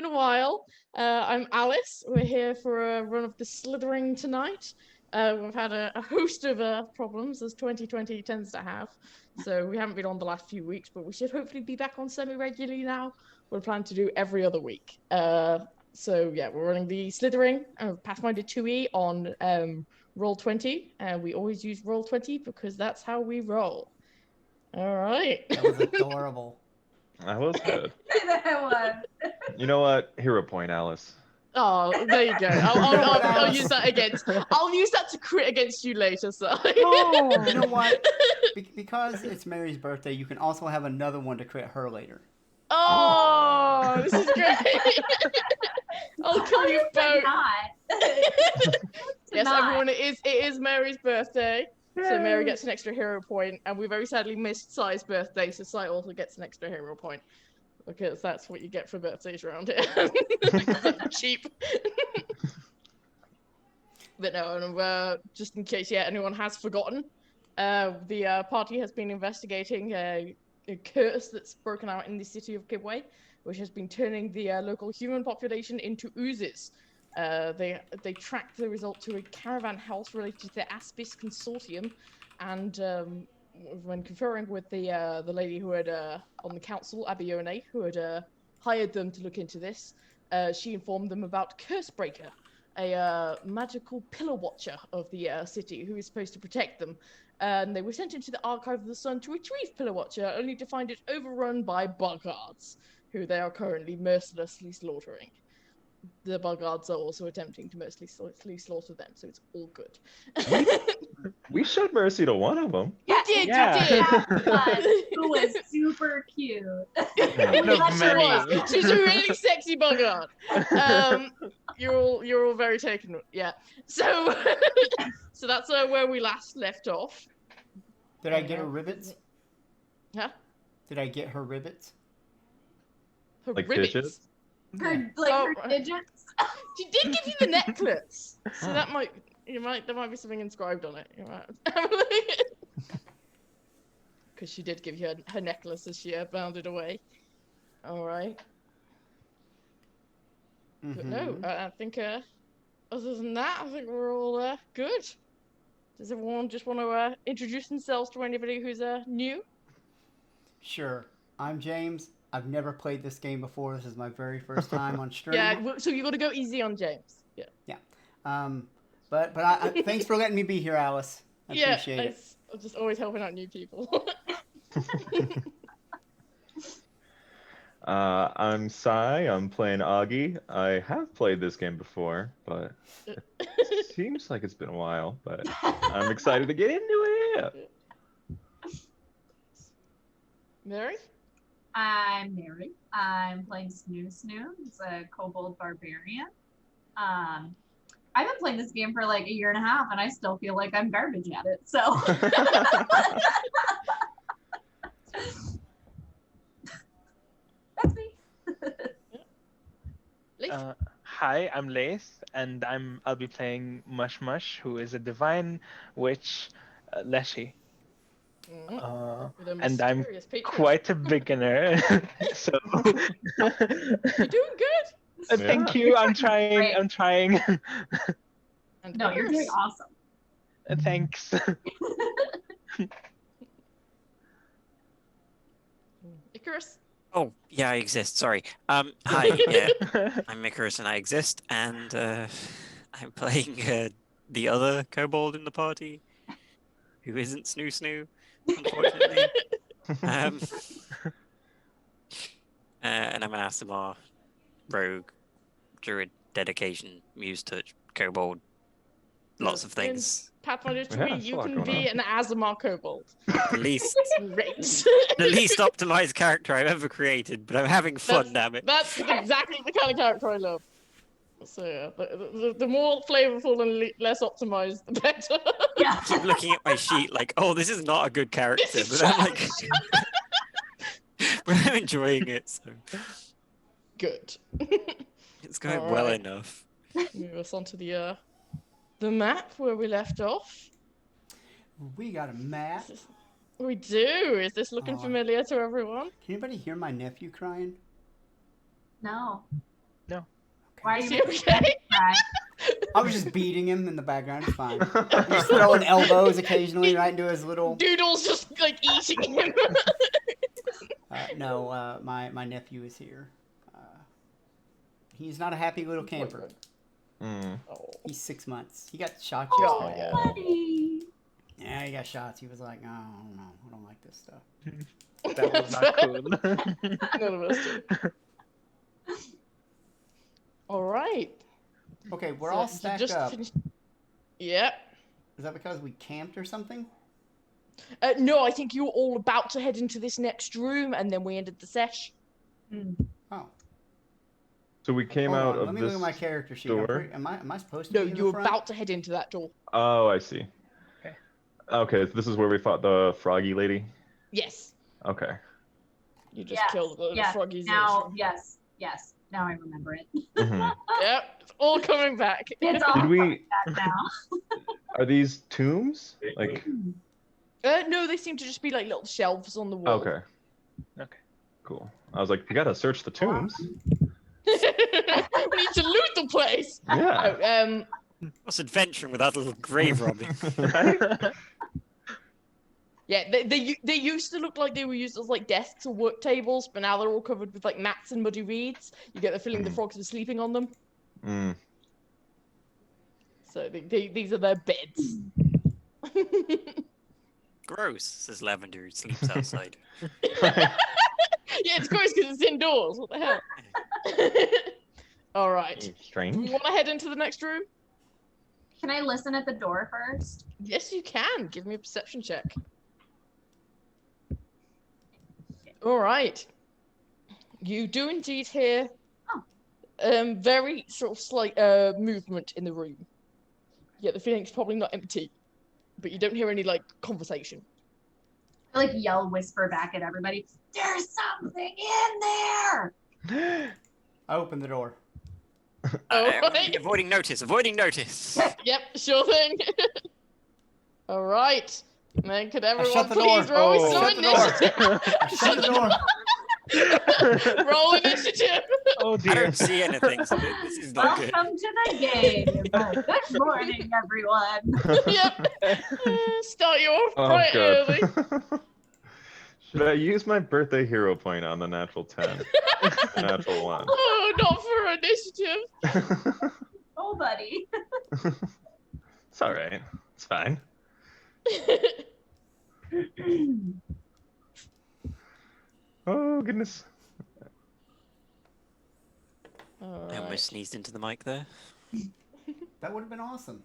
been a while. I'm Alice. We're here for a run of the Slithering tonight. We've had a host of problems, as 2020 tends to have. So we haven't been on the last few weeks, but we should hopefully be back on semi-regularly now. We're planning to do every other week. So yeah, we're running the Slithering of Pathfinder 2e on Roll20. And we always use Roll20 because that's how we roll. All right. That was adorable. That was good. That was. You know what? Hero point, Alice. Oh, there you go. I'll use that against. I'll use that to crit against you later. So. Oh, you know what? Because it's Mary's birthday, you can also have another one to crit her later. Oh, this is great. I'll kill you both. Yes, everyone. It is Mary's birthday, so Mary gets an extra hero point, and we very sadly missed Sai's birthday, so Sai also gets an extra hero point. Because that's what you get for birthdays around here. Cheap. But no, just in case anyone has forgotten, the party has been investigating a curse that's broken out in the city of Kibwe, which has been turning the local human population into oozes. They tracked the result to a caravan house related to the Aspis Consortium, and when conferring with the lady who had on the council, Abione, who had hired them to look into this, she informed them about Cursebreaker, a magical pillar watcher of the city who is supposed to protect them. And they were sent into the Archive of the Sun to retrieve Pillar Watcher, only to find it overrun by buggards, who they are currently mercilessly slaughtering. The buggards are also attempting to mercilessly slaughter them, so it's all good. We showed mercy to one of them. You did. Who was super cute. She's a really sexy buggard. You're all very taken. Yeah. So that's where we last left off. Did I get her ribbits? Huh? Did I get her ribbits? Her Like ribbits? digits? Her digits. She did give you the necklace, so there might be something inscribed on it. Because she did give you her necklace as she bounded away. All right. Mm-hmm. But no, I think other than that, I think we're all good. Does everyone just want to introduce themselves to anybody who's new? Sure. I'm James. I've never played this game before. This is my very first time on stream. Yeah, so you got to go easy on James. Yeah. Yeah. But I thanks for letting me be here, Alice. I appreciate it. I'm just always helping out new people. I'm Sai. I'm playing Augie. I have played this game before, but it seems like it's been a while. But I'm excited to get into it. Mary? I'm Mary. I'm playing Snoo. He's a kobold barbarian. I've been playing this game for like a year and a half, and I still feel like I'm garbage at it. So that's me. Hi, I'm Lace, and I'll be playing Mush, who is a divine witch, Leshy. And I'm quite a beginner, so you're doing good. Thank you. I'm trying. No, you're doing awesome. Thanks. Icarus. Oh, yeah, I exist. Sorry. Hi. Yeah, I'm Icarus, and I exist, and I'm playing the other kobold in the party, who isn't Snoo. Unfortunately. And I'm an Asimar, rogue, druid, dedication, muse touch, kobold, lots of things. In Pathfinder 3, you can be an Asimar kobold. The least optimized character I've ever created, but I'm having fun, damn it. That's exactly the kind of character I love. So yeah, the more flavorful and less optimized, the better. Yeah. I keep looking at my sheet like, oh, this is not a good character, but I'm like, but I'm enjoying it. So good. It's going well enough. Move us on to the map where we left off. We got a map. We do. Is this looking familiar to everyone? Can anybody hear my nephew crying? No. Why are Is you he okay? cry? I was just beating him in the background. It's fine. Just throwing elbows occasionally right into his little. Doodle's just like eating him. No, my nephew is here. He's not a happy little camper. Mm. Oh. He's 6 months. He got shots Oh, yesterday. yeah. Buddy. Yeah, he got shots. He was like, oh, no, I don't like this stuff. That was not cool. None of us do. All right. Okay, we're So all you stacked just up. finished- Yep. Is that because we camped or something? No, I think you were all about to head into this next room, and then we ended the sesh. Oh. So we came Hold out on, of let me this look at my character sheet. door. Am I supposed to No, be in you the were front? about to head into that door. Oh, I see. Okay. Okay, this is where we fought the froggy lady. Yes. Okay. You just Yes, killed the yes. froggies. Now, yes. Now I remember it. Mhm. Yep. It's all coming back. It's all Did we? coming back now. Are these tombs? Like. No, they seem to just be like little shelves on the wall. Okay. Okay. Cool. I was like, we gotta search the tombs. We need to loot the place. Yeah. What's adventuring with that little grave robbing? Yeah, they used to look like they were used as like desks or work tables, but now they're all covered with like mats and muddy reeds. You get the feeling the frogs are sleeping on them. Mm. So these are their beds. Gross, says Lavender, who sleeps outside. Yeah, it's gross because it's indoors. What the hell? All right. Do Strange. you want to head into the next room? Can I listen at the door first? Yes, you can. Give me a perception check. All right. You do indeed hear very sort of slight movement in the room. Yeah, the feeling it's probably not empty, but you don't hear any like conversation. I like yell, whisper back at everybody. There's something in there. I opened the door. Alright. Avoiding notice, avoiding notice. Yep, sure thing. All right. Then could everyone shut the please door. roll Oh. some Shut the door. initiative? Shut the door. Roll initiative. Oh I dear. don't see anything, so this is not good. Welcome to the game. Good morning, everyone. Yep. Start you off Oh quite early. god. Should I use my birthday hero point on the natural 10? Natural 1. Oh, not for initiative. Oh, buddy. It's alright. It's fine. Oh goodness. I Alright. almost sneezed into the mic there. That would have been awesome.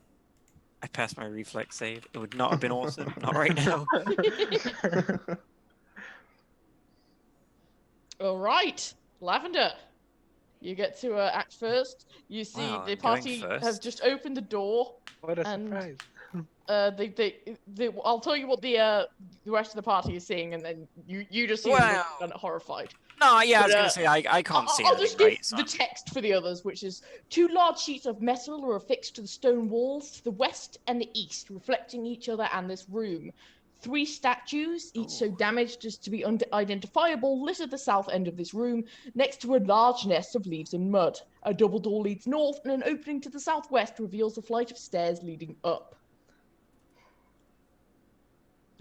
I passed my reflex save. It would not have been awesome. Not right now. All right, Lavender. You get to act first. You see Wow, the I'm going party first. have just opened the door. What a And- surprise. I'll tell you what the rest of the party is seeing, and then you just see them Wow. kind of horrified. No, yeah, I was But, gonna say I can't see I'll anything, just give right? So the text for the others, which is 2 large sheets of metal are affixed to the stone walls to the west and the east, reflecting each other and this room. 3 statues, each so damaged as to be unidentifiable, litter the south end of this room, next to a large nest of leaves and mud. A double door leads north, and an opening to the southwest reveals a flight of stairs leading up.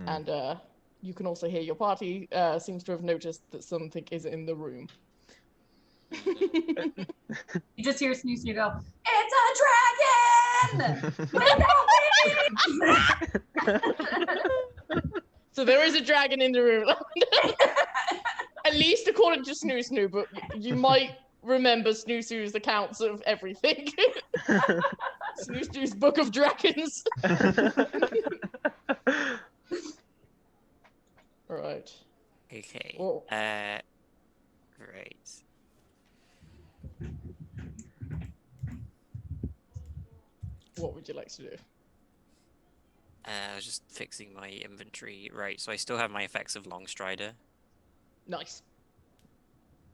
And you can also hear your party seems to have noticed that something is in the room. You just hear Snoo Snoo go, "It's a dragon!" With no So there is a dragon in the room. At least according to Snoo Snoo, but you might remember Snoo Snoo's accounts of everything. Snoo Snoo's Book of Dragons. Right. okay. Well, Right. what would you like to do? I was just fixing my inventory. Right, so I still have my effects of Longstrider. Nice.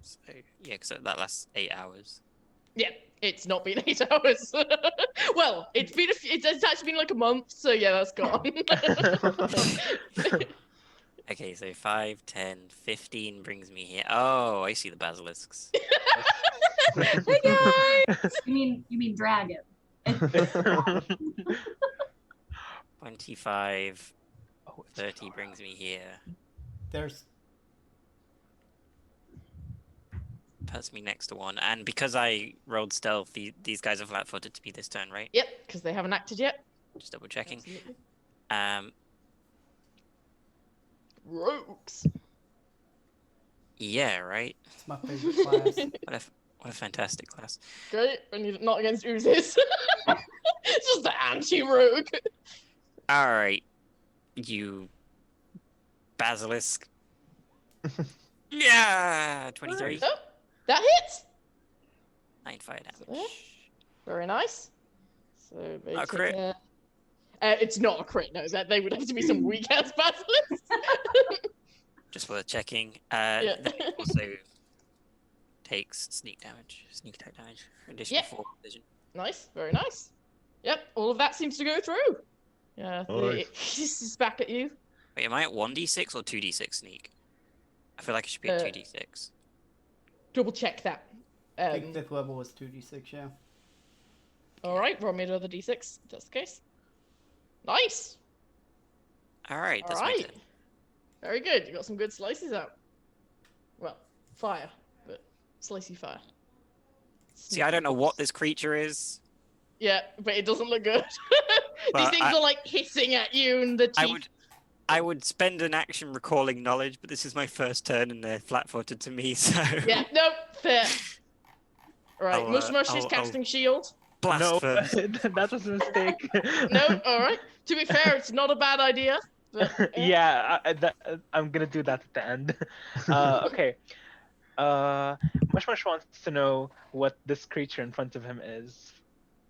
So yeah, because that lasts 8 hours. Yeah, it's not been 8 hours. Well, it's actually been like a month, so yeah, that's gone. Okay, so 5, 10, 15 brings me here. Oh, I see the basilisks. Hey guys! You mean dragon? 25, Oh, it's 30 Flora. brings me here. There's Puts me next to one. And because I rolled stealth, these guys are flat-footed to be this turn, right? Yep, because they haven't acted yet. Just double checking. Absolutely. Rogues. Yeah, right. it's my favorite class. What a fantastic class. Great, and not against oozes. It's just the anti-rogue. All right, you basilisk. Yeah, 23. Oh, that hits. 9 fire So, damage. very nice. So they A take crit. it's not a crit, no. That they would have to be some weak ass basilisks. Just worth checking. Yeah. Then it also takes sneak attack damage, for additional Yeah. 4 vision. Nice, very nice. Yep, all of that seems to go through. Yeah, Nice. this is back at you. Wait, am I at 1d6 or 2d6 sneak? I feel like it should be at 2d6. Double check that. I think 5th level was 2d6, yeah. All right, roll me another d6. If that's the case. Nice. All right, All that's my right. turn. Very good. You got some good slices out. Well, fire, but slicey fire. See, I don't know what this creature is. Yeah, but it doesn't look good. These Well, things are like hissing at you, and the teeth. I would spend an action recalling knowledge, but this is my first turn and they're flat-footed to me, so... Yeah, no, fair. Right, I'll, Mush Mush is I'll- casting shield. Blast No, first. that was a mistake. No, all right. To be fair, it's not a bad idea. But, Yeah, I'm gonna do that at the end. Okay. Mush Mush wants to know what this creature in front of him is.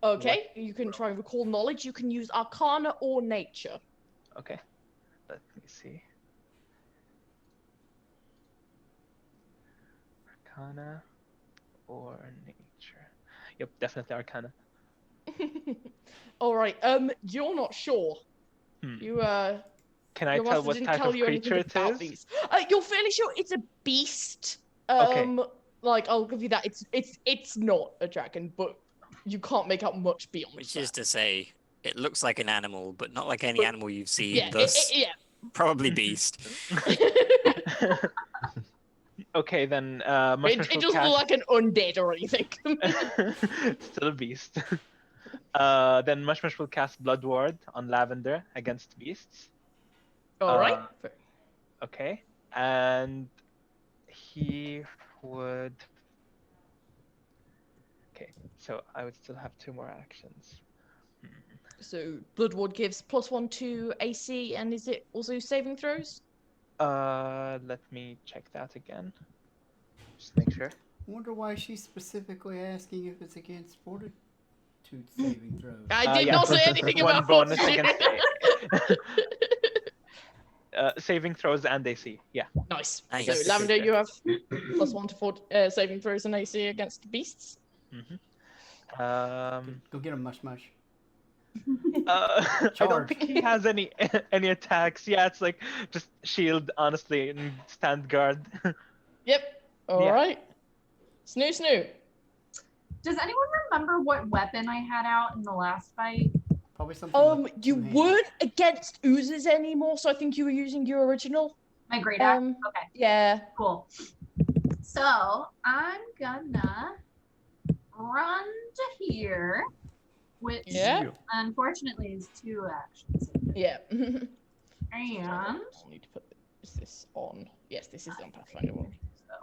Okay, you can try and recall knowledge. You can use Arcana or Nature. Okay. Let me see. Arcana or nature. Yep, definitely Arcana. All right. You're not sure. You Can I your tell master what didn't type tell of you anything creature it about is? these. You're fairly sure it's a beast. Okay. Like I'll give you that. It's not a dragon, but you can't make out much beyond Which that. is to say, it looks like an animal, but not like any But- animal you've seen, Yeah, thus yeah. probably beast. Okay, then Mush Mush It will doesn't cast... look like an undead or anything. Still a beast. Then Mush Mush will cast Blood Ward on Lavender against beasts. All right. Okay, and he would. Okay, so I would still have 2 more actions. So Bloodward gives +1 to AC, and is it also saving throws? Let me check that again. Just make sure. I wonder why she's specifically asking if it's against fortitude saving throws. I did Yeah, not say anything one about bonus fortitude. against saving throws and AC. Yeah. Nice. Nice. So Yes. Lavender, you have +1 to saving throws and AC against beasts. Go get him, Mush Mush. I don't Charge. think he has any attacks. Yeah, it's like just shield, honestly, and stand guard. Yep. All right. Yeah. Snoo. Does anyone remember what weapon I had out in the last fight? Probably something. with You 2 hands. weren't against oozes anymore, so I think you were using your original. My great axe? Um, Okay, Yeah. cool. So I'm gonna run to here, which Yeah. unfortunately is 2 actions. Yeah. And I'll need to put this on. Yes, this is on Pathfinder one. so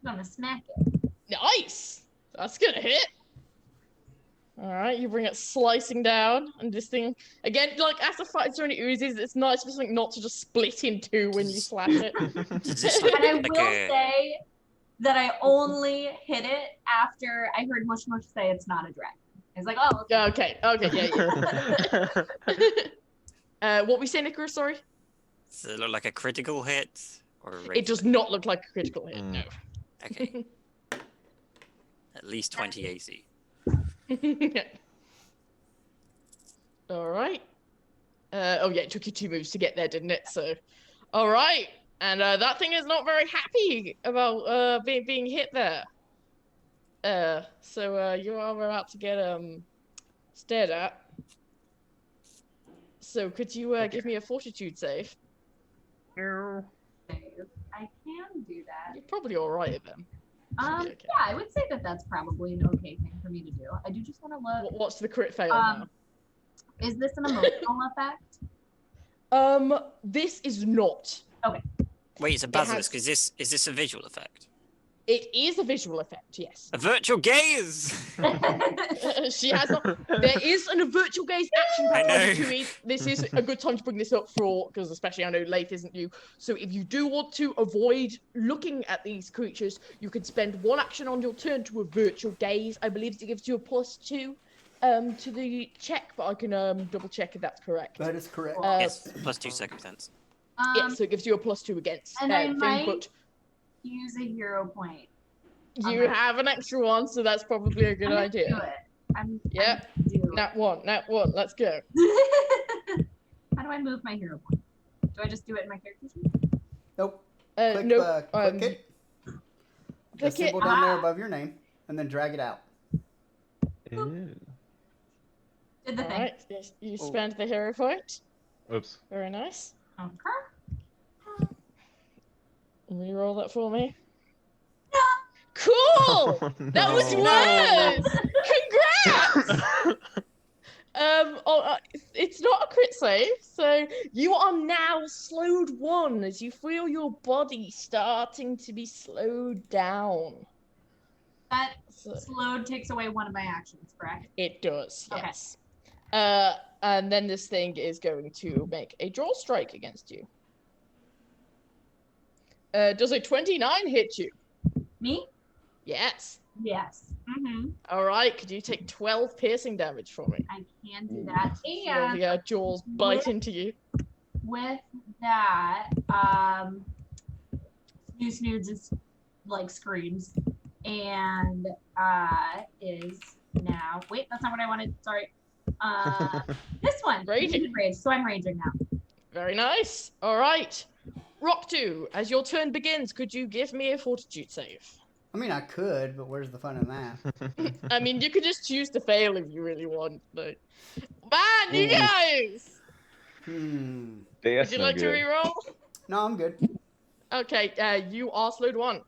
I'm gonna smack it. Nice. That's gonna hit. All right, you bring it slicing down, and this thing again, like after fighting so many oozes, it's nice for something not to just split in 2 when you slash it. Does this look And I like will a... say that I only hit it after I heard Mush Mush say it's not a dragon. It's like, oh, okay. Okay, yeah. What we say, Nicholas? Sorry. Does it look like a critical hit? Or a It does not look like a critical hit. No. Okay. At least 20 AC. All right. Oh yeah, it took you 2 moves to get there, didn't it? So, all right. And that thing is not very happy about being hit there. So you are about to get stared at. So could you give me a fortitude save? No. I can do that. You're probably all right at them. Should be okay. Yeah, I would say that that's probably an okay thing for me to do. I do just want to look. What's the crit fail now? Is this an emotional effect? This is not. Wait, it's a basilisk. Is this a visual effect? It is a visual effect, yes. A virtual gaze! She has not. There is a virtual gaze action I know. pattern. This is a good time to bring this up because especially I know Leif isn't you. So if you do want to avoid looking at these creatures, you can spend one action on your turn to a virtual gaze. I believe it gives you a +2 to the check, but I can double check if that's correct. That is correct. Yes, +2 circumstance. Yeah, so it gives you a +2 against. And I thing, might but use a hero point. you have an extra one, so that's probably a good I'm gonna idea. Do it. I'm Yeah. do it. Nat one. Let's go. How do I move my hero point? Do I just do it in my character sheet? Nope. Click Click it. The click it. symbol down there above your name, and then drag it out. Ew. Did the thing. Alright, you spend the hero point. Oops. Very nice. Okay. Reroll that for me. Cool! Oh, That was no. worse! Congrats! It's not a crit save, so you are now slowed 1 as you feel your body starting to be slowed down. That So, slowed takes away one of my actions, correct? it does, Okay. yes. And then this thing is going to make a draw strike against you. Does a 29 hit you? Me? Yes. Yes. Mm-hmm. All right. Could you take 12 piercing damage for me? I can do that. Feel And the jaws bite into you. with that, Snoo just like screams and is now. Wait, that's not what I wanted. Sorry. This one. Raging. Rage. So I'm raging now. Very nice. All right. Rock 2, as your turn begins, could you give me a fortitude save? I mean, I could, but where's the fun in that? I mean, you could just choose to fail if you really want, but... Man, you Ooh. guys! Hmm. Would you like to reroll? No, I'm good. Okay, you are slowed 1.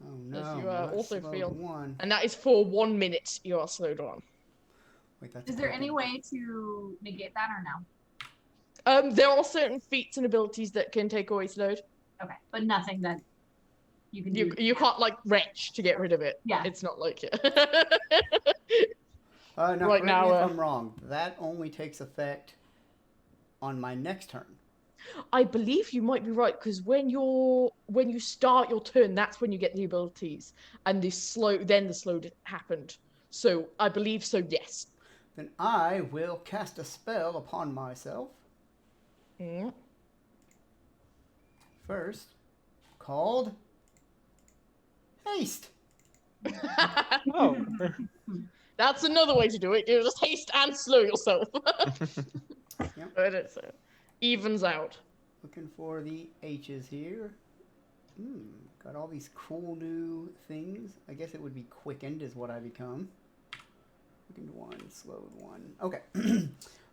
Oh no. As you, that's also slowed feel- 1. And that is for 1 minute you are slowed 1. Wait, that's Is there purple. any way to negate that or no? There are certain feats and abilities that can take away slowed. Okay, but nothing that you can do. You can't, like, wrench to get rid of it. Yeah. It's not like... No, Right correct now, me if I'm wrong. That only takes effect on my next turn. I believe you might be right, because when you start your turn, that's when you get the abilities. And the slowed happened. So I believe so, yes. Then I will cast a spell upon myself. Mm. First, called Haste. Oh. That's another way to do it. You just haste and slow yourself. Yep. But it's evens out. Looking for the H's here. Got all these cool new things. I guess it would be quickened is what I become. Quickened 1, slowed 1. Okay.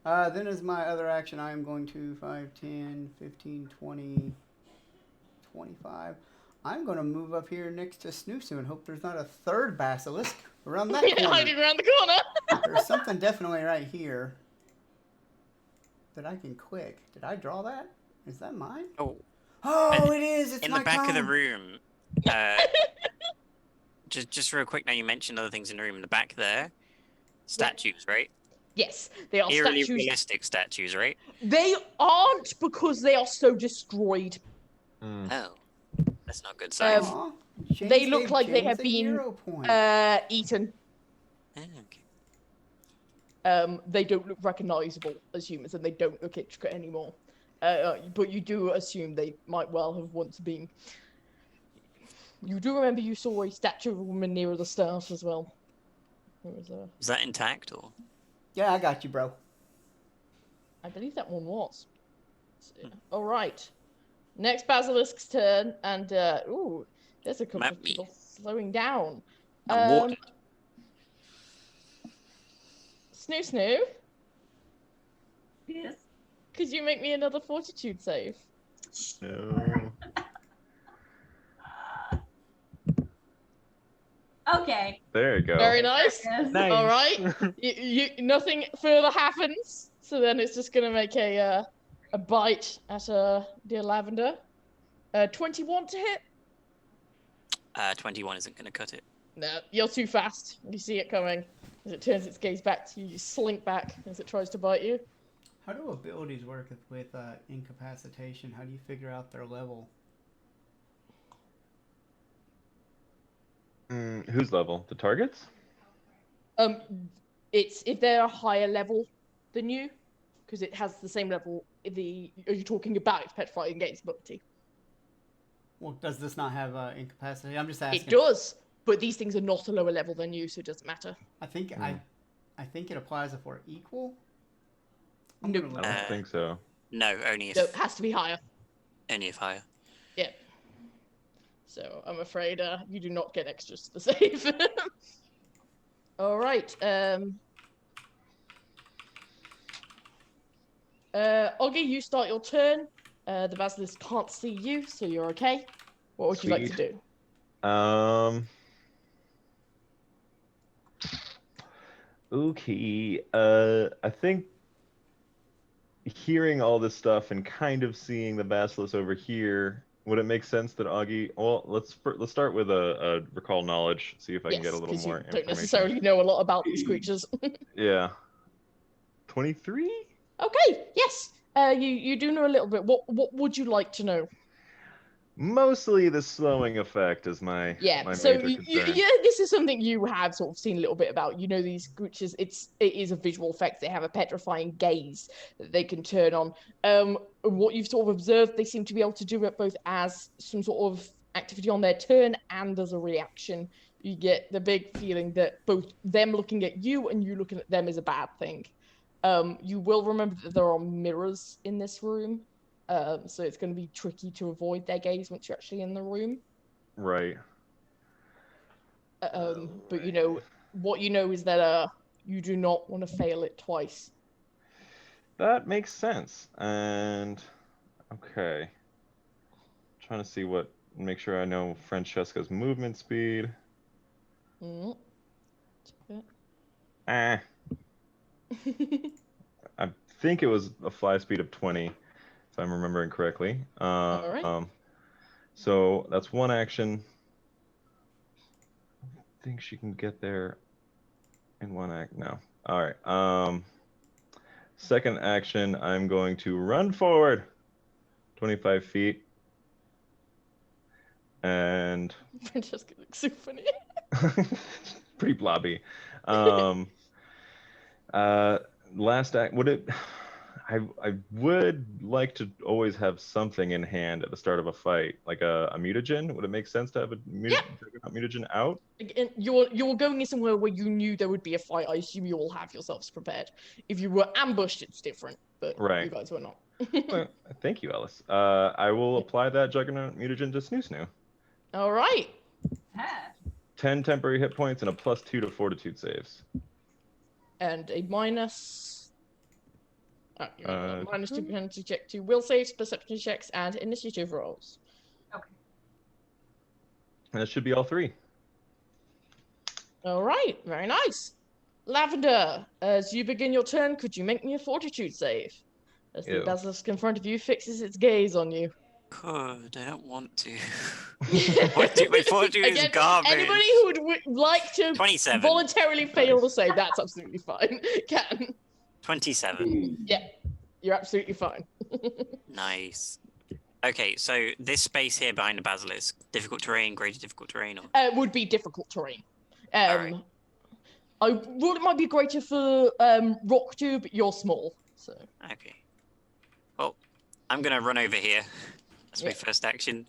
Then as my other action, I am going to 5, 10, 15, 20, 25. I'm going to move up here next to Snoosu and hope there's not a third basilisk around that corner. Hiding around the corner. There's something definitely right here that I can quick. Did I draw that? Is that mine? Oh, Oh, it is. It's in my the back of the clone. room. Just real quick. Now you mentioned other things in the room. In the back there, statues, right? Yes, they are Eerily statues. realistic statues, right? They aren't because they are so destroyed. Oh, that's not good sign. Aw, James they look gave like they James have a been, hero point. Eaten. Okay. They don't look recognizable as humans, and they don't look intricate anymore. But you do assume they might well have once been. You do remember you saw a statue of a woman near the start as well. Is that intact or? Yeah, I got you, bro. I believe that one was. So, all right. Next basilisk's turn, and ooh, there's a couple of Might be. people slowing down. I'm watered. Snoo, Yes. could you make me another fortitude save? No. Okay. There you go. Very nice. There it is. Nice. All right. You nothing further happens, so then it's just gonna make a bite at dear Lavender. 21 to hit. 21 isn't going to cut it. No, you're too fast. You see it coming. As it turns its gaze back to you, you slink back as it tries to bite you. How do abilities work with incapacitation? How do you figure out their level? Whose level? The targets? It's if they're a higher level than you, because it has the same level. Are you talking about its petrifying gaze ability? Well, does this not have incapacity? I'm just asking. It does, but these things are not a lower level than you, so it doesn't matter. I think I think it applies if we're equal. No. gonna look I at don't think so. No, only if So it has to be higher. only if higher. Yeah. So I'm afraid you do not get extras to the save. All right. Oggy, you start your turn. The basilisk can't see you, so you're okay. What would you like to Sweet. do? Okay. I think hearing all this stuff and kind of seeing the basilisk over here, would it make sense that Augie? Well, let's start with a recall knowledge. See if I can get a little 'cause more you information. don't necessarily know a lot about these creatures. Yeah. 23. Okay. Yes. You do know a little bit. What would you like to know? Mostly the slowing effect is my Yeah, so major concern. this is something you have sort of seen a little bit about. You know, these creatures, it is a visual effect. They have a petrifying gaze that they can turn on. What you've sort of observed, they seem to be able to do it both as some sort of activity on their turn and as a reaction. You get the big feeling that both them looking at you and you looking at them is a bad thing. You will remember that there are mirrors in this room. So it's going to be tricky to avoid their gaze once you're actually in the room. Right. But you know, what you know is that you do not want to fail it twice. That makes sense. And okay. Trying to see make sure I know Francesca's movement speed. Mm. I think it was a fly speed of 20. If I'm remembering correctly. All right. So that's one action. I think she can get there in one act. No. All right. Second action, I'm going to run forward 25 feet. And Francesca looks so funny. pretty blobby. Last act, I would like to always have something in hand at the start of a fight, like a mutagen. Would it make sense to have a mutagen out? Again, you're going in somewhere where you knew there would be a fight. I assume you all have yourselves prepared. If you were ambushed, it's different, but Right. you guys were not. Well, thank you, Ellis. I will apply that Juggernaut mutagen to Snoo. All right. Ah. 10 temporary hit points and a +2 to fortitude saves. And a minus... -2 penalty check to will saves, perception checks, and initiative rolls. Okay. And that should be all 3. All right, very nice. Lavender, as you begin your turn, could you make me a fortitude save? As the Ew. basilisk in front of you fixes its gaze on you. God, I don't want to. My fortune is Again, garbage. anybody who would like to 27. voluntarily fail the save, that's absolutely fine. Can. 27. Yeah, you're absolutely fine. Nice. Okay, so this space here behind the basilisk, difficult terrain, greater difficult terrain, or It would be difficult terrain. Alright. I thought it might be greater for Rock 2, but you're small, so. okay. Well, I'm gonna run over here. That's my Yeah. first action.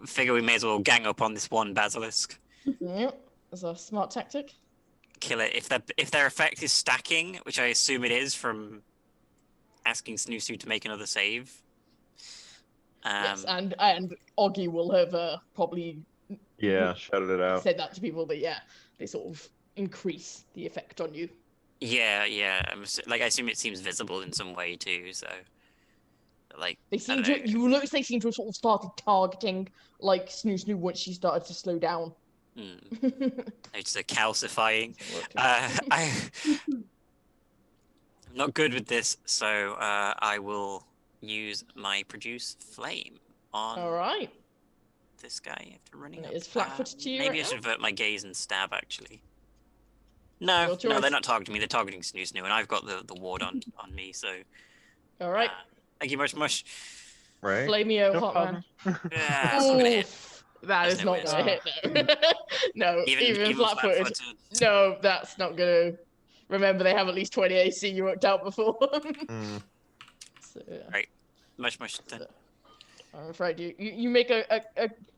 Figure we may as well gang up on this one basilisk. Yep, that's a smart tactic. Kill it. If their effect is stacking, which I assume it is from asking Snoo to make another save. Yes, and Oggy will have probably Yeah, shouted it out. said that to people, but yeah, they sort of increase the effect on you. Yeah, yeah. Like, I assume it seems visible in some way too. So, like, They seem to. You notice they seem to have sort of started targeting like Snoo once she started to slow down. It's a calcifying. Doesn't work. I'm not good with this, so I will use my produce flame on All right. this guy after running And up. it is flat-footed to you Maybe right I should now? avert my gaze and stab, actually. No, Your no, choice. they're not targeting me. They're targeting Snoo, and I've got the ward on me, so... All right. Thank you, Mush. Right? Flameo, No hot problem. man. Yeah, that's not gonna hit. That There's is no not way going to hit, no. No, even flat-footed. No, that's not going to... Remember, they have at least 20 AC you worked out before. So, yeah. Right. Mush. Then. I'm afraid you make a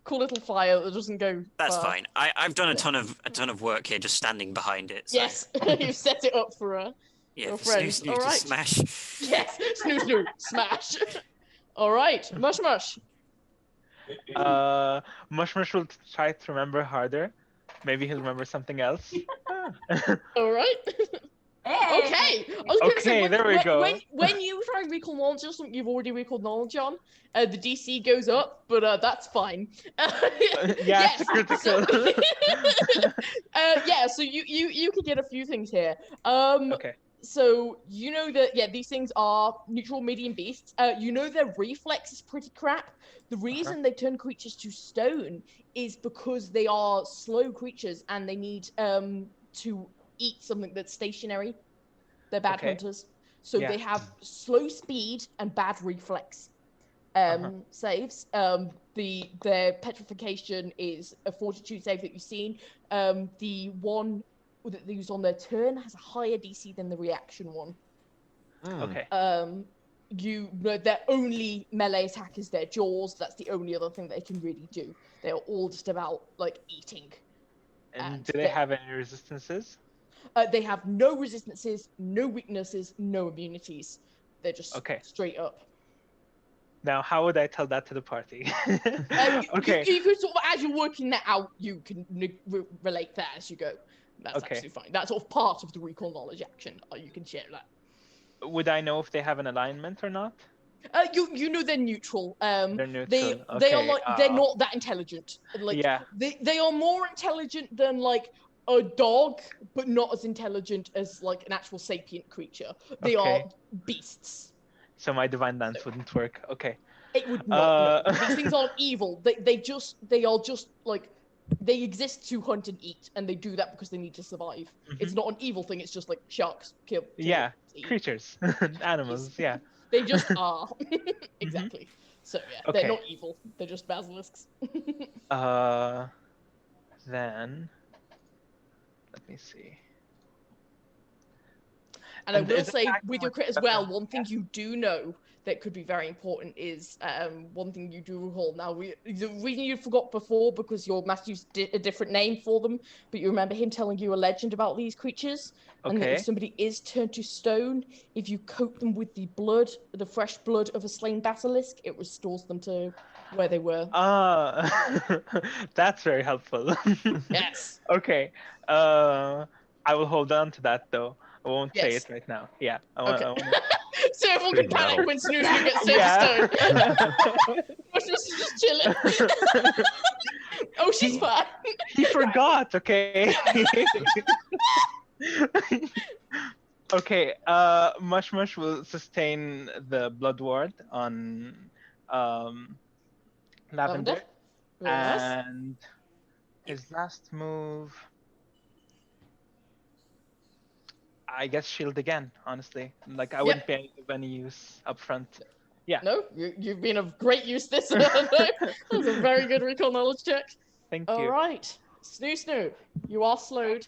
cool little fire that doesn't go That's far. fine. I've done a ton of work here just standing behind it. So. Yes, you've set it up for her. Yeah, your for friends. Snoo All to right. smash. Yes, Snoo, smash. All right, Mush. Mush will try to remember harder. Maybe he'll remember something else. All right. Hey. Okay. I was gonna say, there we go. When you try and recall knowledge or something you've already recalled knowledge on, the DC goes up, but that's fine. Yeah, it's critical. So you can get a few things here. Okay. So you know that these things are neutral medium beasts. You know their reflex is pretty crap. The reason they turn creatures to stone is because they are slow creatures and they need to eat something that's stationary. They're bad hunters, so they have slow speed and bad reflex saves. Their petrification is a fortitude save that you've seen. The one that they use on their turn has a higher DC than the reaction one. Okay. Their only melee attack is their jaws. That's the only other thing they can really do. They are all just about like eating. And do they have any resistances? They have no resistances, no weaknesses, no immunities. They're just straight up. Now, how would I tell that to the party? Okay. You could sort of, as you're working that out, you can relate that as you go. That's absolutely fine. That's sort of part of the recall knowledge action. You can share that. Would I know if they have an alignment or not? You know they're neutral. They're neutral. They are like they're not that intelligent. Like they are more intelligent than like a dog, but not as intelligent as like an actual sapient creature. They are beasts. So my divine dance wouldn't work. Okay. It would not. No. These things aren't evil. They are just like they exist to hunt and eat, and they do that because they need to survive. It's not an evil thing. It's just like sharks kill. Creatures, animals. Yeah. They just are. Exactly. So they're not evil. They're just basilisks. Then let me see. And I will say, with your crit as well, one thing you do know that could be very important is one thing you do recall. Now, the reason you forgot before because your master used a different name for them, but you remember him telling you a legend about these creatures, and that if somebody is turned to stone, if you coat them with the fresh blood of a slain basilisk, it restores them to where they were. That's very helpful. Yes. Okay. I will hold on to that though. I won't say it right now. Yeah. So everyone can panic when Snoo gets turned to stone. She's just chilling. Oh, she's fine. He forgot. Okay. Okay. Mush will sustain the blood ward on Lavender. And his last move, I guess shield again, honestly. Like, I wouldn't be of any use up front. Yeah. No, you've been of great use this time. That was a very good recall knowledge check. Thank you. All right. Snoo, you are slowed.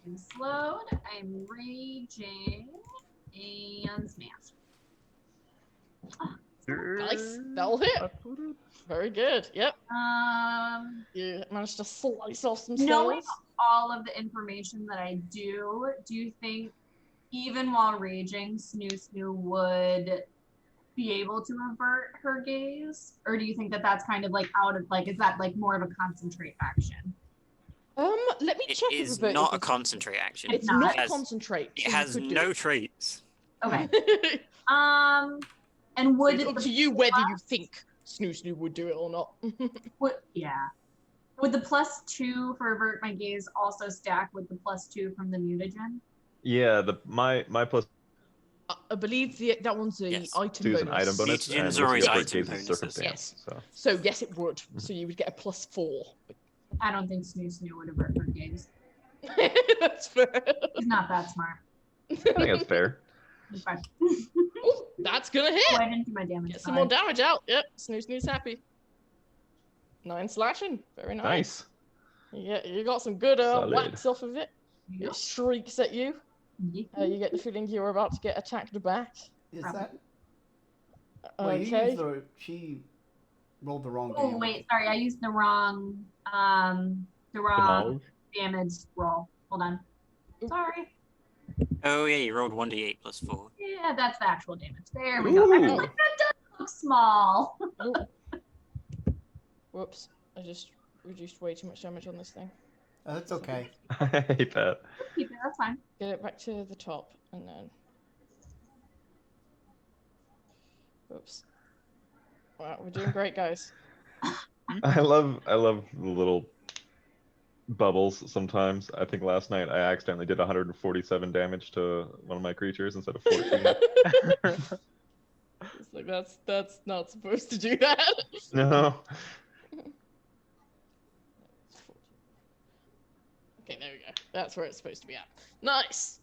I'm slowed, I'm raging, and smash. Nice. That'll hit. Very good. Yep. You managed to slice off some knowing cells. all of the information that I do you think even while raging, Snoo would be able to avert her gaze, or do you think that that's kind of like out of like is that like more of a concentrate action? Let me It check. is if not a it's- concentrate action. It's not. not It has, concentrate. it so you has could do no it. traits. Okay. So And would it's up the to you whether you think Snoo would do it or not. would the +2 for avert my gaze also stack with the +2 from the mutagen? Yeah, my plus I believe that one's a Yes. item 2 is bonus. an item bonus, Mutagens and are what's always the avert item gaze is bonuses. circumstance. Yes. So So yes, it would. So you would get a +4. I don't think Snoo would avert her gaze. That's fair. He's not that smart. I think that's fair. He's fine. Ooh, that's gonna hit. Oh, I didn't do my damage. Get some more damage out. Yep. Snoo's happy. 9 slashing. Very nice. Nice. Yeah, you got some good Solid. whacks off of it. Yep. It shrieks at you. You get the feeling you're about to get attacked back. Is Probably. that? Well, you Okay. used she rolled the wrong Oh damage. wait, sorry, I used the wrong Demolished. damage roll. Hold on. Sorry. Oh yeah, you rolled 1d8 plus 4. Yeah, that's the actual damage. There we go. I was Ooh. like, that does look small. Oh. Whoops. I just reduced way too much damage on this thing. Oh, that's okay. I hate that. Keep it, that's fine. Get it back to the top and then. Whoops. Wow, we're doing great, guys. I love the little bubbles sometimes. I think last night I accidentally did 147 damage to one of my creatures instead of 14. It's like that's not supposed to do that. No. Okay, there we go. That's where it's supposed to be at. Nice.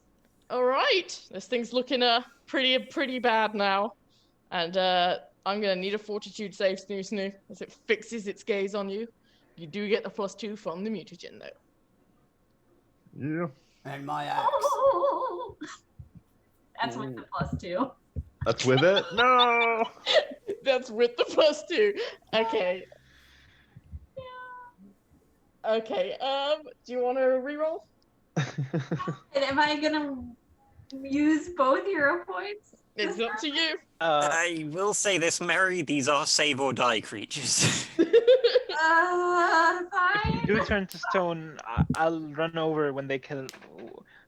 All right, this thing's looking pretty bad now, and I'm gonna need a Fortitude save, Snoo, as it fixes its gaze on you. You do get the +2 from the mutagen though. Yeah. And my axe. Oh, that's with the +2. That's with it? No. That's with the +2. Okay. Okay. Do you want to reroll? And am I gonna use both hero points? It's up to you. I will say this, Mary, these are save or die creatures. Fine. Do turn to stone. I'll run over when they kill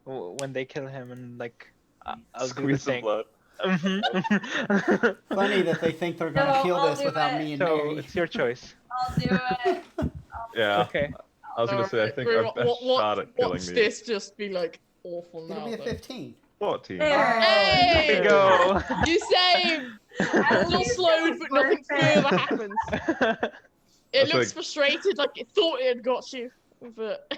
him and like I'll do the Squeeze some thing. blood. Mhm. Funny that they think they're gonna No, kill I'll this do without it. me and So Mary. it's your choice. I'll do it. Yeah. Okay. I was gonna say I think our best shot at killing Watch these. this just be like awful now. It'll be a though. 15. 14. There. Hey! There you go. You saved. At Still least slowed, it but was nothing worth it. further happens. It That's looks like- frustrated, like it thought it had got you, but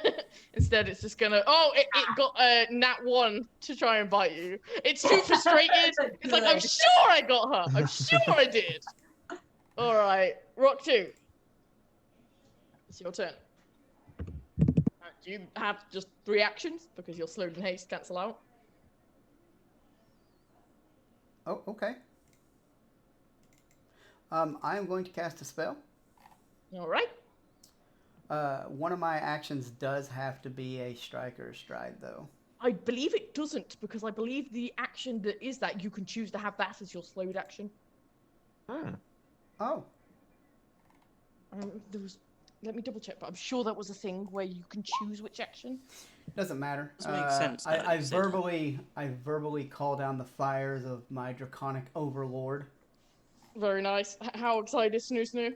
instead it's just gonna. Oh, it got a nat 1 to try and bite you. It's too frustrated. It's like, I'm sure I got her. I'm sure I did. All right, Rock 2. It's your turn. You have just 3 actions because your slowed and haste cancel out. Oh, okay. I am going to cast a spell. All right. One of my actions does have to be a strike or a stride, though. I believe it doesn't because I believe the action that is that you can choose to have that as your slowed action. Oh, There was. Let me double check, but I'm sure that was a thing where you can choose which action. doesn't matter. This makes sense now that I you say that. verbally call down the fires of my draconic overlord. Very nice. How excited, Snoo?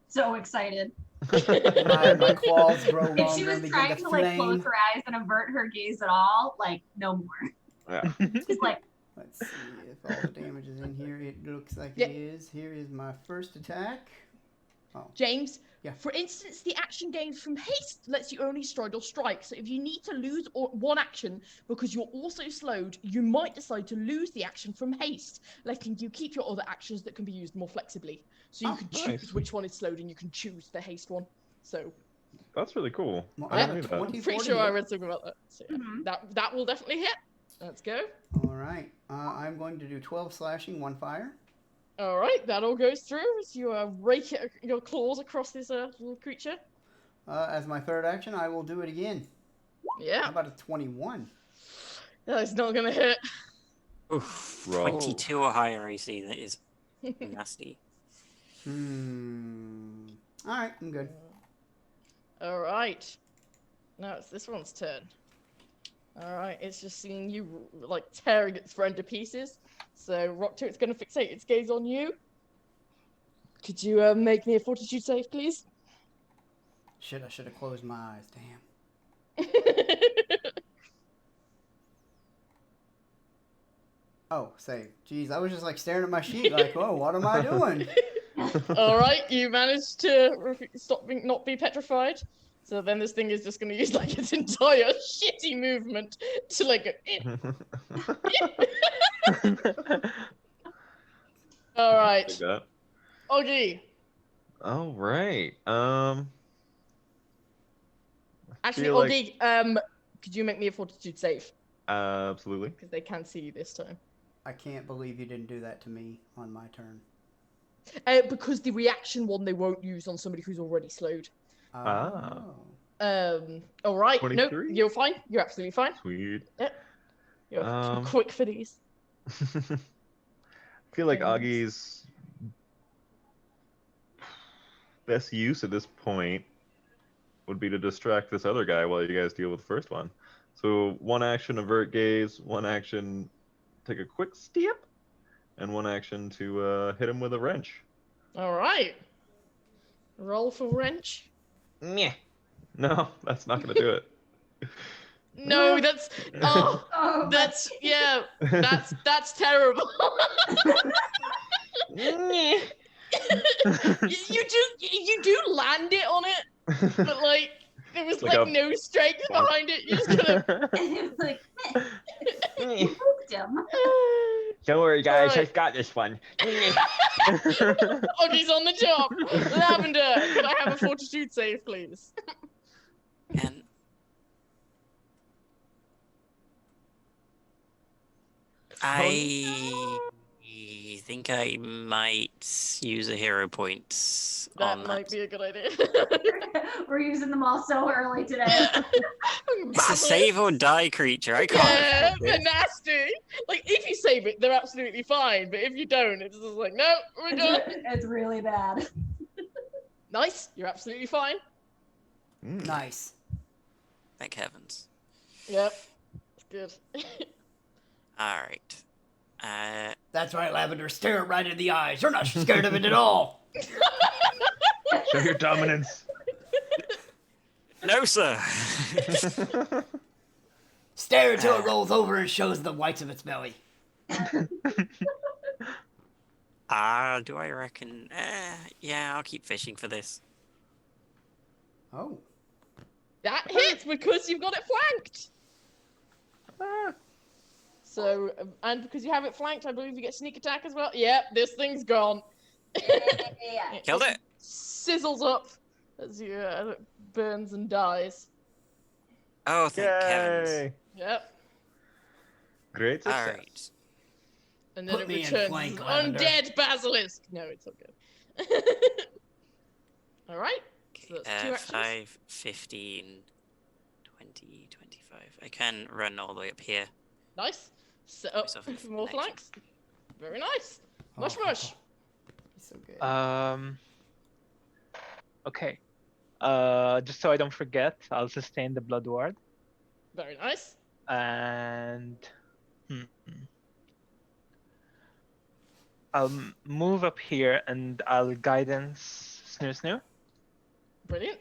So excited. My claws grow longer If she was and begin trying to to like close flame. her eyes and avert her gaze at all, like no more. Yeah. She's like, Let's see if all the damage is in here. It looks like Yeah. it is. Here is my first attack. James, Yeah. for instance, the action gained from haste lets you only stride or strike. So if you need to lose one action because you're also slowed, you might decide to lose the action from haste, letting you keep your other actions that can be used more flexibly. So you Oh, can nice. choose which one is slowed and you can choose the haste one. So That's really cool. Well, I I didn't have a know that. 20. I'm pretty sure I read something about that. So yeah, Mhm. that will definitely hit. Let's go. All right. I'm going to do 12 slashing, 1 fire. All right, that all goes through as you rake your claws across this little creature. As my third action, I will do it again. How Yeah, about a 21? that's not gonna hit. Oof, Roll. 22 or higher AC, that is Nasty. Alright, I'm good. All right. Now it's this one's turn. All right, it's just seeing you like tearing its friend to pieces. So Rock it's going to fixate its gaze on you. Could you make me a fortitude save, please? Shit, I should have closed my eyes. Damn. Oh, save. Jeez, I was just like staring at my sheet like, oh, what am I doing? All right, you managed to not be petrified. So then this thing is just going to use like its entire shitty movement to like. All right, Like that. Oggy. All right. Actually, feel like- Oggy, could you make me a fortitude save? Absolutely. Because they can't see you this time. I can't believe you didn't do that to me on my turn. Because the reaction one they won't use on somebody who's already slowed. Ah. All right. No, 23? you're fine. You're absolutely fine. Sweet. You're quick for these. I feel like Thanks. Augie's best use at this point would be to distract this other guy while you guys deal with the first one. So one action, avert gaze, one action, take a quick step, and one action to hit him with a wrench. All right. Roll for wrench. Meh. No, that's not going to do it. No, that's that's terrible. you do land it on it, but like there was Like like a- no strength behind it. You just gonna. Like, you hooked him. Don't worry, guys. Alright. I've got this one. Oggy's on the job. Lavender, could I have a fortitude save, please? And I think I might use a hero point That on might that. be a good idea. We're using them all so early today. It's a save or die creature. I can't. Yeah, afford they're it. nasty. Like if you save it, they're absolutely fine. But if you don't, it's just like no, we're done. It's really bad. Nice, you're absolutely fine. Nice. Thank heavens. Yep, it's good. All right. That's right, Lavender. Stare it right in the eyes. You're not scared of it at all. Show your dominance. No, sir. Stare until it rolls over and shows the whites of its belly. Do I reckon? Yeah, I'll keep fishing for this. Oh. That hits because you've got it flanked. So, and because you have it flanked, I believe you get sneak attack as well. Yep, this thing's gone. Yeah. Killed it. Sizzles up as you burns and dies. Oh, thank heavens. Yay! Yep. Great All success. right. And then Put it me in returns flank, as Lavender. undead basilisk. No, it's all good. All right. So that's 2 actions. 5, 15, 20, 25. I can run all the way up here. Nice. Set up Myself in for more the next flanks. Very nice. Mush Oh, mush. He's so good. Okay. Just so I don't forget, I'll sustain the blood ward Very nice. and I'll move up here and I'll guidance Snoo. Brilliant.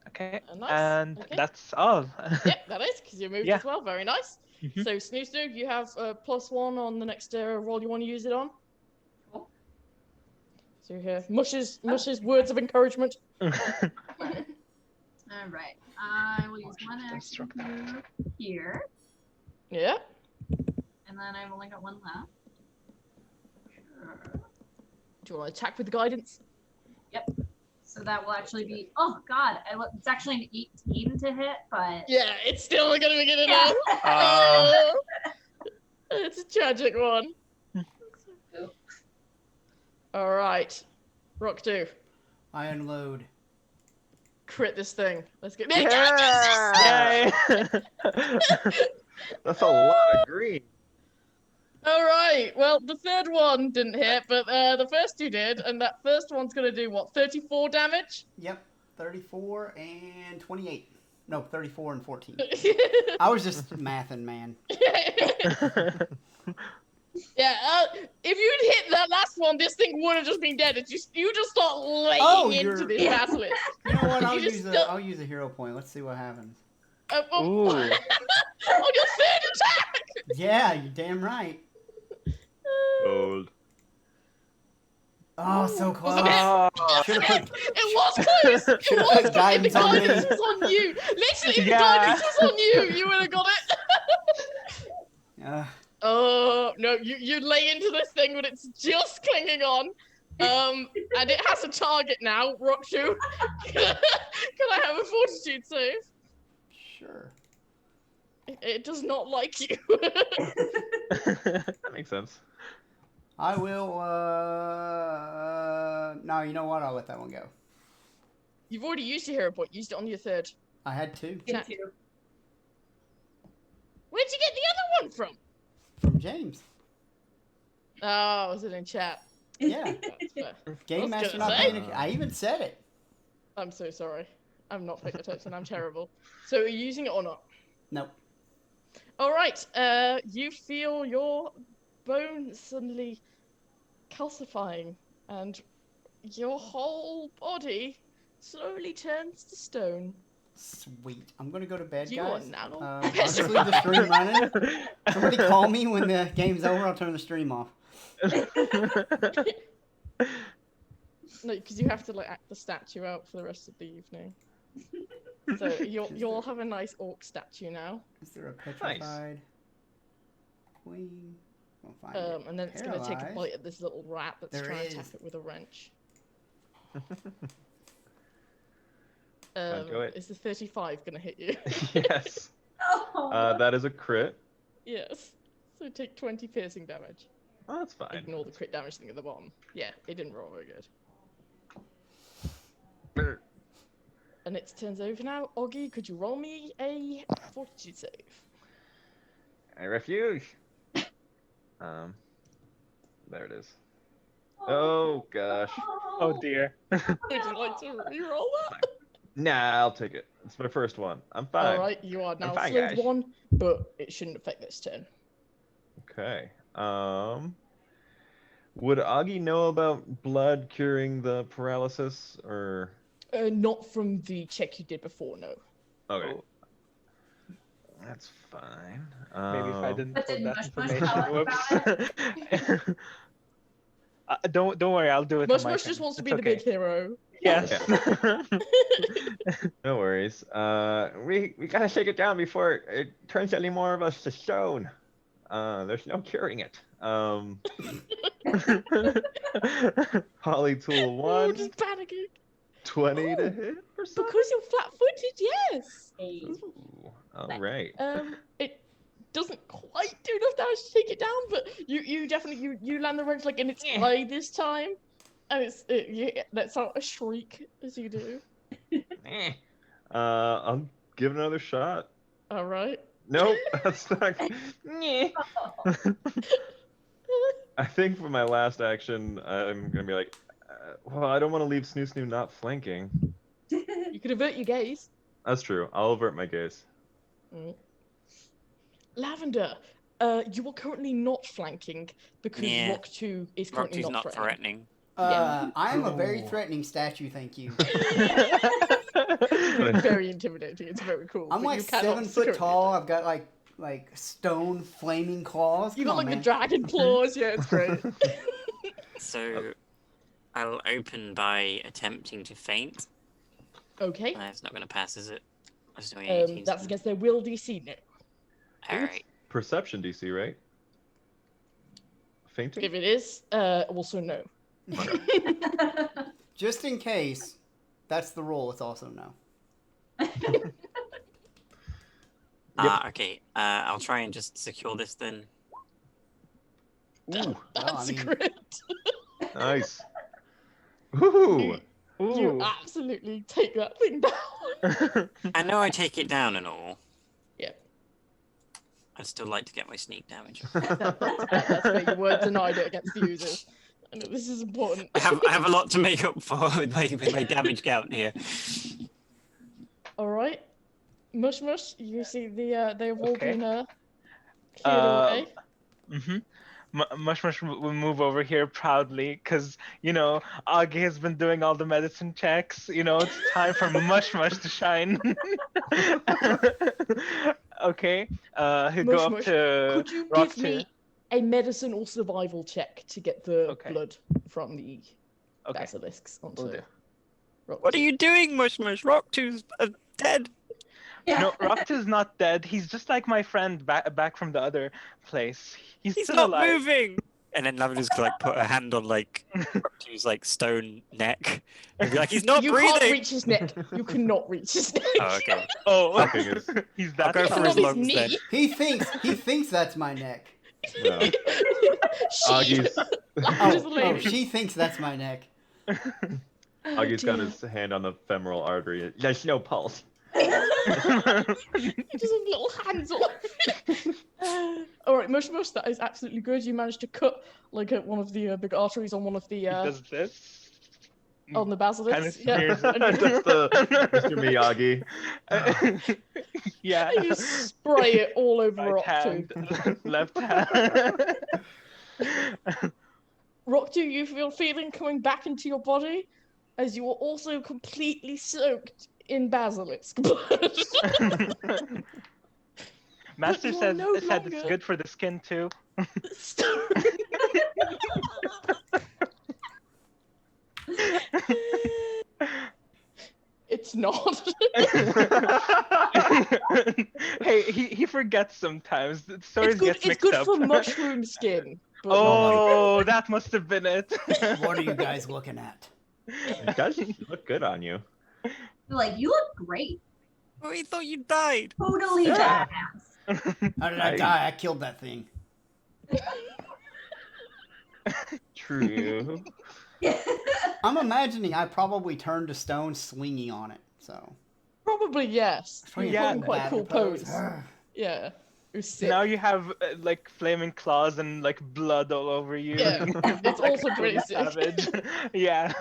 Okay. Nice. And Okay. that's all. Yep, that is because you moved Yeah. as well. Very nice. Mhm. So Snoo, you have +1 on the next roll you want to use it on. Cool. So you hear Mush's words of encouragement. All right. I will use one action Struck to move here, Yeah. and then I've only got one left. Sure. Do you want to attack with the guidance? So that will actually be. Oh God! It's actually an 18 to hit, but Yeah, it's still not going to be good Yeah. enough. Uh, It's a tragic one. All right. Rock 2. I unload. Crit this thing. Let's get. Yay! Yay! That's a lot of green. All right. Well, the third one didn't hit, but the first two did, and that first one's gonna do what? 34 damage. Yep, 34 and 28. No, 34 and 14. I was just mathing, man. Yeah. If you'd hit that last one, this thing would have just been dead. It's just you just start laying into this basilisk. You know what? I'll You just I'll use a hero point. Let's see what happens. Ooh. On your third attack. Yeah, you're damn right. Old. Oh, so close. Oh, Should have put. It was close. It Should've was put guidance the on me. guidance was on you. Literally, if Yeah. the guidance was on you, you would have got it. Oh no, you lay into this thing, but it's just clinging on. And it has a target now, Rockshu. Can I have a fortitude save? Sure. It does not like you. That makes sense. I will. No, you know what? I'll let that one go. You've already used your hero point. Used it on your third. I had two Get two. Where'd you get the other one from? from James. Oh, was it in chat? Yeah. That's fair. Game I was Master gonna not say. paying. I even said it. I'm so sorry. I'm not paying attention. I'm terrible. So are you using it or not? Nope. All right. You feel your bones suddenly calcifying, and your whole body slowly turns to stone. Sweet. I'm gonna go to bed, You are guys. now I'll just leave the stream running. Somebody call me when the game's over. I'll turn the stream off. No, because you have to like act the statue out for the rest of the evening. So you'll have a nice orc statue now. Is there a petrified queen? We'll find it. And then it's gonna take a Paralyzed. bite at this little rat that's There trying to is. tap it with a wrench. Do it. Is the 35 gonna hit you? Yes. Oh. That is a crit. Yes. So take 20 piercing damage. Oh, that's fine. Ignore the crit damage thing at the bottom. Yeah, it didn't roll very good. And it turns over now. Oggy, could you roll me a fortitude save? I refuse. There it is. Oh gosh. oh dear. Would you like to re-roll that? Nah, I'll take it. It's my first one. I'm fine. Alright, you are now fine, slowed guys. 1, but it shouldn't affect this turn. Okay. Would Augie know about blood curing the paralysis, or? Not from the check you did before, no. Okay. Oh. That's fine. Maybe if I didn't But put did that Mush Mush information. tell us Whoops. Don't worry, I'll do it. Mush on my Mush just turn. wants to It's be the okay. big hero. Yes. No worries. We gotta shake it down before it turns any more of us to stone. There's no curing it. Polytool Oh, 1, just panicking. 20 to hit or something? Because you're flat-footed, yes. Ooh, all right. It doesn't quite do enough damage to take it down, but you definitely you land the wrench like in its eye this time, and you lets out a shriek as you do. Eh. I'll give it another shot. All right. Nope, that's not. Nyeh. I think for my last action, I'm gonna be like, well, I don't want to leave Snoo Snoo not flanking. You could avert your gaze. That's true. I'll avert my gaze. Mm. Lavender, you are currently not flanking because Yeah. Rock 2 is currently Rock 2's not not threatening. threatening. I am a very Ooh. threatening statue, thank you. Very intimidating. It's very cool. I'm but like you cannot 7 foot currently tall. attack. I've got like stone flaming claws. You Come got on, like man. the dragon claws. Yeah, it's great. So I'll open by attempting to feint. Okay. That's not going to pass, is it? I was doing 18. That's against their will DC now. Alright. Perception DC, right? Fainting? If it is, also no. Just in case, that's the roll. It's also no. Okay. I'll try and just secure this then. Ooh, That's I mean- a crit. nice. Ooh. You Ooh. absolutely take that thing down. I know I take it down and all. Yeah. I'd still like to get my sneak damage. That's fair. You were denied it against the users. I know this is important. I have a lot to make up for with my damage count here. All right, Mush Mush. You see they've all Okay. been cleared away. Mm-hmm. Mush Mush will move over here proudly because, Augie has been doing all the medicine checks. It's time for Mush Mush to shine. Okay. He'll Mush go up Mush, to could you Rock give me a medicine or survival check to get the blood from the basilisks onto Will do. Rock What are 2? you doing, Mush Mush? Rock 2's dead. Yeah. No, Rock is not dead. He's just like my friend back from the other place. He's still not alive. moving. And then Lavender's put a hand on Rock 2's stone neck and be like, he's not You breathing. can't reach his neck. You cannot reach his neck. Oh, okay. Oh, Fucking is- he's I'll that go for Not his his lungs then. knee. He thinks that's my neck. No. She. Augie's Just Oh, lady. she thinks that's my neck. Augie's got dear. his hand on the femoral artery. There's no pulse. He just has little hands all over. All right, Mush Mush, that is absolutely good. You managed to cut one of the big arteries on one of the He does this. on the basilisk. Kind of Yeah. smears it. That's Mr. Miyagi. Yeah. And you spray it all over Right Rock 2. hand, left hand. Rock 2, you feel feeling coming back into your body as you are also completely soaked in basilisk blood. Master you're said no it's longer- good for the skin too. It's not. Hey, he forgets sometimes. The stories It's good. gets It's mixed good up. for mushroom skin. But Oh, that must have been it. What are you guys looking at? It does look good on you. Like, you look great. Oh, he thought you died. Totally Yeah. badass. How did I die? I killed that thing. True. I'm imagining I probably turned to stone swinging on it. So probably yes. Swinging Yeah. from the Quite a battle cool pose. Ugh. Yeah. It was sick. Now you have flaming claws and blood all over you. Yeah, it's also pretty sick. savage. Yeah.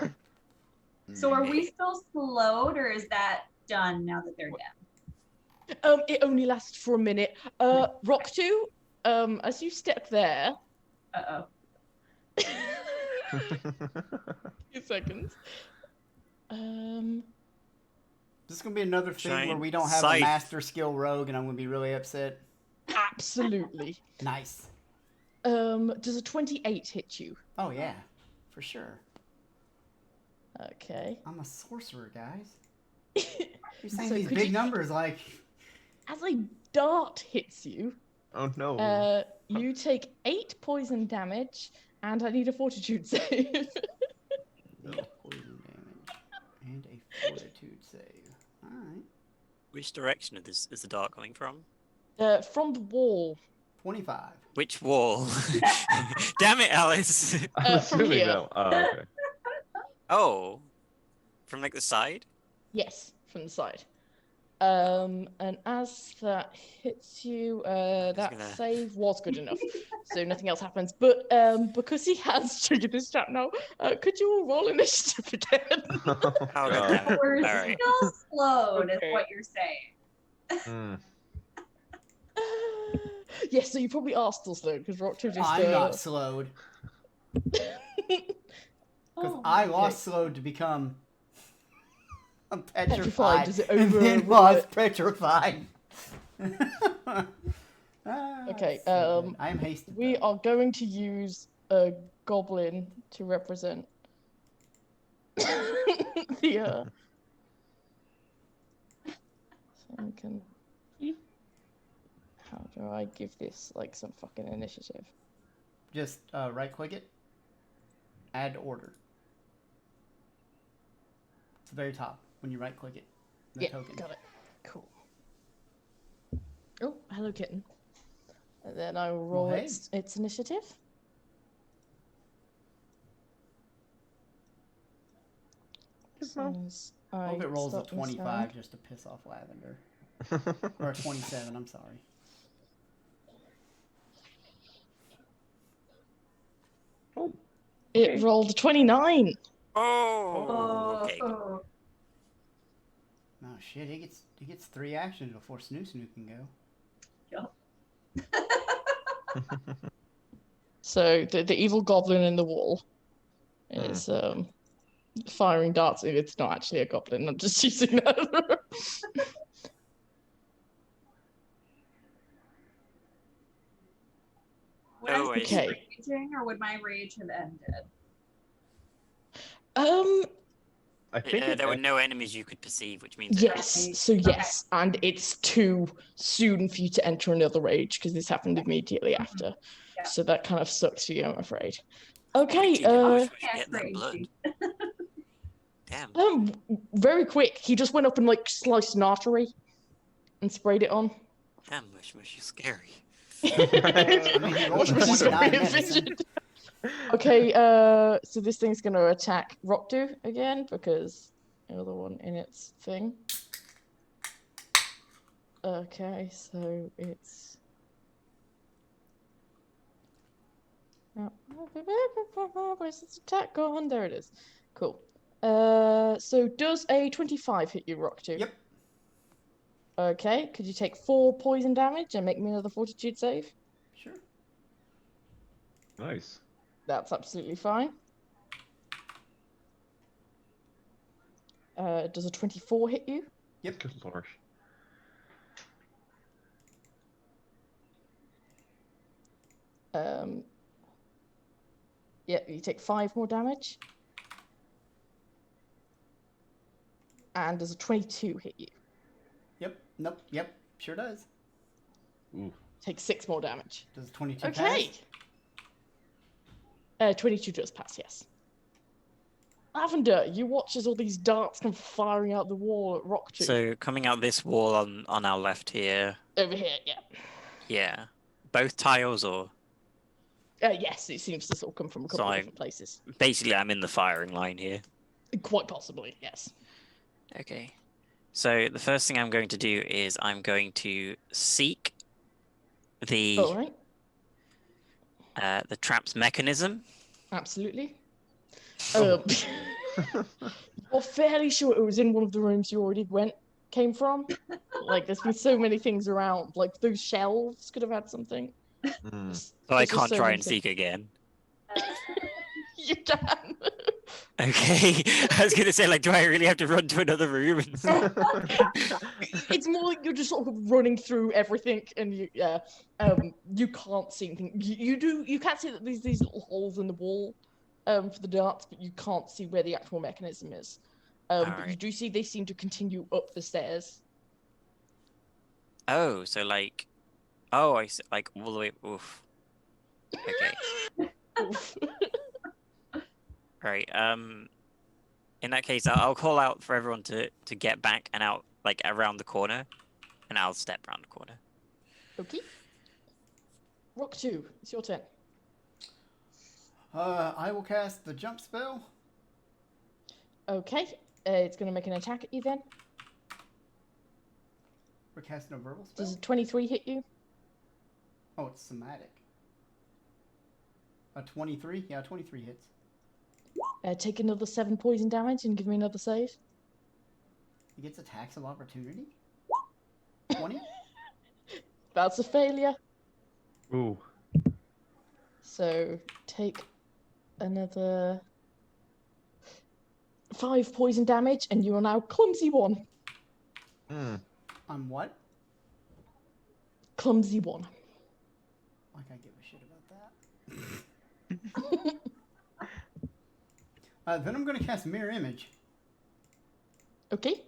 So are we still slowed, or is that done now that they're dead? It only lasts for a minute. Rock 2, as you step there, Uh-oh. few seconds. This is gonna be another thing where Giant we don't have scythe. a master skill rogue, and I'm gonna be really upset. Absolutely. Nice. Does a 28 hit you? Oh yeah, for sure. Okay. I'm a sorcerer, guys. You're saying So these could big you- numbers like. As a dart hits you, Oh no. you take 8 poison damage, and I need a fortitude save. No poison damage and a fortitude save. All right. Which direction is the dart coming from? From the wall. 25. Which wall? Damn it, Alice. I'm from assuming here. that. Oh, okay. Oh, from the side? Yes, from the side. And as that hits you, that gonna- save was good enough, so nothing else happens. But because he has triggered this trap now, could you all roll initiative again? Oh, How God. did that? We're Alright. still slowed, Okay. is what you're saying. Mm. Yes, so you probably are still slow because Rock 2 just. I'm not slowed. Because Oh, I okay. lost slowed to become Petrified, petrified, does it and then overrule was it? petrified. Okay, so good. I am hasted. We though. are going to use a goblin to represent the. So we can. How do I give this some fucking initiative? Just right click it. Add order. It's the very top when you right click it. The Yeah, token. got it. Cool. Oh, hello kitten. And then I will roll Well, hey. its initiative. As I hope it rolls a start this 25 round. just to piss off Lavender. Or a 27, I'm sorry. It rolled a 29. Oh, okay. Oh. Oh shit! He gets 3 actions before Snoo Snoo can go. So the evil goblin in the wall is firing darts. It's not actually a goblin. I'm just using that. Would I Oh, still okay. be raging, or would my rage have ended? I think there were no enemies you could perceive, which means yes. So Okay. yes, and it's too soon for you to enter another rage because this happened immediately after. Yeah. So that kind of sucks for you, I'm afraid. Pretty Okay. delicious Yes, getting that rage. blood. Damn. Very quick. He just went up and like sliced an artery and sprayed it on. Damn, Mush Mush, you're scary. I mean, he rolled a Mush Mush is 29 very medicine. efficient. Okay, so this thing's gonna attack Rockdu again because the other one in its thing. Okay, so it's where's its attack gone? There it is. Cool. So does a 25 hit you, Rockdu? Yep. Okay, could you take 4 poison damage and make me another fortitude save? Sure. Nice. That's absolutely fine. Does a 24 hit you? Yep. Good lord. Yeah, you take 5 more damage. And does a 22 hit you? Yep. Nope. Yep. Sure does. Ooh. Take 6 more damage. Does 22 Okay. pass? 22 does pass, yes. Lavender, you watch as all these darts come firing out the wall at Rocktu. So coming out this wall on our left here. Over here, yeah. Yeah. Both tiles or Yes, it seems to sort of come from a couple of So different places. basically I'm in the firing line here. Quite possibly, yes. Okay. So the first thing I'm going to do is I'm going to seek the All right, trap's mechanism. absolutely. Oh. You're fairly sure it was in one of the rooms you already came from. Like, there's been so many things around. Like, those shelves could have had something. Mm. So I There's just can't so try many and things. seek again. You can. Okay. I was gonna say, like, do I really have to run to another room? It's more like you're just sort of running through everything, and you can't see anything. You can't see that there's these little holes in the wall, for the darts, but you can't see where the actual mechanism is. But you Alright. do see they seem to continue up the stairs. Oh, so like, I see, like all the way. Oof. Okay. Oof. Right. In that case, I'll call out for everyone to get back and out, like around the corner, and I'll step around the corner. Okay. Rock 2, it's your turn. I will cast the jump spell. Okay. It's going to make an attack at you then. We're casting a verbal spell. Does a 23 hit you? Oh, it's somatic. A 23? Yeah, 23 hits. Take another 7 poison damage and give me another save. He gets attacks of opportunity? 20? That's a failure. Ooh. So take another 5 poison damage, and you are now clumsy 1. Mm. I'm what? Clumsy 1. Like I give a shit about that. Then I'm going to cast Mirror Image. Okay.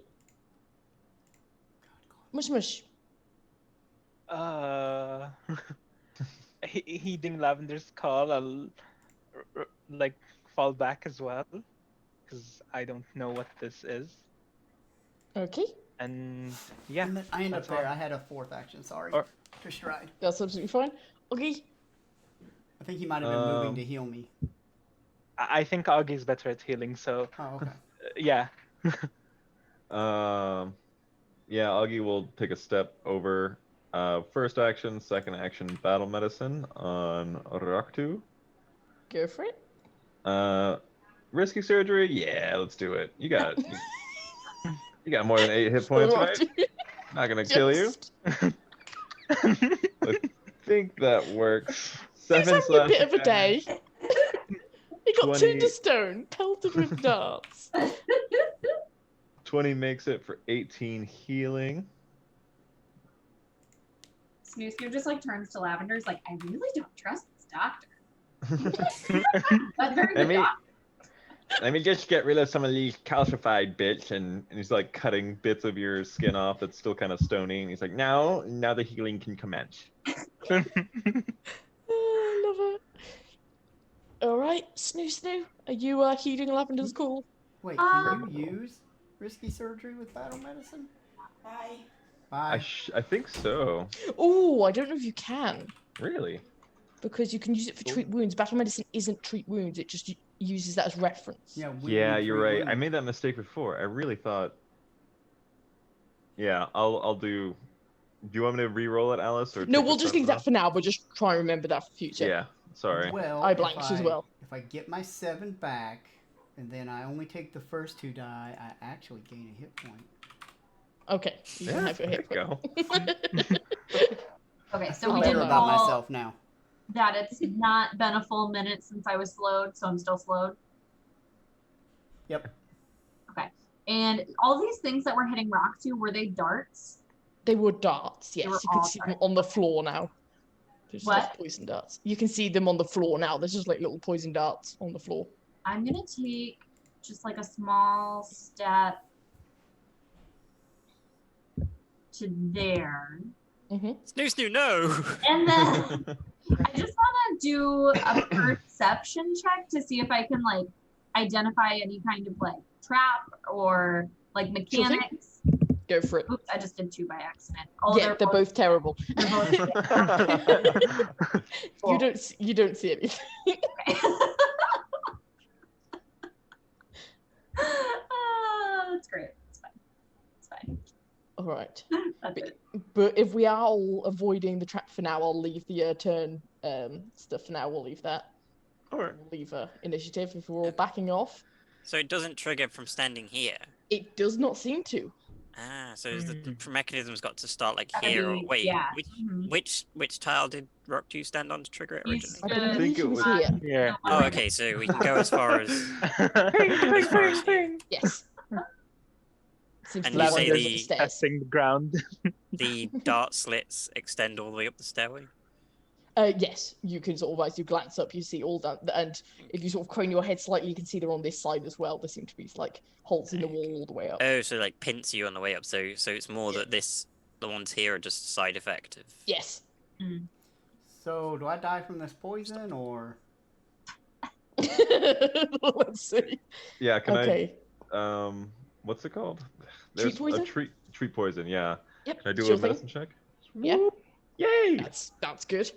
Mush mush. Heeding Lavender's call, I'll like fall back as well, because I don't know what this is. Okay. And yeah, And then I end up that's all. there. I had a 4th action, sorry. Or- To stride. That's absolutely fine. Okay. I think he might have been moving to heal me. I think Augie's better at healing, so Oh, okay. yeah. Yeah, Augie will take a step over. First action, second action, battle medicine on Raktu. Go for it. Risky surgery? Yeah, let's do it. You got more than 8 hit points, Alright. right? Not gonna kill you. Just- I think that works. He's 7 having a slash bit of a damage. day. He got 20. turned to stone, pelted with darts. 20 makes it for 18 healing. Snoo just like turns to Lavender. Is like, I really don't trust this doctor. But very Let good me, doctor. let me just get rid of some of these calcified bits, and he's like cutting bits of your skin off that's still kind of stony, and he's like, now the healing can commence. Oh, I love it. Alright, Snoo, are you heeding Lavender's call? Wait, can you use risky surgery with battle medicine? Bye. Bye. I think so. Oh, I don't know if you can. Really? Because you can use it for treat wounds. Battle medicine isn't treat wounds, it just uses that as reference. Yeah, Yeah, you're right. I made that mistake before. I really thought. Yeah, I'll do. Do you want me to re-roll it, Alice, or No, take we'll the just 7 leave that off? for now, but just try and remember that for future. Yeah, sorry. Well, I if blanked as well. If I get my 7 back, and then I only take the first 2 die, I actually gain a hit point. Okay, you can Yeah, have your there hit you point. go. Okay, so Feel we better didn't about roll myself now. that it's not been a full minute since I was slowed, so I'm still slowed. Yep. Okay. And all these things that we're hitting rock to, were they darts? They were darts, yes. were You can all see them darts. on the floor now. There's What? just poison darts. You can see them on the floor now. There's just like little poison darts on the floor. I'm gonna take just like a small step to there. Snoo, no! And then I just want to do a perception check to see if I can like identify any kind of like trap or like Sure thing. mechanics. Go for it. Oops, I just did 2 by accident. Yeah, they're both terrible. they're both You don't see anything. That's great. It's fine. It's fine. All right. That's it. But if we are all avoiding the trap for now, I'll leave the turn stuff for now. We'll leave that. Alright. We'll leave initiative if we're all backing off. So it doesn't trigger from standing here. It does not seem to. Ah, so the mechanism's got to start like Gotta here. Or, be- wait, yeah. which, Mhm. which tile did Rock 2 stand on to trigger it You originally? I stood believe it it was was- here. Yeah. Oh, okay, so we can go as far as. Ping, as far as here. ping. Yes. Seems And to be you one say of those the- stairs. Testing the ground. The dart slits extend all the way up the stairway. Yes, you can sort of, as you glance up, you see all that, and if you sort of crane your head slightly, you can see they're on this side as well. There seem to be like holes in the wall all the way up. Oh, so like pinch you on the way up. So it's more that the ones here are just a side effect of. Yes. So, do I die from this poison, or? Let's see. Yeah, can Okay. I? What's it called? Treat poison? A treat poison. Yeah. Yep. Can I do sure a thing. medicine check? Yeah. Yay! That's good.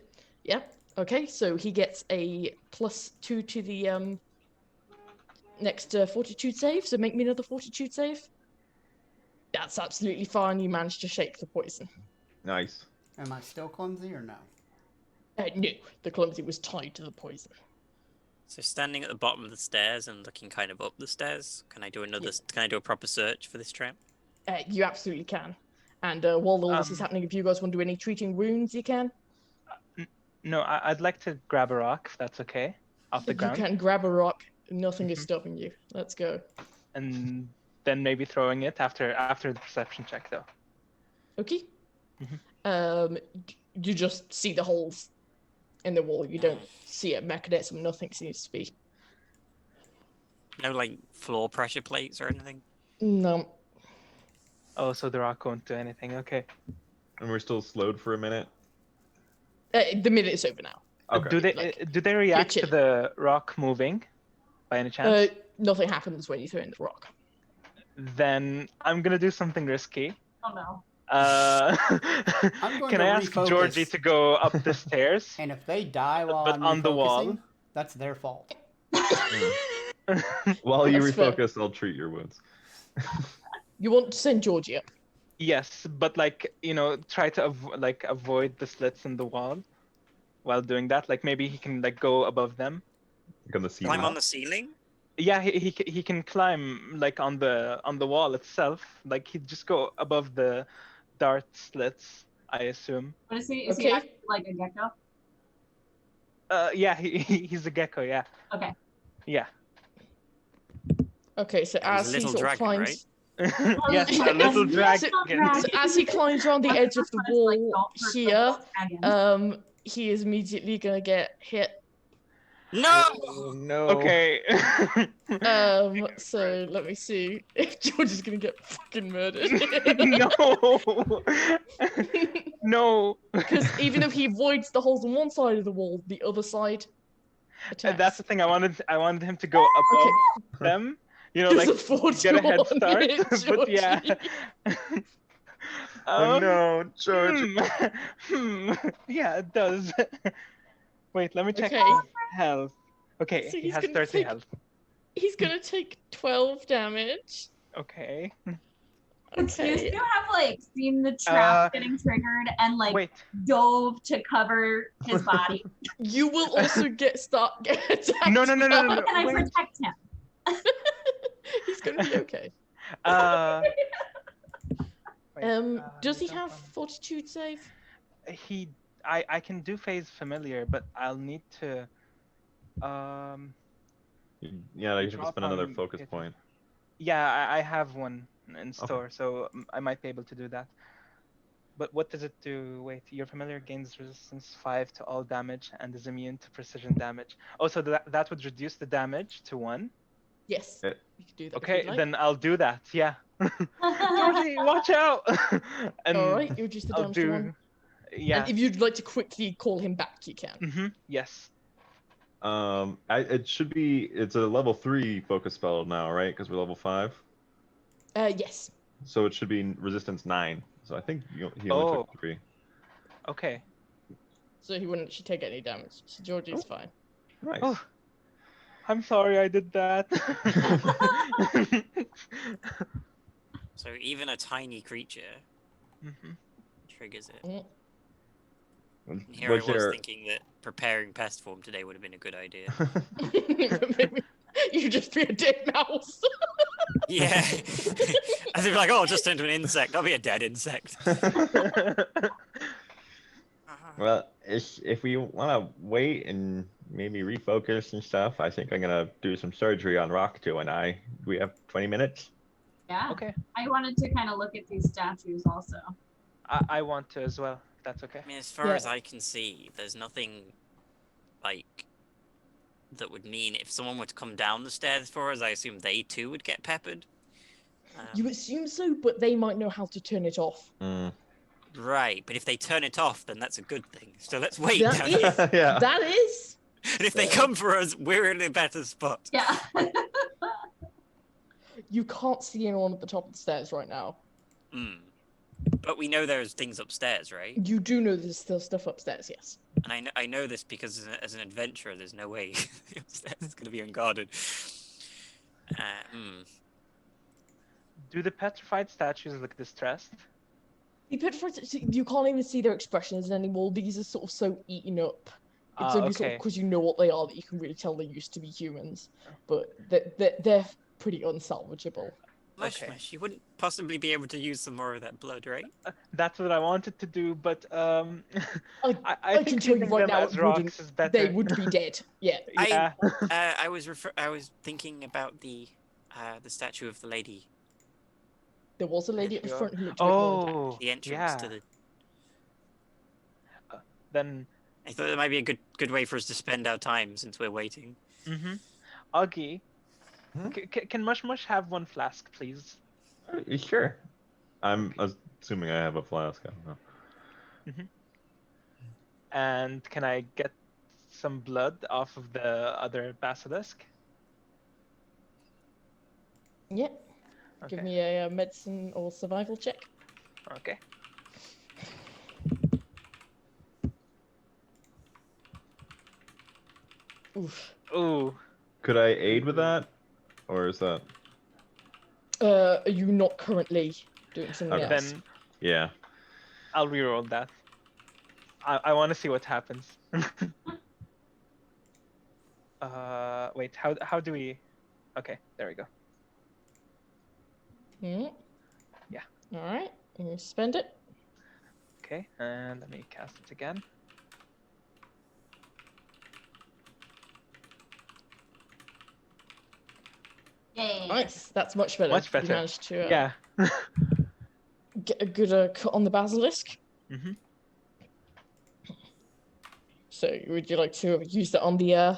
Yeah. Okay, so he gets a +2 to the next fortitude save. So make me another fortitude save. That's absolutely fine. You managed to shake the poison. Nice. Am I still clumsy or no? No, the clumsy was tied to the poison. So standing at the bottom of the stairs and looking kind of up the stairs, can I do another? Yeah. Can I do a proper search for this trap? You absolutely can. And while all this is happening, if you guys want to do any treating wounds, you can. No, I'd like to grab a rock, if that's okay, off the If you ground. can grab a rock, nothing is stopping you. Let's go. And then maybe throwing it after the perception check, though. Okay. Mhm. You just see the holes in the wall. You don't see a mechanism. Nothing seems to be. No like floor pressure plates or anything. No. Oh, so the rock won't do anything. Okay. And we're still slowed for a minute. The minute is over now. Okay. Do they react to chill. the rock moving, by any chance? Nothing happens when you throw in the rock. Then I'm gonna do something risky. Oh no. I'm going Can to I ask refocus. Georgie to go up the stairs? And if they die while But I'm on the wall. refocusing, that's their fault. While you That's fair. refocus, I'll treat your wounds. You want to send Georgie up? Yes, but like try to avoid the slits in the wall while doing that. Like maybe he can like go above them. Like on the ceiling. Climb on the ceiling? Yeah, he can climb like on the wall itself. Like he'd just go above the dart slits, I assume. What is he? Is he Okay. actually like a gecko? Yeah, he's a gecko. Yeah, Okay. yeah. Okay, so Yeah, he's a as he little sort of dragon, climbs, Yes, a As- little dragon. so as he climbs around the edge of the But it's like, wall don't hurt the here, little dragon. he is immediately gonna get hit. No! Oh no. Okay. So let me see if George is gonna get fucking murdered. No. No. Because even if he avoids the holes on one side of the wall, the other side attacks. That's the thing. I wanted him to go above them. You know, like There's a get a head 41 start. hit, But yeah. Georgie. Oh no, George. Yeah, it does. Wait, let me check Okay. his health. Okay, So he he's has gonna 30 take- health. He's gonna take 12 damage. Okay. Okay. You have like seen the trap getting triggered and like Wait. dove to cover his body. You will also get attacked. No. How can I Wait. protect him? He's gonna be okay. Wait, Does he don't have tell me. fortitude save? I can do phase familiar, but I'll need to Yeah, you should Drop spend another on focus it. point. yeah, I have one in store, so I might be able to do that. But what does it do? Wait, your familiar gains resistance 5 to all damage and is immune to precision damage. Oh, so that would reduce the damage to 1. Yes. Eh. You can do that. Okay, if you'd like. then I'll do that. Yeah. Georgie, watch out! And All right, you'll just the I'll damage to do. one. Yeah. And if you'd like to quickly call him back, you can. Yes. It should be. It's a level 3 focus spell now, right? Because we're level 5. Yes. So it should be resistance 9. So I think he only Oh. took 3. Okay. So he wouldn't actually take any damage. So Georgie's fine. Nice. Oh, I'm sorry I did that. So even a tiny creature Mhm. triggers it. Mm. And here Was I was there- thinking that preparing pest form today would have been a good idea. You just be a dead mouse. Yeah. As if like, oh, just turn into an insect. I'll be a dead insect. Well, if we want to wait and maybe refocus and stuff, I think I'm gonna do some surgery on Rockto and I. We have 20 minutes. Yeah. Okay. I wanted to kind of look at these statues also. I want to as well. If that's okay. I mean, as far as I can see, there's nothing like that would mean if someone were to come down the stairs for us, I assume they too would get peppered. You assume so, but they might know how to turn it off. Right, but if they turn it off, then that's a good thing. So let's wait. That down is- here. Yeah. That is. And if they come for us, we're in a better spot. Yeah. You can't see anyone at the top of the stairs right now. But we know there's things upstairs, right? You do know there's still stuff upstairs, yes. And I know this because as an adventurer, there's no way upstairs is going to be unguarded. Do the petrified statues look distressed? You can't even see their expressions anymore. These are sort of so eaten up. It's only sort of Okay. because you know what they are that you can really tell they used to be humans. But they're pretty unsalvageable. Mush, Okay. mush, you wouldn't possibly be able to use some more of that blood, right? That's what I wanted to do, but I I can think tell you keeping right them now as it rocks wouldn't. is better. They would be dead. Yeah. Yeah. I was thinking about the statue of the lady, There was a lady at the front who looked like Oh, the entrance yeah. to the. Then, I thought that might be a good way for us to spend our time since we're waiting. Augie, Hmm? can Mush Mush have one flask, please? Sure. I'm assuming I have a flask. I don't know. And can I get some blood off of the other basilisk? Yeah. Okay. Give me a medicine or survival check. Okay. Oof. Ooh. Could I aid with that, or is that? Are you not currently doing something Okay. else? Then Yeah. I'll reroll that. I want to see what happens. Wait. How do we? Okay, there we go. Yeah. All right. You spend it. Okay, and let me cast it again. Yay. Nice. That's much better. Much You better. managed to Yeah. get a good cut on the basilisk. Mhm. So would you like to use that on the On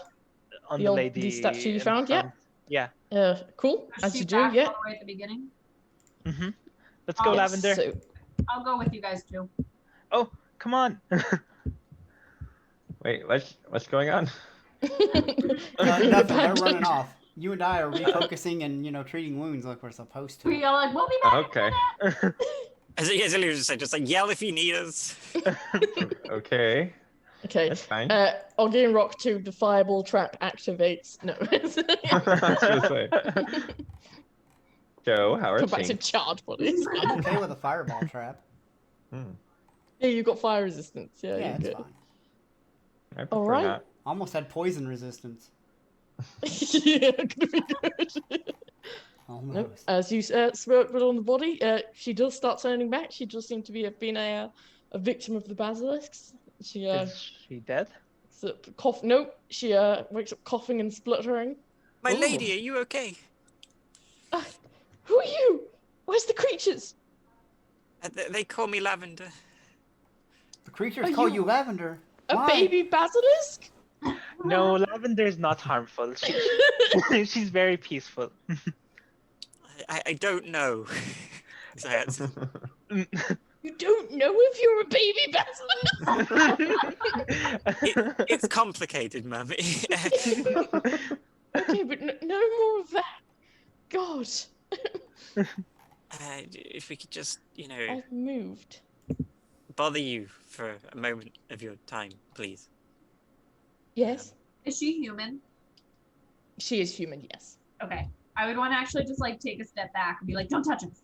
the the old lady. the statue you in found? front. Yeah. Cool. Was As she you do, back yeah. all the way at the beginning? Mhm. Let's go, Yes, Lavender. So I'll go with you guys too. Oh, come on. Wait, what's going on? Nothing. They're running off. You and I are refocusing and treating wounds like we're supposed to. We all like, we'll be back. Okay. As I just said, just like yell if you need us. Okay. Okay. That's fine. Oggy and Rock 2, the fireball trap activates. No. I was gonna say. Joe, how are Come back to things? charge bodies. I'm okay with a fireball trap. Yeah, you've got fire resistance. Yeah, Yeah, you're it's good. fine. I prefer Alright. not. Almost had poison resistance. Yeah, gonna be good. Almost. Nope. As you smoke blood on the body, she does start turning back. She does seem to be being a victim of the basilisks. She Is she dead? cough. Nope. She wakes up coughing and spluttering. My Ooh. lady, are you okay? Who are you? Where's the creatures? They call me Lavender. The creatures Are call you- you Lavender. A Why? baby basilisk? No, Lavender is not harmful. She's very peaceful. I don't know. So it's- You don't know if you're a baby basilisk? it's complicated, ma'am. Okay, but no more of that. God. If we could just, I've moved. bother you for a moment of your time, please. Yes. Is she human? She is human, yes. Okay. I would want to actually just like take a step back and be like, don't touch us.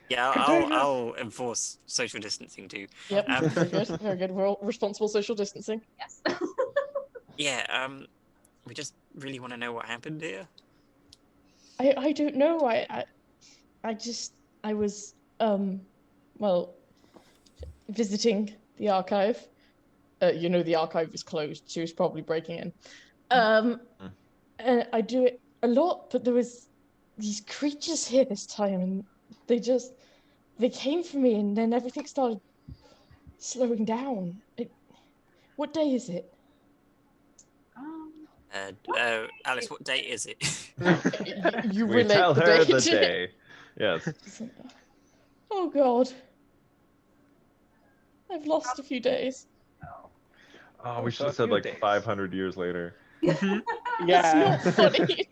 Yeah, I'll enforce social distancing too. Yep, very good, very good. We're all responsible social distancing. Yes. Yeah, we just really want to know what happened here. I don't know. I was well, visiting the archive. The archive is closed. She was probably breaking in. And I do it a lot, but there was these creatures here this time, and they came for me, and then everything started slowing down. What day is it? Alice, what date is it? You We relate tell the her date. the day. Yes. Oh God. I've lost a few days. Oh, we should a have said few like days. 500 years later. It's Yeah. not funny.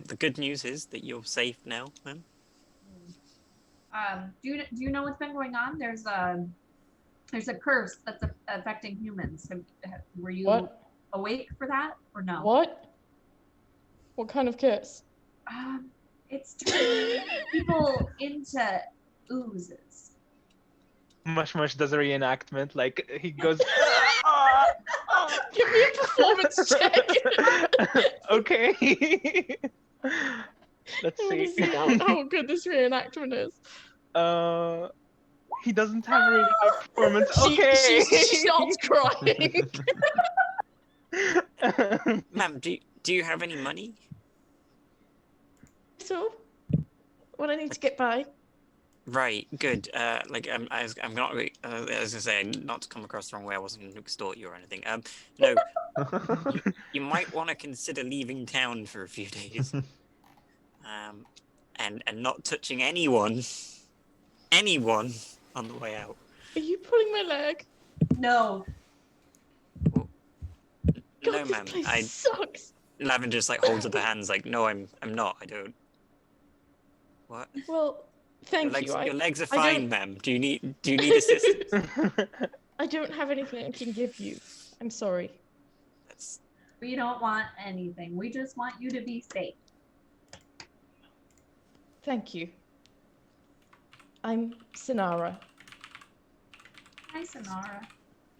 The good news is that you're safe now, ma'am. Do you know what's been going on? There's a curse that's affecting humans. Were you What? awake for that or no? What? What kind of curse? It's turning people into oozes. Mush does a reenactment. Like he goes. Give me a performance check. Okay. Let's I want to see. see how good this reenactment is. He doesn't have a really good performance. Okay. She starts crying. Ma'am, do you have any money? So, what I need to get by? Right, good. I'm not really, as I say, not to come across the wrong way. I wasn't going to extort you or anything. No, you might want to consider leaving town for a few days. And not touching anyone on the way out. Are you pulling my leg? No. No, God, ma'am. this place sucks. Lavender just like holds up her hands, like, no, I'm not. I don't. What? Well, thank you. Your legs are I fine, don't- ma'am. Do you need assistance? I don't have anything I can give you. I'm sorry. We don't want anything. We just want you to be safe. Thank you. I'm Sinara. Hi, Sonara.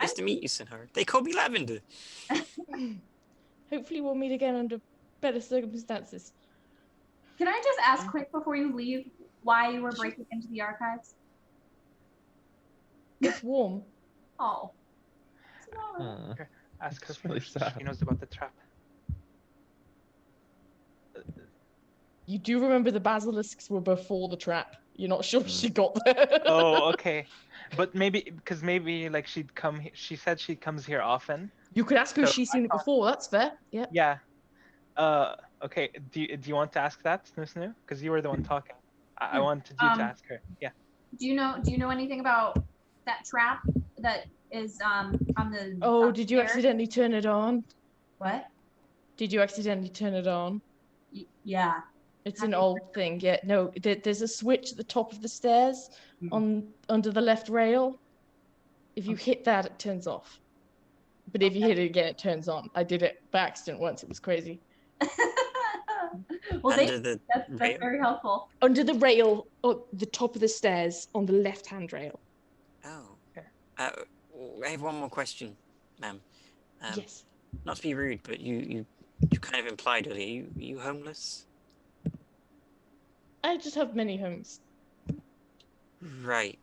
Nice to meet you, Sinhara. They call me Lavender. Hopefully we'll meet again under better circumstances. Can I just ask quick before you leave why you were breaking into the archives? It's warm. Oh. Sonara. Ask her It's really first. sad. She knows about the trap. You do remember the basilisks were before the trap. You're not sure she got there. Oh, okay. But maybe like she'd come. She said she comes here often. You could ask her if So she's seen it before. That's fair. Yeah. Yeah. Okay. Do you want to ask that, Snoo? Because you were the one talking. I wanted you to ask her. Yeah. Do you know anything about that trap that is on the Oh, did you upstairs? accidentally turn it on? What? Did you accidentally turn it on? Yeah. It's Have an you- old thing. Yeah. No, there's a switch at the top of the stairs under the left rail. If you hit that, it turns off. But if you hit it again, it turns on. I did it by accident once. It was crazy. Well, Under the that's rail. very helpful. Under the rail, the top of the stairs on the left-hand rail. Oh. Okay. I have one more question, ma'am. Yes. Not to be rude, but you kind of implied earlier. You homeless? I just have many homes. Right.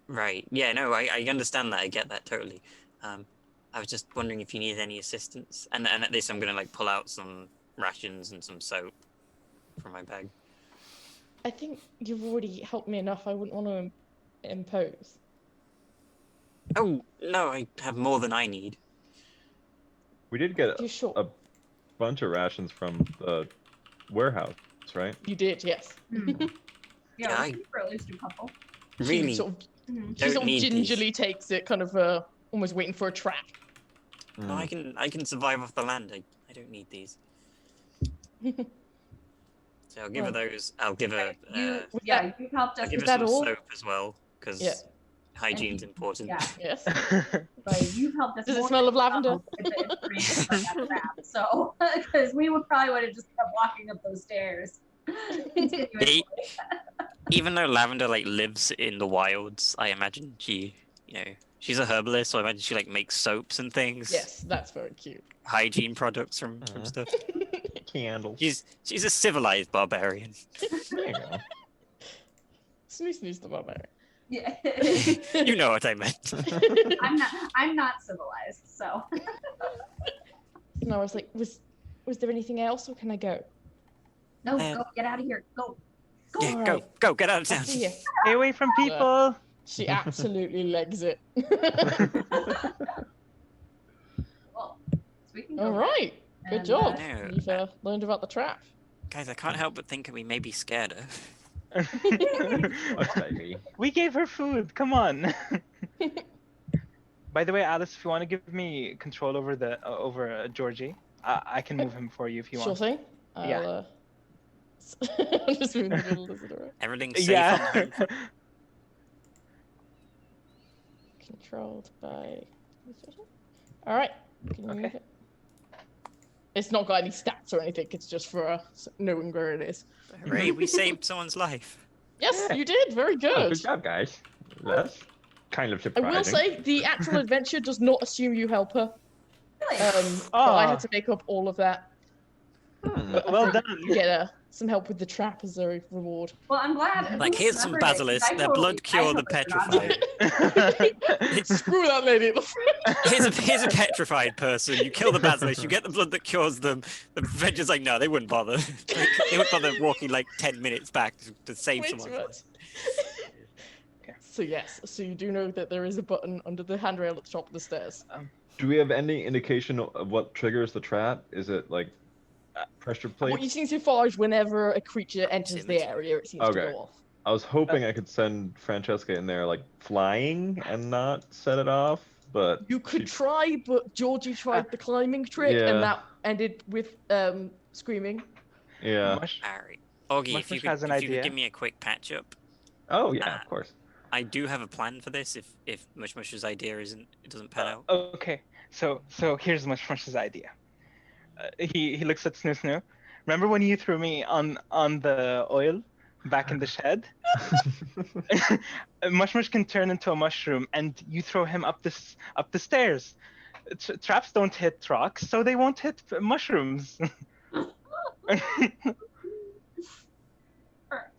Right. Yeah. No. I understand that. I get that totally. I was just wondering if you needed any assistance. And at this, I'm gonna like pull out some rations and some soap from my bag. I think you've already helped me enough. I wouldn't want to impose. Oh no, I have more than I need. We did get You sure? a bunch of rations from the warehouse, right? You did, yes. Yeah, I- we can for at least a couple. Really? She sort of, Mhm. she sort of need these. gingerly takes it, kind of almost waiting for a trap. No, I can survive off the land. I don't need these. So I'll give her Well, those. I'll give her. You've helped I'll us. give Is her that some all? soap as well, because Yeah. hygiene's important. Yeah, Yes. but you've helped us. Does it more smell of than lavender? with the information about that trap. So, because we would probably would have just kept walking up those stairs. continuously. Even though Lavender like lives in the wilds, I imagine she, she's a herbalist, so I imagine she like makes soaps and things. Yes, that's very cute. Hygiene products from stuff. Candles. She's a civilized barbarian. There you go. Snooze the barbarian. Yeah. You know what I meant. I'm not civilized, so. No, I was like, was there anything else, or can I go? No, go get out of here. Go. Go. Yeah, Alright. go, get out of I'll town. see you. Stay away from people. She absolutely legs it. Well, so we can go All right, good And, job. Yeah. You've learned about the trap. Guys, I can't help but think we maybe scared her. What's that, me? We gave her food. Come on. By the way, Alice, if you want to give me control over Georgie, I can move him for you if you Sure want. thing. Yeah. I'll just move in the middle of the room. Everything's safe Yeah. on the home front. Controlled by. All right. Can you Okay. move it? It's not got any stats or anything. It's just for knowing where it is. Hooray, we saved someone's life. Yes, you did. Very Oh, good. good job, guys. That's kind of I surprising. will say the actual adventure does not assume you help her. Really? But I had to make up all of that. Well done. You get some help with the trap as a reward. Well, I'm glad. Like, here's some basilisks. Their blood cure the petrified. Screw that lady at the front. Here's a petrified person. You kill the basilisk. You get the blood that cures them. The Avengers like, no, they wouldn't bother. They wouldn't bother walking like 10 minutes back to save Way too someone. much. So yes, so you do know that there is a button under the handrail at the top of the stairs. Do we have any indication of what triggers the trap? Is it like pressure plate? What you've seen so far is whenever a creature enters the area, it seems to Okay. go off. I was hoping I could send Francesca in there like flying and not set it off, but You could she- try, but Georgie tried the climbing trick, Yeah. and that ended with screaming. yeah. Mush. Alright. Augie, Mush if you has could an idea. give me a quick patch up. Oh yeah, of course. I do have a plan for this if Mush Mush's idea doesn't pan out. Okay, so here's Mush Mush's idea. He looks at Snoo Snoo. Remember when you threw me on the oil back in the shed? Mushmush can turn into a mushroom, and you throw him up the stairs. Traps don't hit rocks, so they won't hit mushrooms.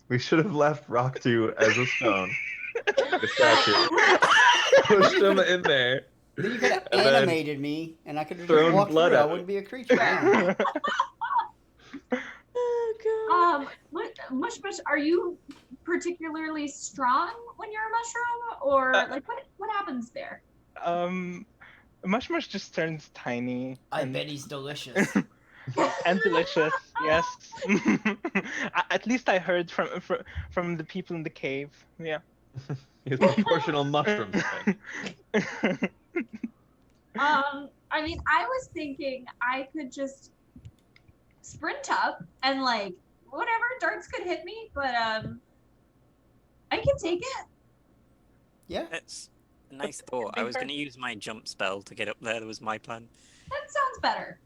We should have left Rock 2 as a stone. The statue. Pushed him in there. Then you could have And then animated me, and I could have thrown just walked blood through. I at wouldn't be a creature. Yeah. Oh god. Mush, are you particularly strong when you're a mushroom, or like what happens there? Mushmush just turns tiny. I bet he's delicious. And delicious, yes. At least I heard from the people in the cave. Yeah. He's proportional mushroom thing. I mean, I was thinking I could just sprint up and like whatever darts could hit me, but I can take it. Yeah. That's a nice thought. I was going to use my jump spell to get up there. That was my plan. That sounds better.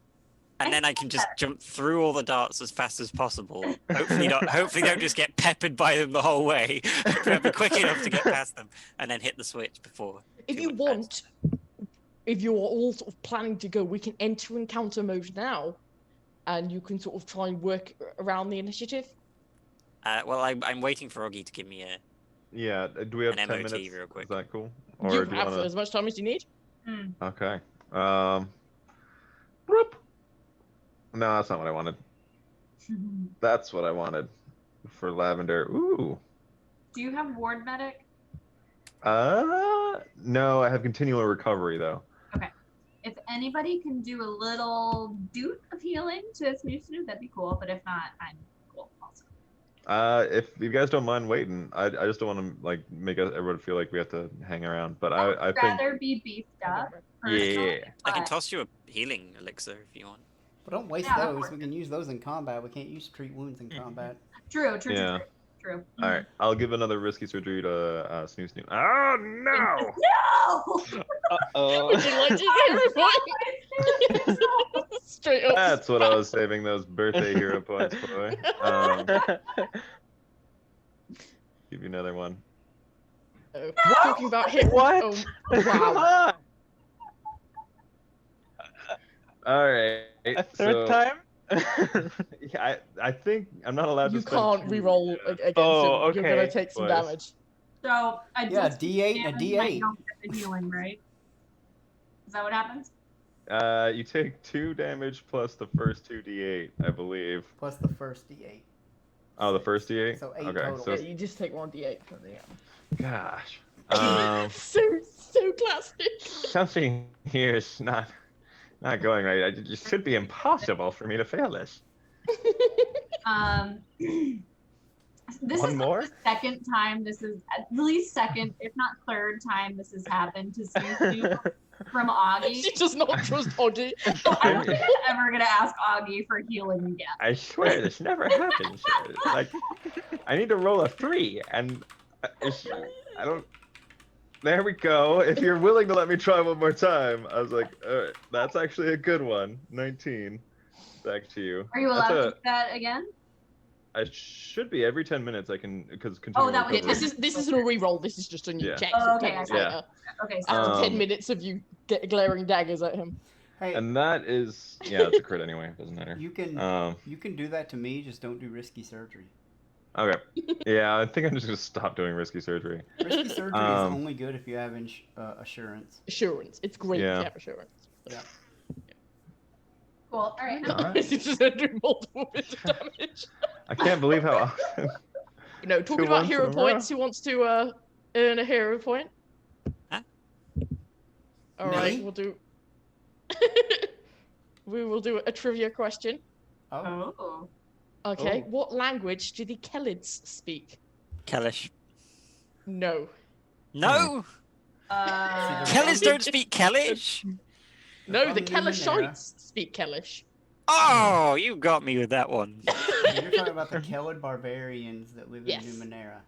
And then I can just jump through all the darts as fast as possible. Hopefully don't just get peppered by them the whole way. I'll be quick enough to get past them and then hit the switch before. If you want, if you're all sort of planning to go, we can enter encounter mode now, and you can sort of try and work around the initiative. Well, I'm waiting for Oggy to give me Yeah, do we have an 10 MOT minutes? real quick. Is that cool? You do have wanna... as much time as you need. Okay. Whoop. No, that's not what I wanted. That's what I wanted for Lavender. Ooh. Do you have ward medic? No, I have continual recovery though. Okay. If anybody can do a little doot of healing to Snoo, that'd be cool. But if not, I'm cool also. If you guys don't mind waiting, I just don't want to like make everyone feel like we have to hang around. But I I'd think rather be beefed up. personally, yeah. I can but- toss you a healing elixir if you want. But don't waste Yeah, those. We can use those in combat. We can't use treat wounds in combat. True. Yeah. True. All right, I'll give another risky surgery to Snoo. Oh no! No! Uh-oh. Would you like to hero point? Straight up. That's what I was saving those birthday hero points for. Give you another one. Oh, talking about hit. What? Oh, wow. All right. A third time? Yeah, I think I'm not allowed You to spend can't two- re-roll against him. Oh, You're gonna okay. take some Twice. damage. So I Yeah, just D8 and a damage, I D8. don't get the healing, right? Is that what happens? You take 2 damage plus the first 2d8, I believe. Plus the first D8. Oh, the first d8. So 8 okay, total. so Yeah, you just take 1d8 for the gosh, so classic. something here is not going right. It should be impossible for me to fail this. This One is more? the second time this is at least second, if not third time this has happened to Snoo from Augie. She does not trust Oggy. So I don't think I'm ever gonna ask Augie for healing again. I swear this never happens. Like, I need to roll a 3, and I don't. There we go. If you're willing to let me try one more time, I was like, all right, that's actually a good one. 19. Back to you. Are you allowed to do that again? I should be every 10 minutes. I can because Oh, that was- This isn't a re-roll. This is just a new Yeah. check. Oh, so okay, 10 minutes okay. later, Okay, so after 10 Um, minutes of you glaring daggers at him. Hey, and that is it's a crit anyway. It doesn't matter. you can Um. you can do that to me. Just don't do risky surgery. Okay. Yeah, I think I'm just gonna stop doing risky surgery. Risky surgery is only good if you have assurance. Assurance. It's great Yeah. to have assurance. Yeah. cool. All right. Alright. It's just doing multiple bits of damage. I can't believe how often. You know, talking 2 about months hero in a points, who wants to earn a hero point? Huh? Alright, Me? we'll do... we will do a trivia question. Oh. Oh. Okay, Oh. what language do the Kelids speak? Kellish. No. No! See, Kellish don't speak Kellish? No, the From Numenera. Kelishites speak Kelish. Oh, you got me with that one. You're talking about the Kelid barbarians that live Yes. in Numenera.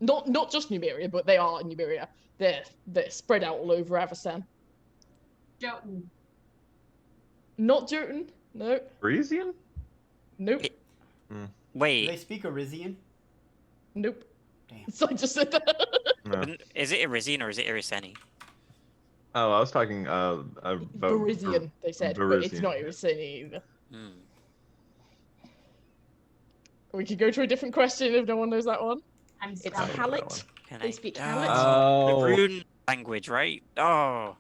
Not just Numeria, but they are in Numeria. They're spread out all over Avastan. Jotun. Not Jotun. No. Parisian? Nope. Do they Wait, speak Arisian? Nope. Damn. So I just said that. No. Is it Irizian or is it Iriseni? Oh, I was talking about Berizian, they said, but it's Berisian. not Irisini either. Hmm. We could go to a different question if no one knows that one. I'm It's stuck. Hallit. Can They I- speak Oh, Hallit. Oh. The rune language, right? Oh.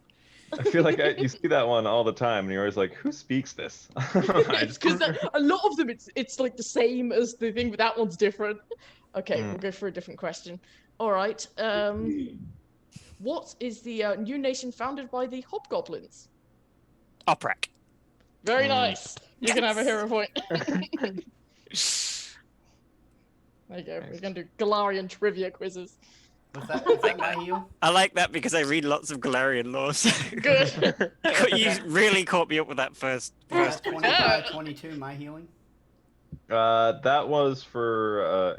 I feel like you see that one all the time, and you're always like, "Who speaks this?" It's because a lot of them, it's like the same as the thing, but that one's different. Okay, Hmm. we'll go for a different question. All right. What is the new nation founded by the hobgoblins? Oprak. Very Hmm. nice. You can have a Yes. hero point. There you go. We're gonna do Galarian trivia quizzes. Was that my heal? I like that because I read lots of Galarian lore. So Good. you really caught me up with that first. Was that 25, 22, my healing? That was for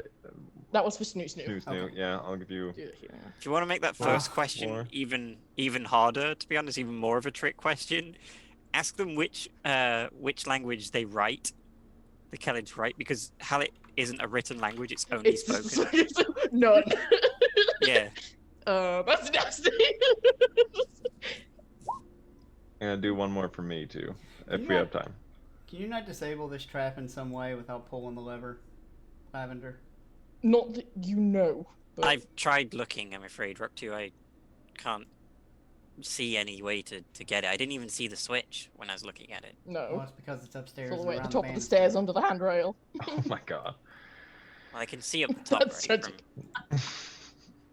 That was for Snoo Snoo. Snoo Snoo. Okay. Yeah, I'll give you. Do it here. If you want to make that Four. first question Four. even harder, to be honest, even more of a trick question, ask them which language they write, the Kellage write, because Hallit isn't a written language; it's only spoken. None. Yeah. That's nasty. I'm gonna do one more for me too, if we Yeah. have time. Can you not disable this trap in some way without pulling the lever, Lavender? Not that you know. But I've tried looking. I'm afraid, Rock2. I can't see any way to get it. I didn't even see the switch when I was looking at it. Well, no. it's because it's upstairs. It's all the and way at the around top of the banister. stairs under the handrail. Oh my god. Well, I can see up the top. That's right, tragic. from...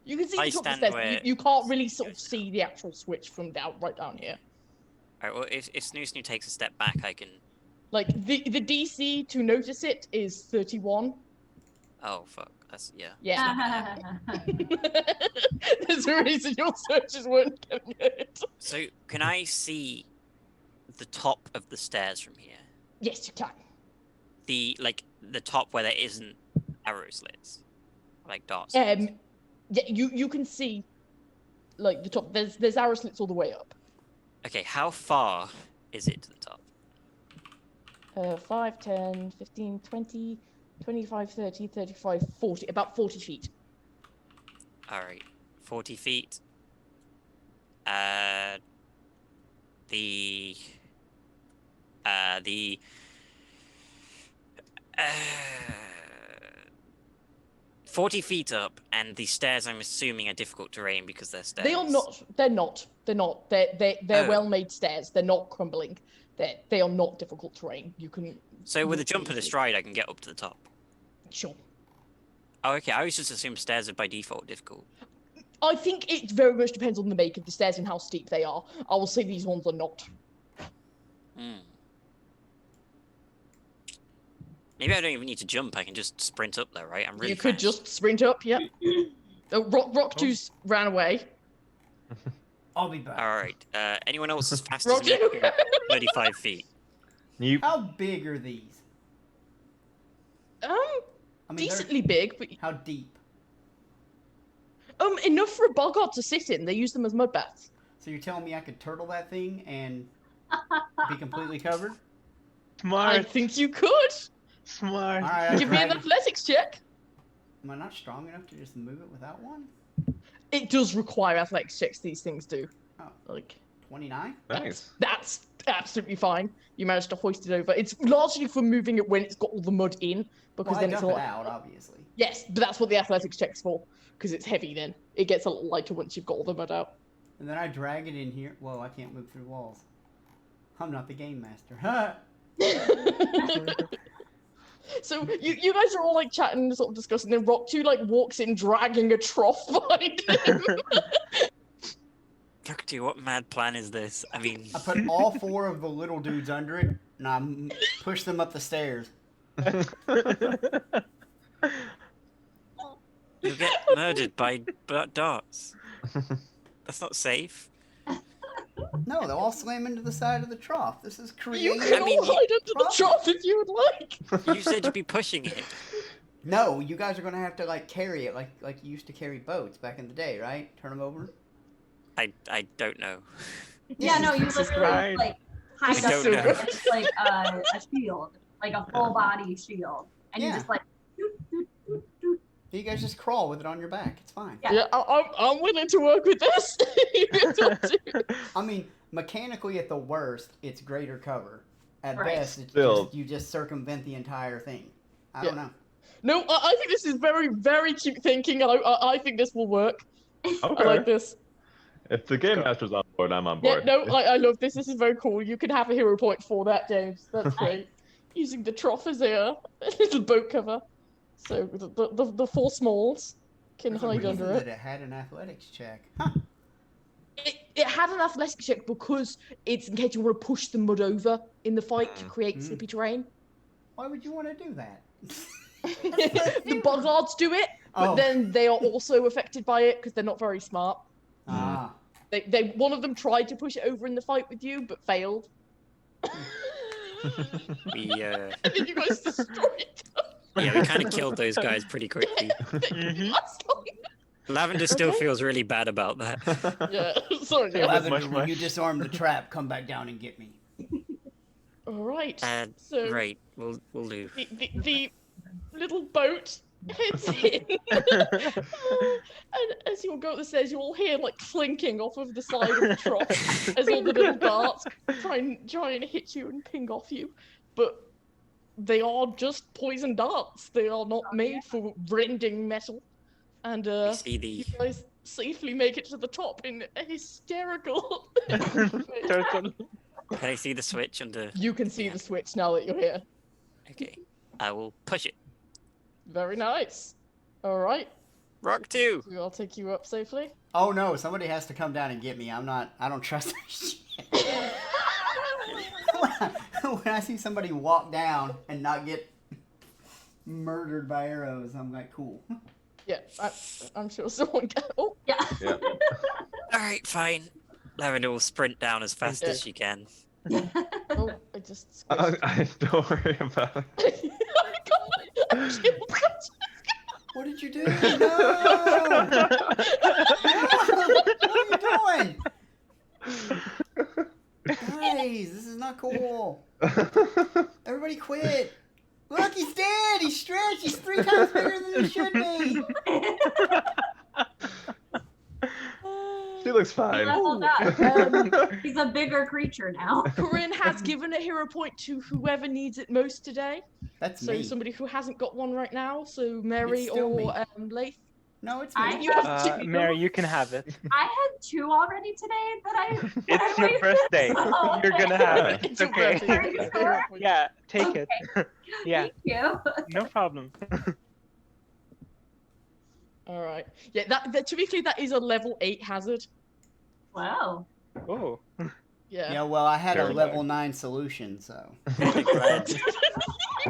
You can see I the top of the stand stairs, but where- you can't really sort of see the actual switch from right down here. Alright, well, if Snoo Snoo takes a step back, I can... Like, the DC to notice it is 31. Oh, fuck. That's... yeah. Yeah. There's a reason your searches weren't getting it. So, can I see the top of the stairs from here? Yes, you can. The top where there isn't arrow slits? Like dart slits? Yeah, you can see, like, the top. There's arrow slits all the way up. Okay, how far is it to the top? 5, 10, 15, 20, 25, 30, 35, 40. About 40 feet. Alright, 40 feet. The 40 feet up, and the stairs, I'm assuming, are difficult terrain because they're stairs. They are not. They're not. They're not. They're Oh. well-made stairs. They're not crumbling. They are not difficult terrain. You can. So with a walk jump and a easily. stride, I can get up to the top. Sure. Oh, okay. I always just assume stairs are by default difficult. I think it very much depends on the make of the stairs and how steep they are. I will say these ones are not. Hmm. Maybe I don't even need to jump. I can just sprint up there, right? I'm really You could fast. just sprint up. Yep. Rock 2's ran away. I'll be back. All right. Anyone else as fast Rock as me? 2. 35 feet. You. How big are these? I mean, they're- Decently big, but how deep? enough for a boggart to sit in. They use them as mud baths. So you're telling me I could turtle that thing and be completely covered? I Smart. think you could. Smart. All right, Give me an athletics check. Am I not strong enough to just move it without one? It does require athletics checks. These things do. Oh. Like 29? Nice. that's absolutely fine. You managed to hoist it over. It's largely for moving it when it's got all the mud in, because Well, I then it's a dump it lot. out, obviously. Yes, but that's what the athletics check's for, because it's heavy. Then it gets a lot lighter once you've got all the mud out. And then I drag it in here. Whoa, I can't move through walls. I'm not the game master. Ha! So you guys are all like chatting, sort of discussing. Then Rock 2 like walks in dragging a trough behind him. Fuck, dude, what mad plan is this? I mean, I put all 4 of the little dudes under it, and I push them up the stairs. you'll get murdered by darts. That's not safe. No, they'll all slam into the side of the trough. This is You creative. can I mean, all hide under the trough if you would like. You said you'd be pushing it. No, you guys are gonna have to like carry it like you used to carry boats back in the day, right? Turn them over. I don't know. Yeah, no, you This is literally great. like I hide up don't know. against like a shield, like a full body shield, and you Yeah. just like. doot, doot, doot, doot. You guys just crawl with it on your back. It's fine. Yeah. Yeah, I'm willing to work with this. It's up to you. I mean, mechanically at the worst, it's greater cover. At Right. best, it's Still- just, you just circumvent the entire thing. I don't know. No, I think this is very, very cute thinking. I think this will work. Okay. I like this. If the game master's on board, I'm on Yeah, board. no, I love this. This is very cool. You can have a hero point for that, James. That's great. Using the trough as a little boat cover. So the four smalls can There's a hide reason under that it. it had an athletics check. Huh. It had an athletics check because it's in case you want to push the mud over in the fight to create slippy terrain. Why would you want to do that? The boggards do it, but Oh. then they are also affected by it because they're not very smart. Ah. One of them tried to push it over in the fight with you, but failed. We And then you guys destroyed we kind of killed those guys pretty quickly. them. Lavender still Okay. feels really bad about that. Yeah, sorry. Yeah, Yeah. but- Lavender, when mush. you disarm the trap, come back down and get me. All right. So right, we'll do. The little boat heads in, and as you go up the stairs, you all hear like clinking off of the side of the trough as all the little darts try and hit you and ping off you, but they are just poison darts. They are not made for rending metal, and We see the you guys safely make it to the top in a hysterical. Turtle. Can I see the switch under? You can see the switch now that you're here. Okay, I will push it. Very nice. All right, Rock 2. I'll take you up safely. Oh no, somebody has to come down and get me. I don't trust that shit. When I see somebody walk down and not get murdered by arrows, I'm like, cool. Yeah, I'm sure someone can. Oh, Yeah. Yeah. All right, fine. Lavender will sprint down as fast as she can. oh, I just. squished. Don't worry about it. I killed What did you do? No! What are you doing? Guys, this is not cool. Everybody quit. Look, he's dead. He's stretched. He's 3 times bigger than he should be. She looks He fine. leveled up. Um, He's a bigger creature now. Corinne has given a hero point to whoever needs it most today. That's So me. somebody who hasn't got one right now. So Mary It's still me. or Leith. No, it's I me. You have two. Mary, you can have it. I had 2 already today that I. It's your birthday. Oh, You're gonna have it. It's It's your okay. birthday. Are you sure? Yeah, take it. Yeah, Thank you. no problem. All right. Yeah. That to be clear, that is a level 8 hazard. Wow. Oh. Yeah. Yeah, well, I had a Very level 9 solution, so. Glad, You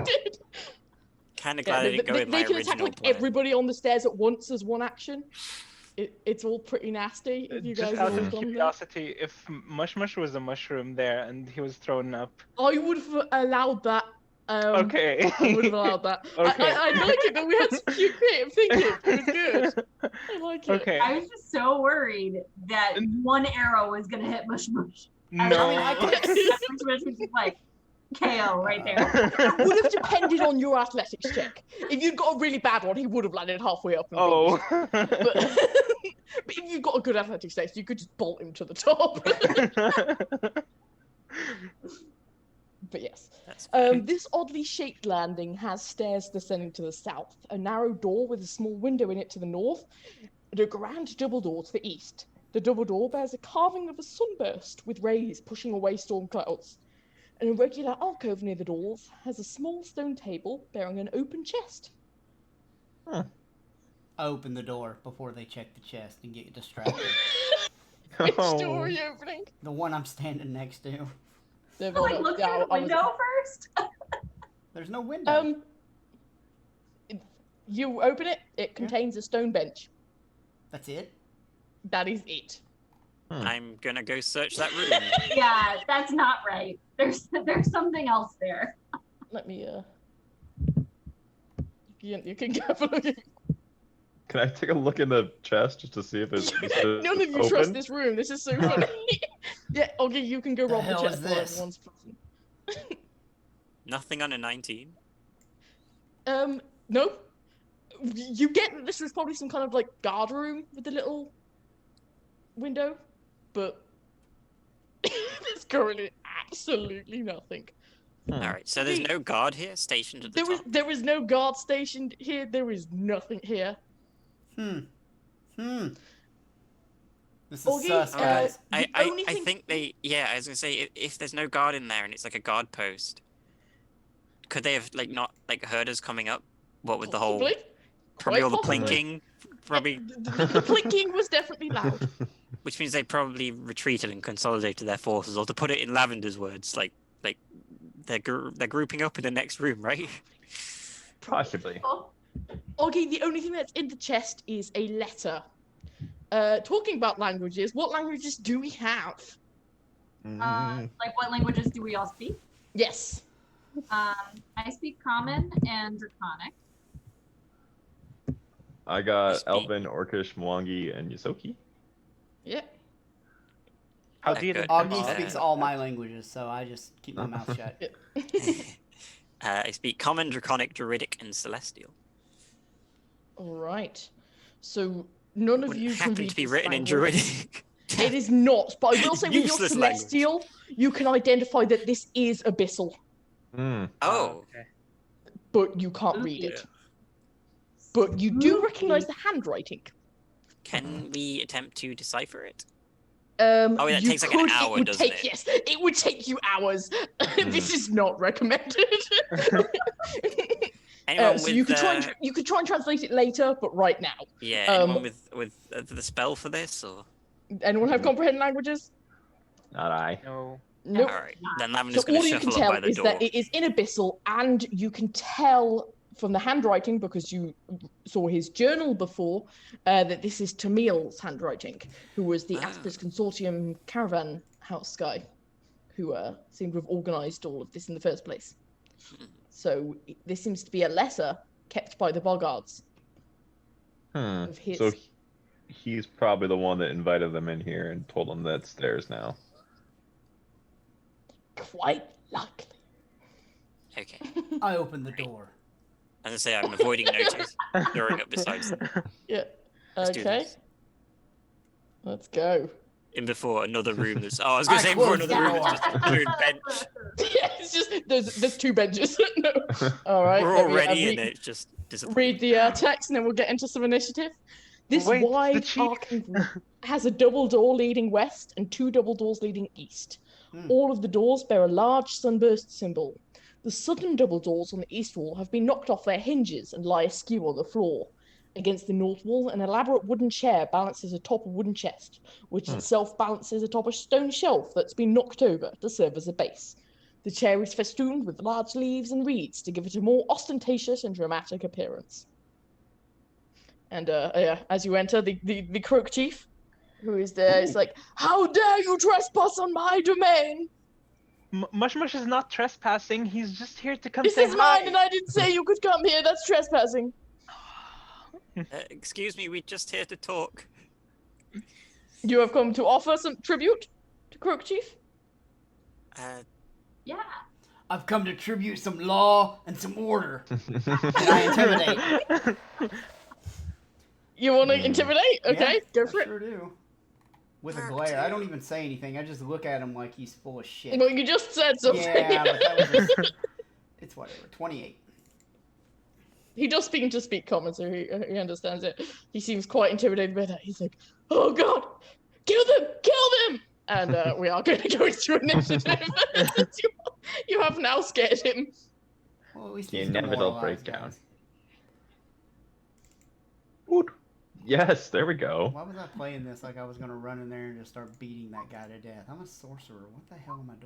did. kind of Yeah, glad I didn't go with my they can attack original like plan. everybody on the stairs at once as one action. It's all pretty nasty. If you Just guys out have of done that. curiosity, if Mush Mush was a mushroom there and he was thrown up. I would have allowed that. Okay. I would have allowed that. Okay. I like it that we had some cute creative thinking. It was good. I like it. Okay. I was just so worried that one arrow was gonna hit Mush Mush. No. I Mush Mush was just like KO right there. It would have depended on your athletics check. If you'd got a really bad one, he would have landed halfway up. And Oh. But, but if you've got a good athletics check, you could just bolt him to the top. But yes. That's This oddly shaped landing has stairs descending to the south, a narrow door with a small window in it to the north, and a grand double door to the east. The double door bears a carving of a sunburst with rays pushing away storm clouds. An irregular alcove near the doors has a small stone table bearing an open chest. Open the door before they check the chest and get distracted. Which Oh. door are you opening? The one I'm standing next to. They've Like all- look yeah, through the I was- window first. There's no window. You open it, it contains a stone bench. That's it? That is it. I'm gonna go search that room. Yeah, that's not right. There's something else there. Let me, you can go for looking. Can I take a look in the chest just to see if it's None of you open? trust this room. This is so funny. Yeah, okay, you can go The rob the hell chest is while this? everyone's frozen. Nothing on a 19. No. you get that this was probably some kind of like guard room with a little window, but there's currently absolutely nothing. All right, so there's Okay. no guard here stationed at the top. There was no guard stationed here. There is nothing here. This is Augie, sus, guys. the I only thing- think they. Yeah, I was gonna say if there's no guard in there and it's like a guard post, could they have like not like heard us coming up? What with the whole Possibly. all the Quite possibly. plinking, probably, The plinking was definitely loud. which means they probably retreated and consolidated their forces, or to put it in Lavender's words, like they're grouping up in the next room, right? Possibly. Augie, the only thing that's in the chest is a letter. Talking about languages, what languages do we have? Like what languages do we all speak? Yes. I speak Common and Draconic. I got speak- Elven, Orcish, Mwangi, and Yosoki. Yeah. How do you Good. Augie Uh, speaks all my languages, so I just keep my mouth shut. I speak Common, Draconic, Druidic, and Celestial. All right. So none of Wouldn't you can happen read to be this written in language. Druidic. It is not, but I will say with your Useless language. celestial, you can identify that this is abyssal, Oh, okay. but you can't read Yeah. it. But you do Spooky. recognize the handwriting. can we attempt to decipher it? Oh, that takes like an hour, doesn't it? Yes, it would take you hours. This is not recommended. Anyone So with you could try and translate it later, but right now, yeah, anyone with the spell for this, or anyone have comprehend languages? Not I. No. Nope. all right, then So Lavender's all going to you can shuffle up by tell the is door. that it is in abyssal, and you can tell from the handwriting, because you saw his journal before, that this is Tamil's handwriting, who was the Ah. Aspers Consortium caravan house guy, who seemed to have organised all of this in the first place. So this seems to be a letter kept by the Boggards of his. So he's probably the one that invited them in here and told them that's theirs now. Quite likely. Okay, I opened the door. as I say, I'm avoiding notice, throwing up beside them. Yeah. Let's do Okay. this. Let's go. In before another room that's. Oh, I was going I to say before closed another the room that's just a blue bench. Yeah, it's just there's two benches. No. All right. We're let all me, ready, read- and it's just disappointing. read the text and then we'll get into some initiative. This Wait, the wide cheek. arcing room has a double door leading west and two double doors leading east. Hmm. All of the doors bear a large sunburst symbol. The southern double doors on the east wall have been knocked off their hinges and lie askew on the floor. Against the north wall, an elaborate wooden chair balances atop a wooden chest, which itself balances atop a stone shelf that's been knocked over to serve as a base. The chair is festooned with large leaves and reeds to give it a more ostentatious and dramatic appearance. And as you enter, the croak chief, who is there, is like, "How dare you trespass on my domain? Mush Mush is not trespassing. He's just here to come This say is hi. mine, and I didn't say you could come here. That's trespassing." Excuse me, we're just here to talk. You have come to offer some tribute to Croak Chief? Yeah. I've come to tribute some law and some order. And I intimidate. You want to intimidate? Okay, Yeah, go for I it. sure do. With a glare. I don't even say anything. I just look at him like he's full of shit. Well, you just said something. Yeah, but that was just... It's whatever. 28. He does speak common, so he understands it. He seems quite intimidated by that. He's like, "Oh God, kill them! Kill them!" And we are going to go into initiative. You have now scared him. Well, at least The he's inevitable demoralized, breakdown. guys. Woot. Yes, there we go. Why was I playing this like I was going to run in there and just start beating that guy to death? I'm a sorcerer. What the hell am I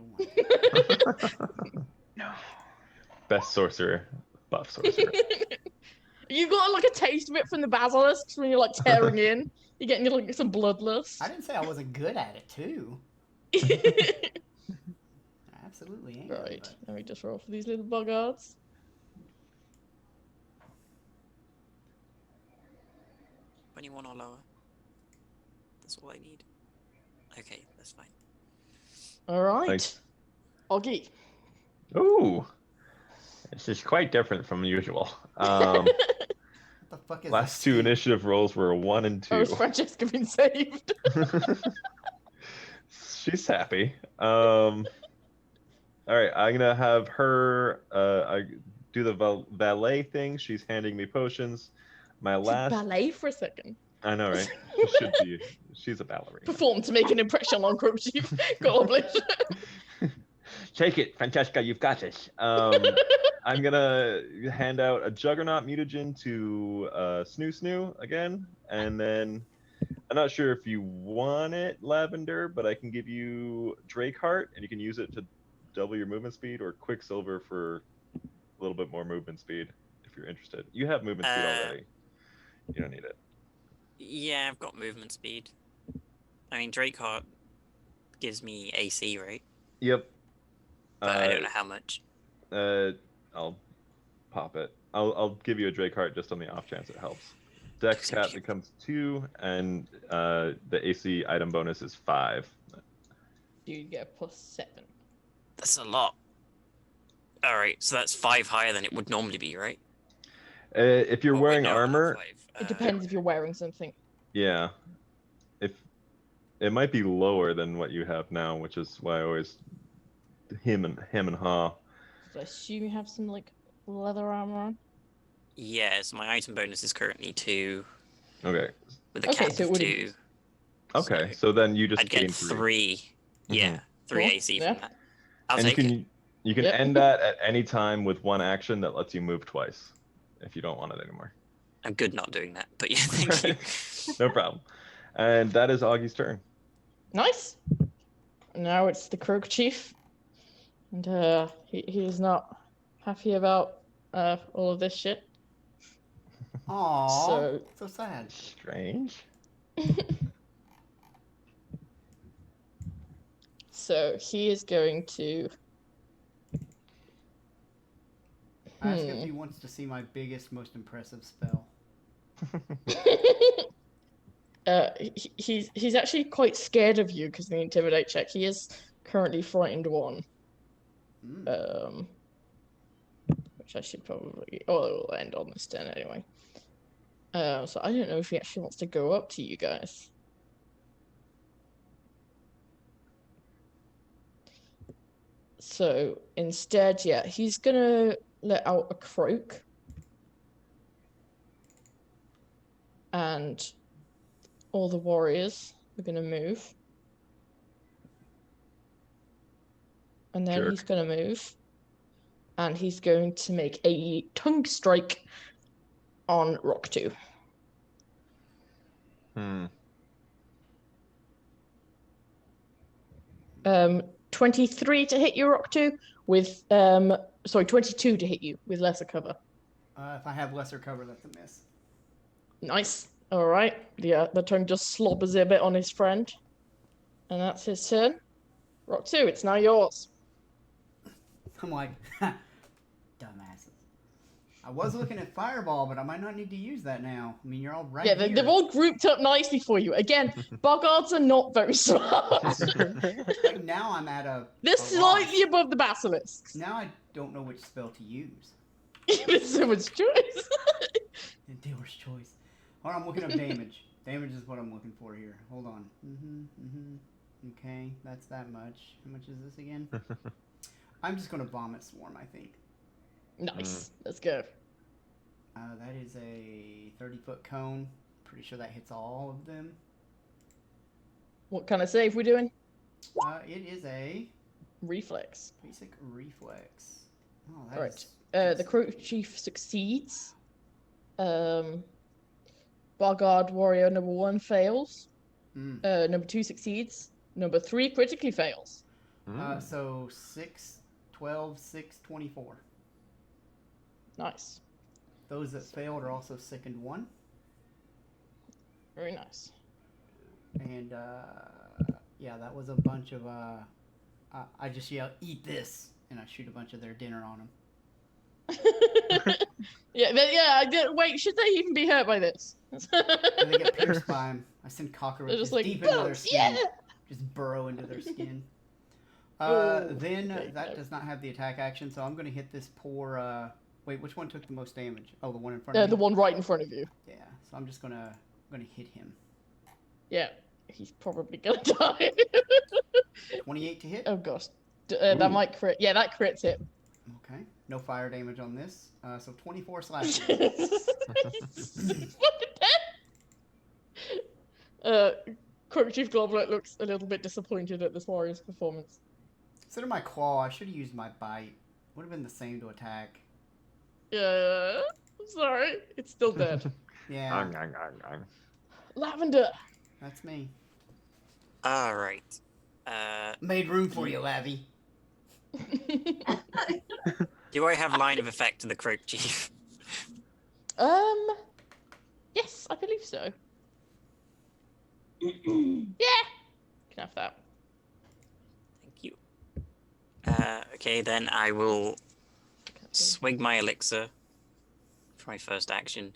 doing? No. Best sorcerer, buff sorcerer. You got like a taste of it from the basilisks when you're like tearing in. You're getting like some bloodlust. I didn't say I wasn't good at it, too. I absolutely am. Right, but- let me just roll for these little buggards. 21 or lower. That's all I need. Okay, that's fine. All right. Thanks. Augie. Ooh, this is quite different from usual. What the fuck is Last a two C? initiative rolls were a 1 and 2. Oh, has Francesca been saved? She's happy. All right, I'm gonna have her I do the valet thing. She's handing me potions. My last. Ballet for a second. I know, right? She should be. She's a ballerina. Perform to make an impression on Crow Chief. Goblin. Take it, Francesca. You've got this. I'm gonna hand out a Juggernaut mutagen to Snoo again, and then I'm not sure if you want it, Lavender, but I can give you Drakeheart, and you can use it to double your movement speed, or Quicksilver for a little bit more movement speed if you're interested. You have movement speed already. You don't need it. Yeah, I've got movement speed. I mean, Drakeheart gives me AC, right? Yep. But I don't know how much. I'll pop it. I'll give you a Drakeheart just on the off chance it helps. Dex cap becomes 2, and the AC item bonus is 5. You get +7. That's a lot. All right, so that's 5 higher than it would normally be, right? If you're Oh, wait, wearing no, not armor, 5. It depends if you're wearing something. yeah. If it might be lower than what you have now, which is why I always him and ha. So I assume you have some like leather armor on. Yes, my item bonus is currently 2 Okay. with a Okay, cap so it of wouldn't 2. Okay. So then you just I'd get gain 3. Yeah, 3 Cool, AC yeah. from that. I'll and take it. you can Yep. end that at any time with one action that lets you move twice, if you don't want it anymore. I'm good not doing that, but yeah, thank you. No problem. And that is Augie's turn. Nice. Now it's the Crow Chief, and he is not happy about all of this shit. Aww, so sad. Strange. So he is going to. Ask if he wants to see my biggest, most impressive spell. He's actually quite scared of you because of the intimidate check. He is currently frightened 1. Which I should probably. Oh, it will end on this turn anyway. So I don't know if he actually wants to go up to you guys. So instead, yeah, he's gonna let out a croak. And all the warriors are gonna move. And then Jerk. he's gonna move. And he's going to make a tongue strike on Rock 2. 23 to hit you, Rock 2, with 22 to hit you with lesser cover. If I have lesser cover, that's a miss. Nice. All right. Yeah, the tongue just slobbers a bit on his friend. And that's his turn. Rock 2, it's now yours. I'm like, dumbasses. I was looking at Fireball, but I might not need to use that now. I mean, you're all right Yeah, here. they've all grouped up nicely for you. Again, Boggards are not very smart. Like, now I'm at a... They're a slightly loss. above the basilisks. Now I don't know which spell to use. It's someone's choice. Dealer's choice. Hold on, I'm looking up damage. Damage is what I'm looking for here. Hold on. Okay, that's that much. How much is this again? I'm just going to Vomit Swarm, I think. Nice. Let's go. That is a 30-foot cone. Pretty sure that hits all of them. What kind of save we doing? It is a Reflex. basic reflex. Oh, that Right. is... The Crow Chief succeeds. Boggard Warrior number 1 fails. Number 2 succeeds. Number 3 critically fails. So 6, 12, 6, 24. Nice. Those that failed are also sickened 1. Very nice. And yeah, that was a bunch of I just yell, "Eat this!" and I shoot a bunch of their dinner on them. I did. Wait, should they even be hurt by this? And they get pierced by them. I send cockroaches just like, deep into their "Boom, skin. yeah!" Just burrow into their skin. Ooh, Then okay, that no. does not have the attack action, so I'm going to hit this poor Wait, which one took the most damage? Oh, the one in front of The me? one right in front of you. Yeah, so I'm just gonna hit him. Yeah, he's probably gonna die. 28 to hit. Oh gosh, that might crit. Yeah, that crits it. Okay, no fire damage on this. So 24 slashing. He's fucking dead. Crook Chief Goblet looks a little bit disappointed at this warrior's performance. Instead of my claw, I should have used my bite. Would have been the same to attack. Yeah, I'm sorry, it's still dead. Yeah, Lavender. that's me. All right. Made room for you, Lavi. Do I have line of effect to the Croak Chief? Yes, I believe so. Yeah, can have that. Thank you. Okay, then I will swig my elixir for my first action.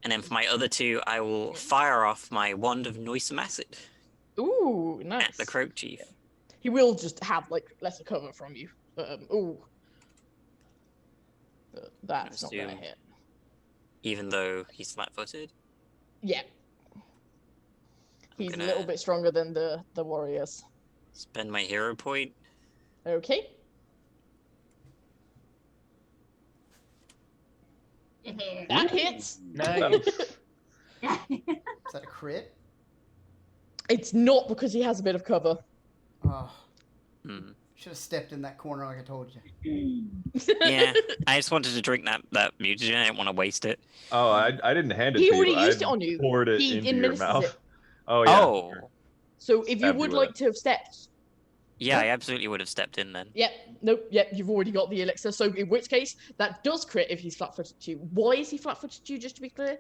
And then for my other two, I will fire off my wand of noisome acid Ooh, nice. at the Croak Chief. He will just have like lesser cover from you. Ooh. But that's not gonna Assume. hit. Even though he's flat-footed. Yeah. He's gonna- a little bit stronger than the warriors. Spend my hero point. Okay. That hits. Nice. Is that a crit? It's not because he has a bit of cover. Oh, Hmm. should have stepped in that corner like I told you. Yeah, I just wanted to drink that mutagen. I didn't want to waste it. Oh, I didn't hand it He to you. already used I it on you. poured it He into your administers mouth. it. Oh yeah. Oh, So if you Stabbed you would with like it. to have stepped, yeah, I absolutely would have stepped in then. yep, nope, yep, you've already got the elixir. So in which case, that does crit if he's flat-footed to you. Why is he flat-footed to you, just to be clear?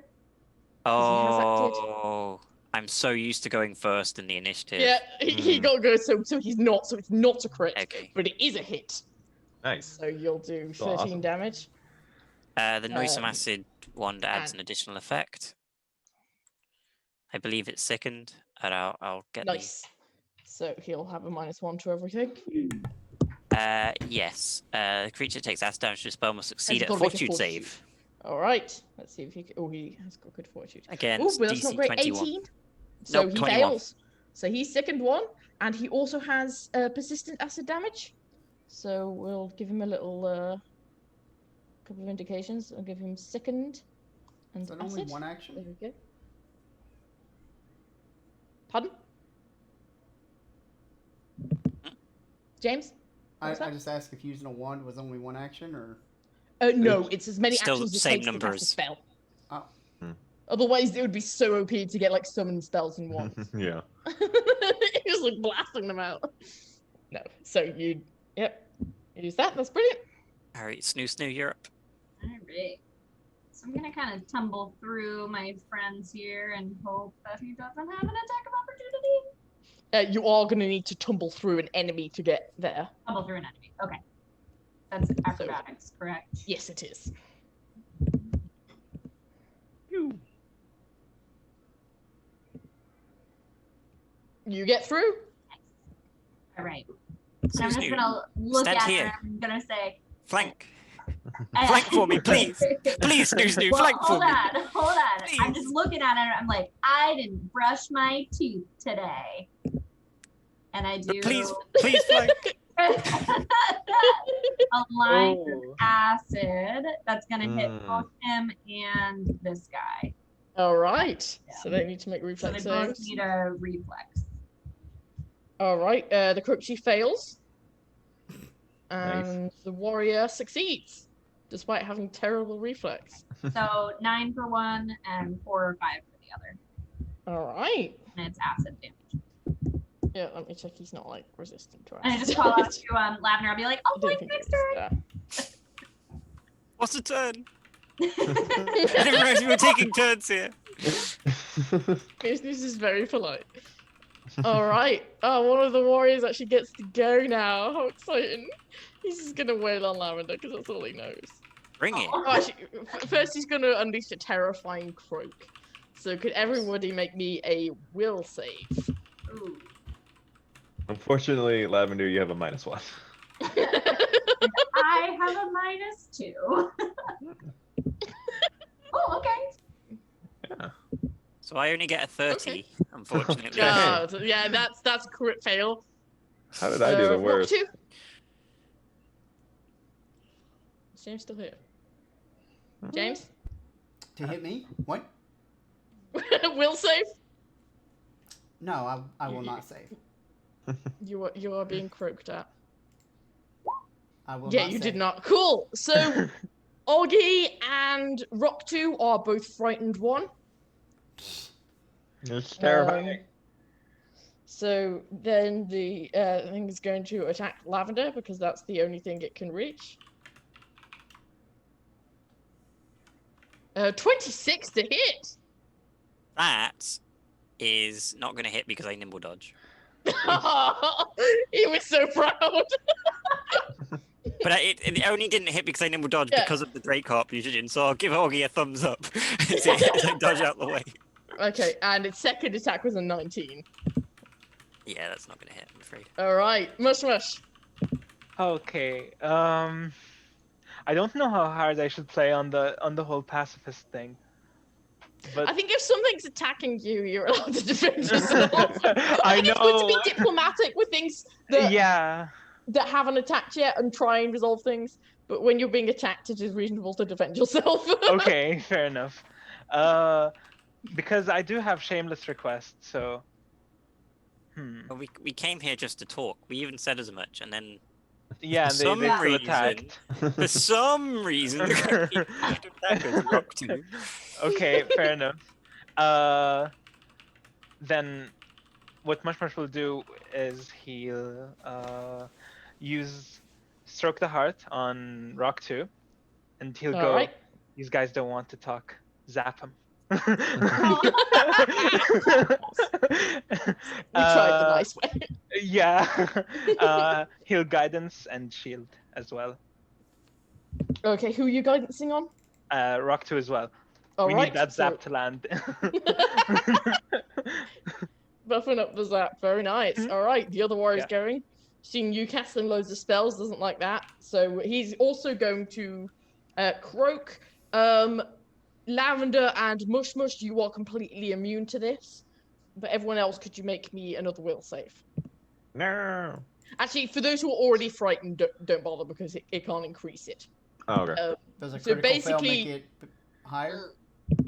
has acted. Oh, I'm so used to going first in the initiative. Yeah, he Hmm. got good, so he's not, so it's not a crit, Okay. but it is a hit. Nice. So you'll do 13 awesome. damage. The noisome Um, acid wand adds and- an additional effect. I believe it's sickened, and I'll get Nice. So he'll have a -1 to everything. yes. The creature takes acid damage to the spell must succeed at got a to make a fortitude fortitude. save All right. Let's see if he. Oh, he has got good fortitude. Oh, against but that's not DC great. 21. 18. So Nope, he 21. fails. So he's sickened 1, and he also has persistent acid damage. So we'll give him a little couple of indications. I'll give him sickened and Is that acid. only one There action? we go. Pardon? James? I What's that? just asked if using a wand was only one action, or... No, it's as many Still actions the as it same takes to cast a numbers. spell. Oh. Otherwise, it would be so OP to get like summon spells in one. Yeah. Just like blasting them out. No, so you, yep, use that. That's brilliant. All right, Snoo, you're up. Alright. So I'm gonna kind of tumble through my friends here and hope that he doesn't have an attack of opportunity. You are going to need to tumble through an enemy to get there. Tumble through an enemy. Okay. That's acrobatics, correct? Yes, it is. You get through. Alright. So I'm just Snoo, gonna look stand at here. her. I'm gonna say, flank. Flank for me, please. Please, Snoo, Well, flank for hold me. on, hold on. I'm Please. just looking at her. I'm like, I didn't brush my teeth today, and I do. Please flank. a line of Oh. acid that's gonna hit Mm. both him and this guy. All right. Yeah. So they need to make So reflex they both saves. need a reflex. All right. The crook chief fails, Nice. and the warrior succeeds, despite having terrible reflex. So 9 for one and 4 or 5 for the other, All right. and it's acid damage. Yeah, let me check. He's not like resistant to And I acid just call out damage. to Lavender. I'll be like, I "Oh, don't boy, think next it turn." is. Yeah. What's a turn? I didn't realize we were taking turns here. This is very polite. All right. Oh, one of the warriors actually gets to go now. How exciting! He's just gonna wail on Lavender because that's all he knows. Bring it. Oh, actually, first he's gonna unleash a terrifying croak. So could everybody make me a will save? Ooh. Unfortunately, Lavender, you have a -1. I have a -2. Oh, okay. So I only get a 30, Okay. unfortunately. Yeah, that's a crit fail. How did I do the Rock worst? 2. James still here. James? To hit me? What? Will save? No, I will not save. You are being croaked at. I will Yeah, not you save. did not. Cool. So Augie and Rock 2 are both frightened 1. It's terrifying. So then the thing is going to attack Lavender because that's the only thing it can reach. 26 to hit. That is not going to hit because I nimble dodge. He was so proud. But it only didn't hit because I nimble dodge because of the Drakeharp fusion, so I'll give Augie a thumbs up as I dodge out the way. Okay, and its second attack was a 19. Yeah, that's not going to hit, I'm afraid. All right, Mush. Okay. I don't know how hard I should play on the whole pacifist thing. But I think if something's attacking you, you're allowed to defend yourself. I think it's good to be diplomatic with things that haven't attacked yet and try and resolve things. But when you're being attacked, it is reasonable to defend yourself. Okay, fair enough. Because I do have shameless request, so. Well, we came here just to talk. We even said as much, and then Yeah, for they some still reason, attacked. For some reason, the attackers rocked you. Okay, fair enough. Then what Mush will do is he'll use Stroke the Heart on Rock 2, and he'll go, right. These guys don't want to talk. Zap him. We tried the nice way. Yeah. He'll Guidance and Shield as well. Okay, who are you guidancing on? Rock 2 as well. All we right, need that zap to land. Buffing up the zap, very nice. All right, the other warrior's going. Seeing you casting loads of spells, doesn't like that. So he's also going to croak. Lavender and Mush, you are completely immune to this. But everyone else, could you make me another will save? No. Actually, for those who are already frightened, don't bother because it can't increase it. Oh, okay. Does a so critical fail basically, make it higher?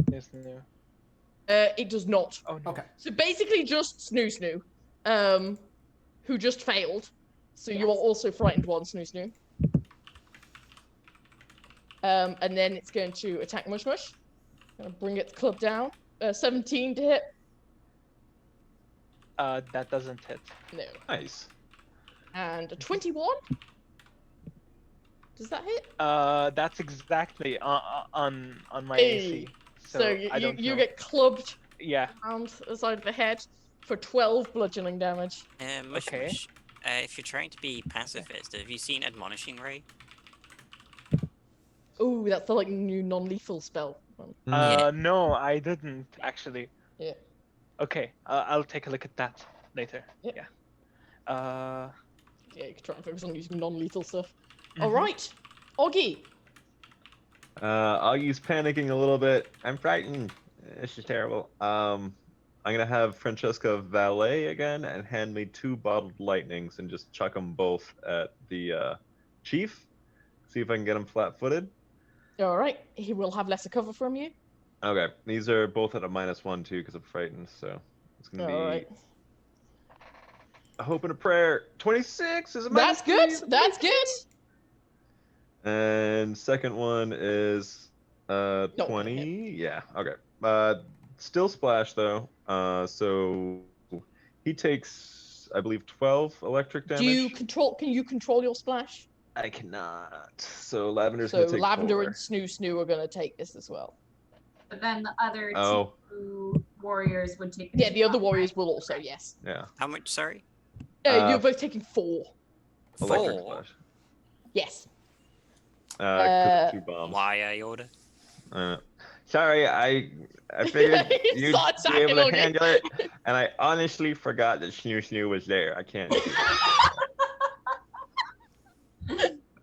Yes, no. It does not. Oh, no. Okay. So basically, just Snoo, who just failed. So you are also frightened 1, Snoo. And then it's going to attack Mush. Gonna bring its club down. 17 to hit. That doesn't hit. No. Nice. And a 21. Does that hit? That's exactly on my AC. So you get clubbed. Yeah. Around the side of the head for 12 bludgeoning damage. Mush, Okay. if you're trying to be pacifist, have you seen Admonishing Ray? Oh, that's the new non-lethal spell. No, I didn't actually. Yeah. Okay, I'll take a look at that later. Yep. Yeah. Yeah, you can try and focus on using non-lethal stuff. All right, Augie. Augie's panicking a little bit. I'm frightened. This is terrible. I'm gonna have Francesca valet again and hand me 2 bottled lightnings and just chuck them both at the chief. See if I can get him flat-footed. All right, he will have lesser cover from you. Okay, these are both at a -1 too because I'm frightened. So it's gonna be. All right. A hope and a prayer. 26 is a That's good. That's good. And second one is 20. Yeah. Okay. Still splash though. So he takes, I believe, 12 electric damage. Can you control your splash? I cannot. So Lavender's So gonna take Lavender 4. and Snoo are gonna take this as well. But then the other Oh. 2 warriors would take. Yeah, the other warriors will also. Yes. Yeah. How much, sorry? You're both taking 4. Electric 4? splash. Yes. 'Cause of 2 bombs. Why I order? Sorry, I figured He you'd saw it be able to attacking handle it, and I honestly forgot that Snoo was there. I can't.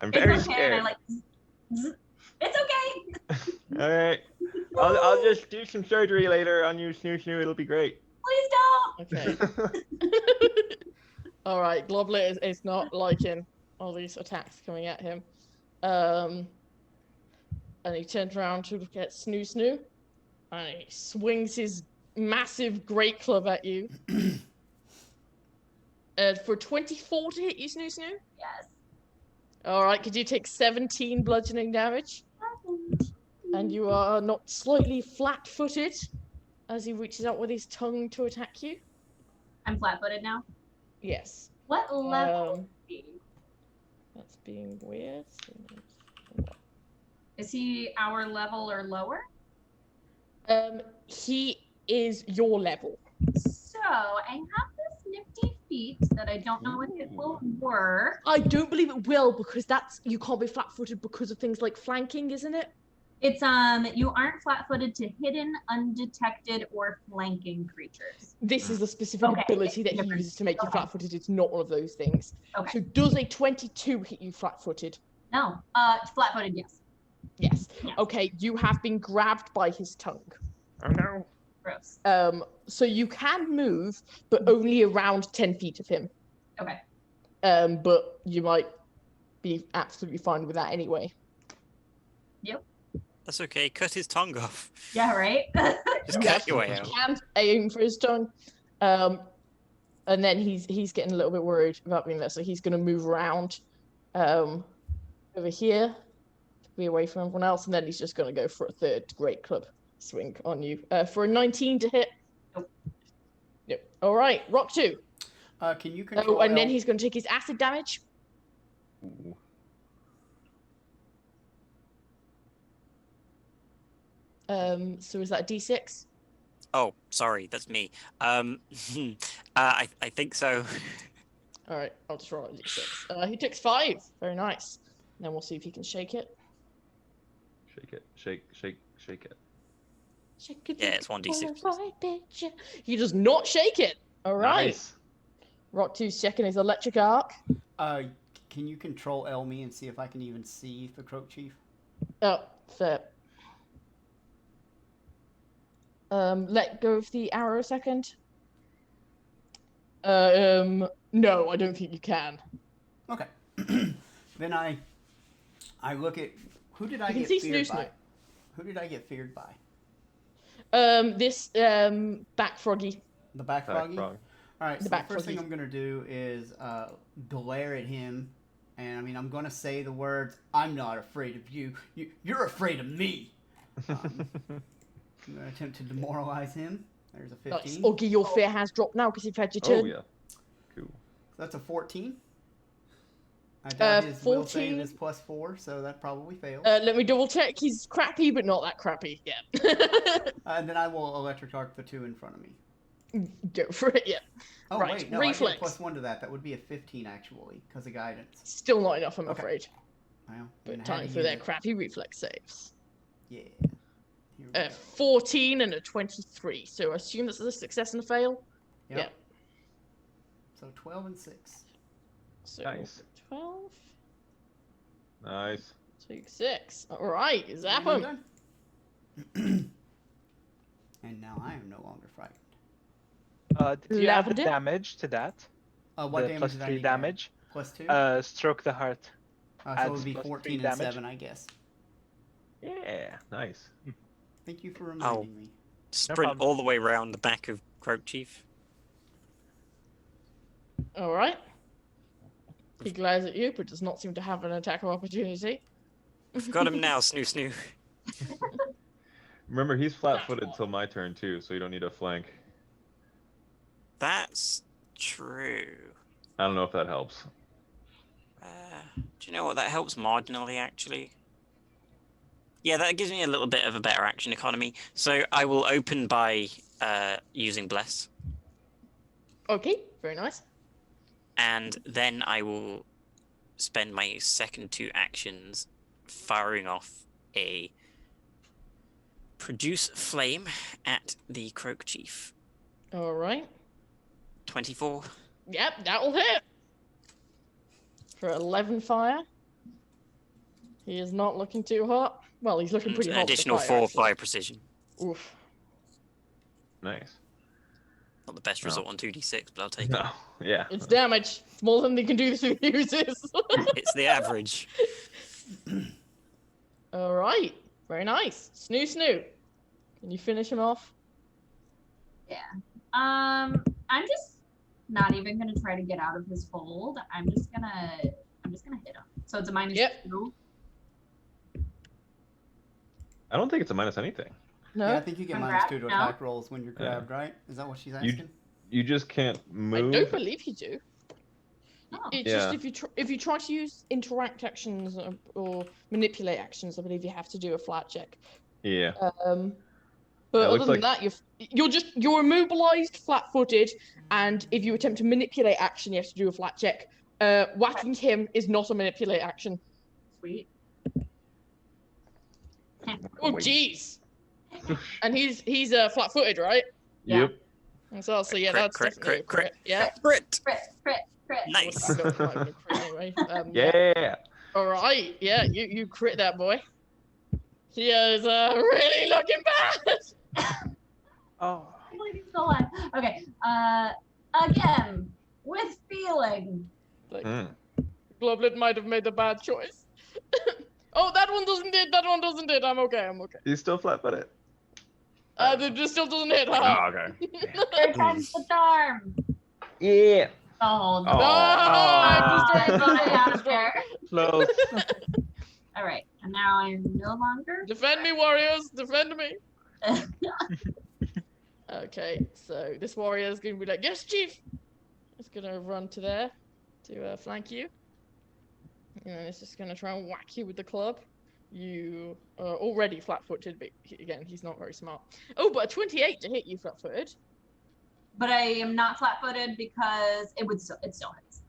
I'm very It's okay, scared. and I it's okay. All right. I'll just do some surgery later on you, Snoo. It'll be great. Please don't. Okay. All right. Globlet is not liking all these attacks coming at him. And he turns around to look at Snoo, and he swings his massive great club at you. For 24 to hit you, Snoo. Yes. All right. Could you take 17 bludgeoning damage? And you are not slightly flat-footed as he reaches out with his tongue to attack you. I'm flat-footed now. Yes. What level is he? That's being weird. Is he our level or lower? He is your level. So I have this nifty feat that I don't know if it will work. I don't believe it will because you can't be flat-footed because of things like flanking, isn't it? It's you aren't flat-footed to hidden, undetected, or flanking creatures. This is a specific ability that he uses to make you flat-footed. It's not one of those things. Okay. So does a 22 hit you flat-footed? No. Flat-footed, yes. Yes. Yes. Okay, you have been grabbed by his tongue. Oh no. Gross. So you can move, but only around 10 feet of him. Okay. But you might be absolutely fine with that anyway. Yep. That's okay. Cut his tongue off. Yeah, right? Just cut your way out. You can aim for his tongue. And then he's getting a little bit worried about being there, so he's going to move around over here to be away from everyone else, and then he's just going to go for a third great club swing on you. For a 19 to hit. Nope. Yep. All right, Rock 2. Can you control? Oh, and then he's going to take his acid damage. Ooh. So is that a D6? Oh, sorry, that's me. I think so. All right, I'll just roll a D6. He takes 5. Very nice. Then we'll see if he can shake it. Shake it. Shake it. Shake it. Yeah, it's 1d6. He does not shake it. All right. Nice. Rock 2's checking his electric arc. Can you control L me and see if I can even see the Croak Chief? Oh, fair. Let go of the arrow a second. No, I don't think you can. Okay. Then I look at who did I You can get see feared Snoo by? Snoo. Who did I get feared by? This back froggy. The back froggy. Frog. All right. The So the back first thing froggy. I'm gonna do is glare at him, and I mean I'm gonna say the words, "I'm not afraid of you. You're afraid of me." I'm gonna attempt to demoralize him. There's a 15. Nice. Oggy, your fear has dropped now because you've had your Oh turn. yeah. Cool. So that's a 14. I doubt his will 14. save is +4, so that probably fails. Let me double check. He's crappy, but not that crappy. Yeah. And then I will electric arc the 2 in front of me. Go for it. Yeah. Oh Right, wait, no, reflex. I get +1 to that. That would be a 15 actually, because of guidance. Still not enough, I'm Okay. afraid. Well, But then how time do for you their use it? crappy reflex saves. Yeah. Here we go. 14 and a 23. So I assume that's a success and a fail. Yep. Yeah. So 12 and 6. So Nice. 12, Nice. 6. All right, zap And I'm him. done. And now I am no longer frightened. Did you add the Lavender? damage to that? What The damage plus did I 3 need to add? damage? +2? Stroke the heart. So it adds would be plus 14 3 and damage. 7, I guess. Yeah. Nice. Thank you for reminding me. Sprint problem. all the way around the back of Croak Chief. All right. He glares at you, but does not seem to have an attack of opportunity. I've got him now, Snoo. Remember, he's flat-footed till my turn too, so you don't need a flank. That's true. I don't know if that helps. Do you know what? That helps marginally, actually. Yeah, that gives me a little bit of a better action economy. So I will open by using Bless, Okay, very nice. and then I will spend my second 2 actions firing off a Produce Flame at the Croak Chief. All right. 24. Yep, that'll hit. For 11 fire. He is not looking too hot. Well, he's looking pretty An hot. with the additional fire, 4 actually. fire precision. Oof. Nice. Not the best No. result on 2d6, but I'll take No. Yeah. It's damage. It's more than they can do to users. it. It's the average. All right. Very nice. Snoo. Can you finish him off? I'm just not even gonna try to get out of his fold. I'm just gonna hit him. So it's a -2. I don't think it's a minus anything. No. Yeah, I think you get I'm -2 to grabbed now? attack rolls when you're grabbed, right? Is that what she's asking? You just can't I move. don't believe you do. Oh. It's Yeah. just if you try to use interact actions or manipulate actions, I believe you have to do a flat check. Yeah. But Yeah, it other looks than that, you're immobilized, flat-footed, and if you attempt to manipulate action, you have to do a flat check. Whacking him is not a manipulate action. Sweet. Oh Wait. jeez. And he's flat-footed, right? Yeah. Yep. And so yeah, Crit, that's crit, definitely a crit, crit. Yeah. Crit! Crit. Nice. I don't like a crit anyway. Yeah. All right. Yeah, you crit that boy. He is really looking bad. Oh. I believe he's still alive. Okay. Again, with feeling. Like, Mm. Globlet might have made a bad choice. Oh, that one doesn't hit. That one doesn't hit. I'm okay. He's still flat-footed. This still doesn't hit. Oh, Huh? okay. Third time's the charm. Yeah. Oh no. Oh. I'm Get out of there. Close. All right, and now I'm no longer. Defend me, warriors. Defend me. Okay, so this warrior is going to be like, yes, chief. It's going to run to there to flank you. And it's just going to try and whack you with the club. You are already flat-footed, but again, he's not very smart. Oh, but a 28 to hit you flat-footed. But I am not flat-footed because it still hits.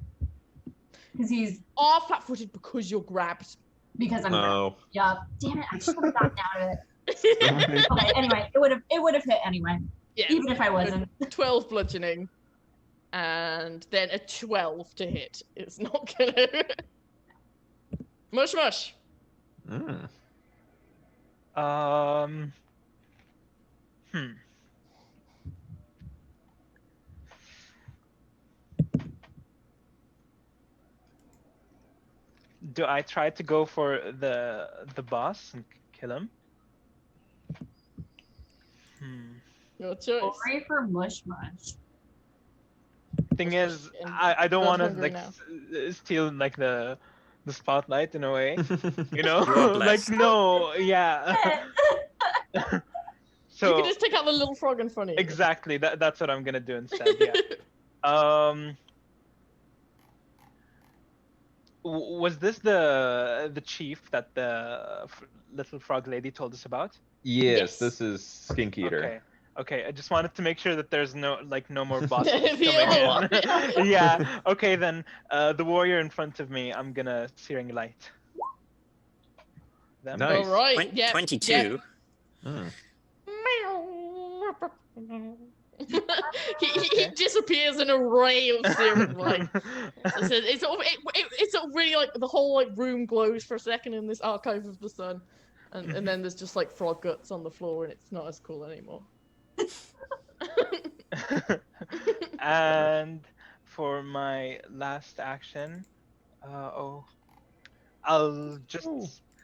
Because he's Flat-footed because you're grabbed. because I'm. No. Yup. Damn it! I should have gotten out of it. Okay. Anyway, it would have hit anyway, Yeah, even if I wasn't. 12 bludgeoning, and then a 12 to hit. It's not gonna. Mush. Mm. Do I try to go for the boss and kill him? Your choice. Sorry for mush. Thing is, And I don't blood want to hungry like steal like the spotlight in a way, you know? You are Like blessed. no, yeah. You So can just take out the little frog in front of you. exactly that's what I'm gonna do instead. Yeah. Was this the chief that the little frog lady told us about? Yes, Yes. this is Skink Eater. Okay. I just wanted to make sure that there's no more bosses The other coming in. Yeah. Okay, then the warrior in front of me, I'm gonna searing light. Them. Nice. All right. Yeah. 22. Mm. He disappears in a ray of searing light. It's all really like the whole like room glows for a second in this archive of the sun, and then there's just like frog guts on the floor, and it's not as cool anymore. And for my last action, I'll just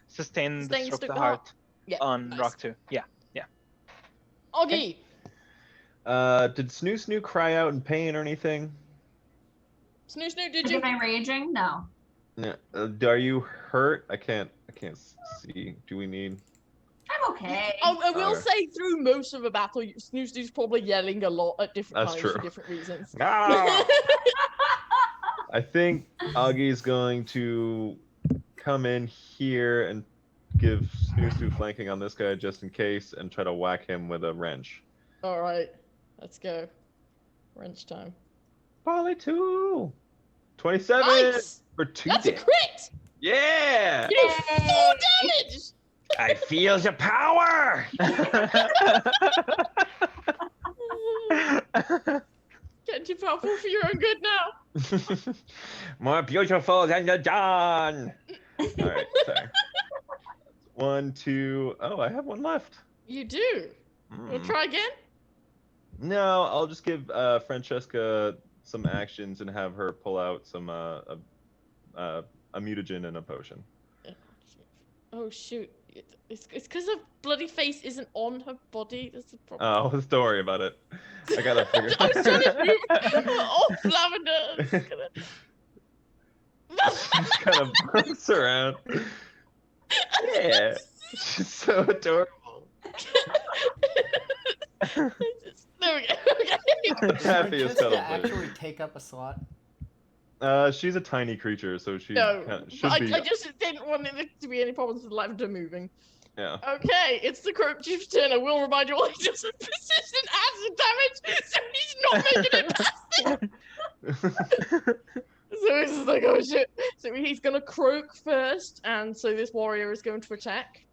sustain the stroke of the heart Yeah. on nice. Rock 2. Yeah. Augie. Did Snoo cry out in pain or anything? Snoo, did you? Am I raging? No. No. Are you hurt? I can't see. Do we need? I'm okay. I will Okay. say through most of the battle, Snoo's probably yelling a lot at different That's times for true. different reasons. Ah! I think Augie's going to come in here and give Snoo flanking on this guy just in case and try to whack him with a wrench. All right, let's go. Wrench time. Volley 2! 27 Nice! for 2 That's a damage. crit! Yeah! You do 4 damage! I feel the power! Getting too powerful for your own good now. More beautiful than the dawn! Alright, sorry. 1, 2. Oh, I have one left. You do. We'll Hmm. try again. No, I'll just give Francesca some actions and have her pull out some a mutagen and a potion. Oh shoot! It's because her bloody face isn't on her body. That's the problem. Oh, don't worry about it. I gotta figure. I was trying to move off Lavender. I'm just gonna... She's kind of bumps around. Yeah, she's so adorable. There we go. Okay. Happy as Francesca cuddle. actually take up a slot? She's a tiny creature, so she No, should but be. I just didn't want there to be any problems with Lavender moving. Yeah. Okay, it's the Croak Chief's turn. I will remind you all he does persistent acid damage, so he's not making it past it. So he's just like, oh shit. So he's gonna croak first, and so this warrior is going to attack.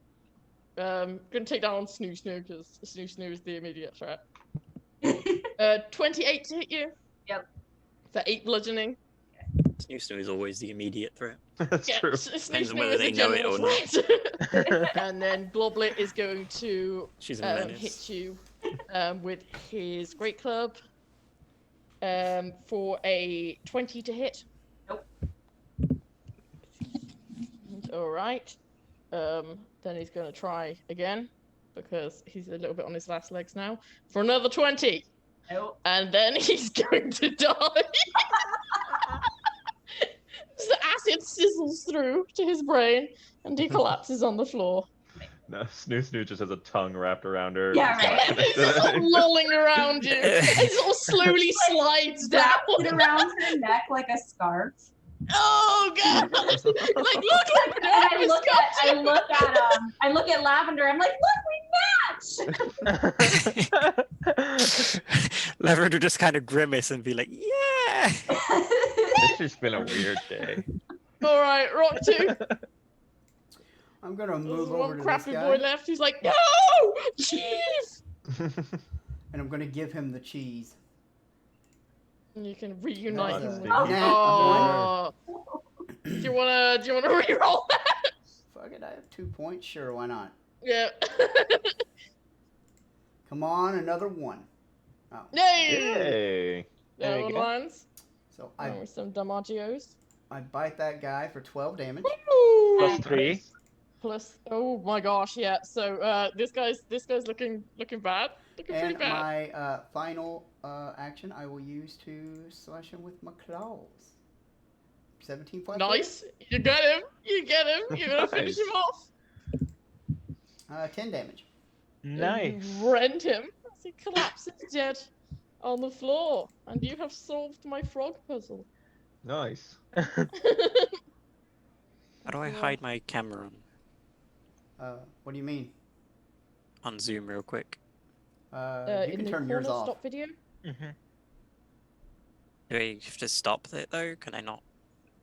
Gonna take down on Snoo Snoo, because Snoo Snoo is the immediate threat. 28 to hit you. Yep. For 8 bludgeoning. Snoo Snoo is always the immediate threat. That's true. Depends on whether they know it or not. And then Globlet is going to She's a menace. hit you with his great club for a 20 to hit. Nope. All right. Then he's going to try again because he's a little bit on his last legs now for another 20. Nope. And then he's going to die. The acid sizzles through to his brain and he collapses on the floor. No, Snoo Snoo just has a tongue wrapped around her. Yeah, right. It's just sort of lolling around you. It sort of slowly slides down. Wrapped it around her neck like a scarf. Oh god! Like look, And I look at Lavender. I'm like, look, we match. Lavender just kind of grimace and be like, yeah. It's just been a weird day. All right, Rock 2. I'm gonna There's move over one to this crappy guy, boy left. He's like, no, cheese. and I'm gonna give him the cheese. And you can reunite Nice. him with. Nah, Oh. Do you wanna reroll that? Fuck it, I have 2 points. Sure, why not? Yeah. Come on, another one. Oh, Yay! Yay! There There we one go. lands. so With some damagios. I bite that guy for 12 damage. Plus 3. Plus, oh my gosh, yeah. So this guy's looking bad. Looking pretty And bad. my final action I will use to slash him with my claws. 17 flat. Nice. You get him. You're gonna finish him off. 10 damage. Nice. You rend him as he collapses dead on the floor. And you have solved my frog puzzle. Nice. How do I hide my camera What do you mean? on Zoom real quick? You in can the turn yours corner, off. stop video. Mm-hmm. Do I have to stop it though? Can I not?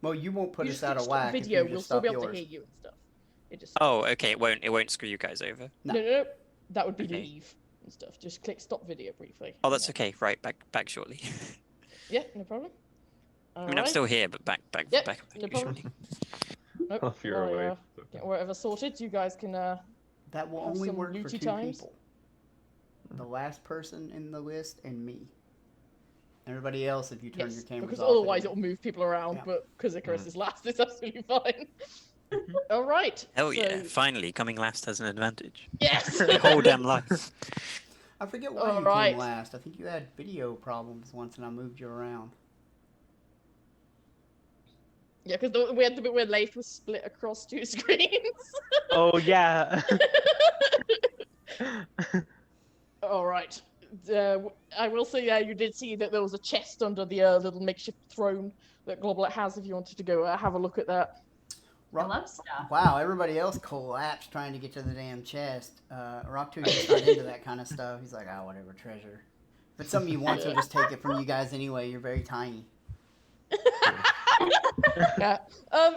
Well, you won't put You us just out click of stop whack video. if you We'll just still stop be able yours. to hear you and stuff. It just Oh, okay. It won't screw you guys over. no. That would be Okay. leave and stuff. Just click stop video briefly. Oh, that's okay. Right, back shortly. Yeah, no problem. I mean, I'm still here, but back Yep, back no problem. shortly. Nope, If you're well, away. get whatever sorted. You guys can. That will Have only some work for looty 2 times. people. The last person in the list and me. Everybody else, if you turn your Yes, cameras because off. otherwise it'll move people around. Yeah. But because Icarus is last, it's absolutely fine. All right. Hell yeah! so- Finally, coming last has an advantage. Yes. My whole damn life. I forget why you Alright. came last. I think you had video problems once and I moved you around. Yeah, because we had the bit where Leif was split across 2 screens. Oh yeah. All right. I will say, you did see that there was a chest under the little makeshift throne that Globlet has. If you wanted to go have a look at that. I love stuff. Wow, everybody else collapsed trying to get to the damn chest. Rock 2 is not into that kind of stuff. He's like, oh, whatever, treasure. If it's something you want, he'll just take it from you guys anyway. You're very tiny. Yeah.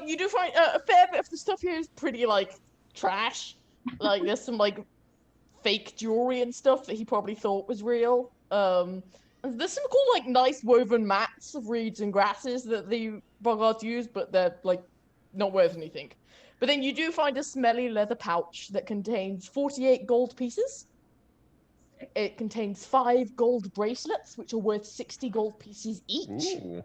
You do find a fair bit of the stuff here is pretty like trash. Like there's some like fake jewelry and stuff that he probably thought was real. And there's some cool like nice woven mats of reeds and grasses that the boggards use, but they're like not worth anything. But then you do find a smelly leather pouch that contains 48 gold pieces. It contains 5 gold bracelets, which are worth 60 gold pieces each. Ooh.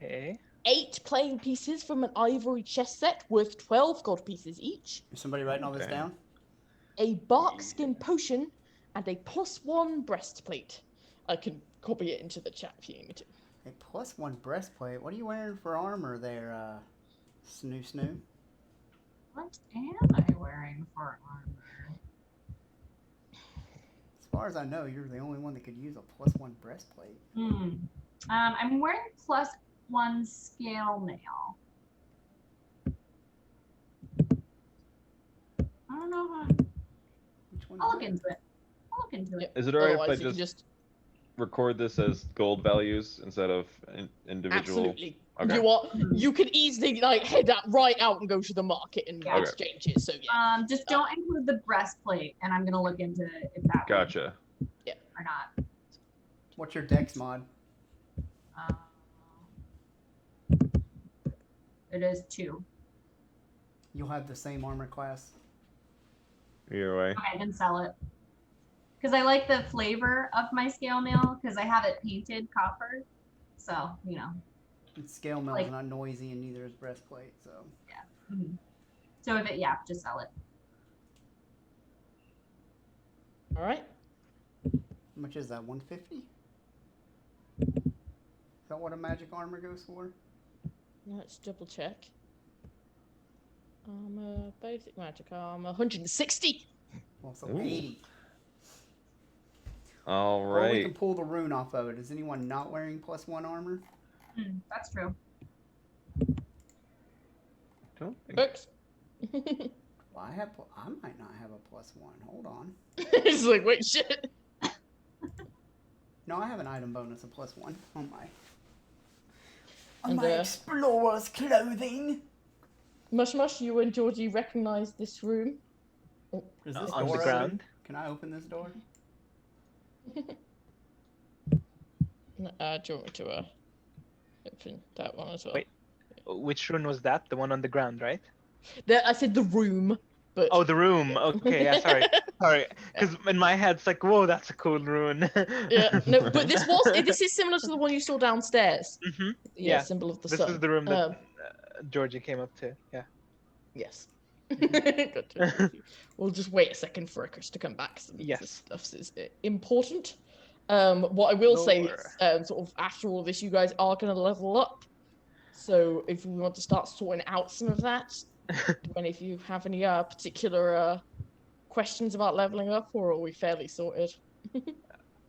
Okay. 8 plain pieces from an ivory chess set worth 12 gold pieces each. Is somebody writing all this Okay. down? A bark skin potion, and a +1 breastplate. I can copy it into the chat if you need me to. A +1 breastplate. What are you wearing for armor there, Snoo? What am I wearing for armor? As far as I know, you're the only one that could use a +1 breastplate. I'm wearing +1 scale mail. I don't know how. Which one? I'll is look it? into it. I'll look into it. Is it alright if I Otherwise, you can just record this as gold values instead of individual? Absolutely. Okay. You can easily head right out and go to the market and Okay. exchange it. So yeah. Just don't include the breastplate, and I'm gonna look into if that Gotcha. or not. What's your dex mod? It is 2. You'll have the same armor class. Either way. Okay, then sell it. Because I like the flavor of my scale mail, because I have it painted copper. So, you know. Its scale mail is not noisy, and neither is breastplate. So. Yeah. So if it, just sell it. All right. How much is that? 150? Is that what a magic armor goes for? Let's double check. Basic magic armor, 160. Well, so Ooh. 80. All Or we right. can pull the rune off of it. Is anyone not wearing +1 armor? That's true. Don't think- Books. Well, I might not have a +1. Hold on. It's like, wait, shit. No, I have an item bonus of +1 on my. And, my explorer's clothing. Mush, you and Georgie recognize this room. Is this On the door ground. open? Can I open this door? Do you want me to open that one as well? Wait. Which rune was that? The one on the ground, right? I said the room, but Oh, the room. Okay, yeah, sorry. Because in my head, it's like, whoa, that's a cool rune. yeah, no, but this is similar to the one you saw downstairs. Mm-hmm. Yeah, Yeah, symbol of the This sun. is the room that Georgie came up to. Yeah. Yes. Good. We'll just wait a second for Icarus to come back. Some of Yes. this stuff is important. What I will say Lore. is, sort of after all this, you guys are going to level up. So if we want to start sorting out some of that, and if you have any particular questions about leveling up, or are we fairly sorted? Okay.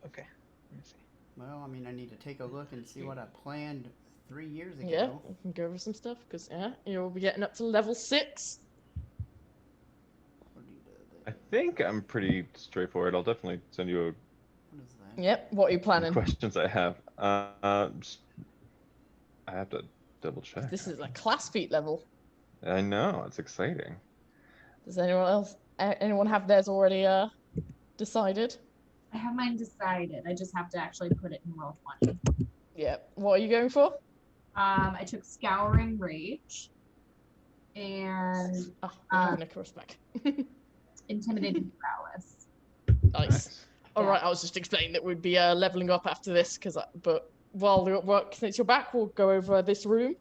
Let me see. Well, I mean, I need to take a look and see what I planned 3 years ago. Yeah, we can go over some stuff because you'll be getting up to level 6. I think I'm pretty straightforward. I'll definitely send you What is that? Yep. What are you the planning? questions I have. I have to double check. This is a class feat level. I know, it's exciting. Does anyone have theirs already decided? I have mine decided. I just have to actually put it in roll 20. Yeah. What are you going for? I took Scouring Rage and Icarus back. Intimidating Prowess. Nice. All right. I was just explaining that we'd be leveling up after this, but since you're back, we'll go over this room.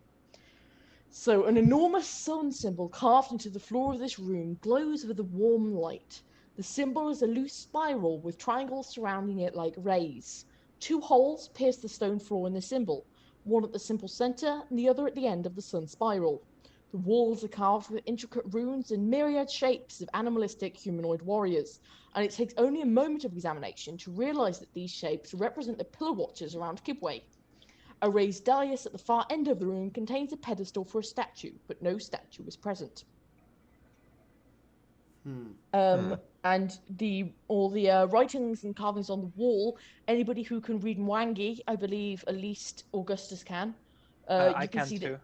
So an enormous sun symbol carved into the floor of this room glows with a warm light. The symbol is a loose spiral with triangles surrounding it like rays. 2 holes pierce the stone floor in the symbol, one at the symbol center and the other at the end of the sun spiral. The walls are carved with intricate runes and myriad shapes of animalistic humanoid warriors, and it takes only a moment of examination to realize that these shapes represent the pillar watchers around Kibwe. A raised dais at the far end of the room contains a pedestal for a statue, but no statue is present. And all the writings and carvings on the wall, anybody who can read Mwangi, I believe at least Augustus can. I can too.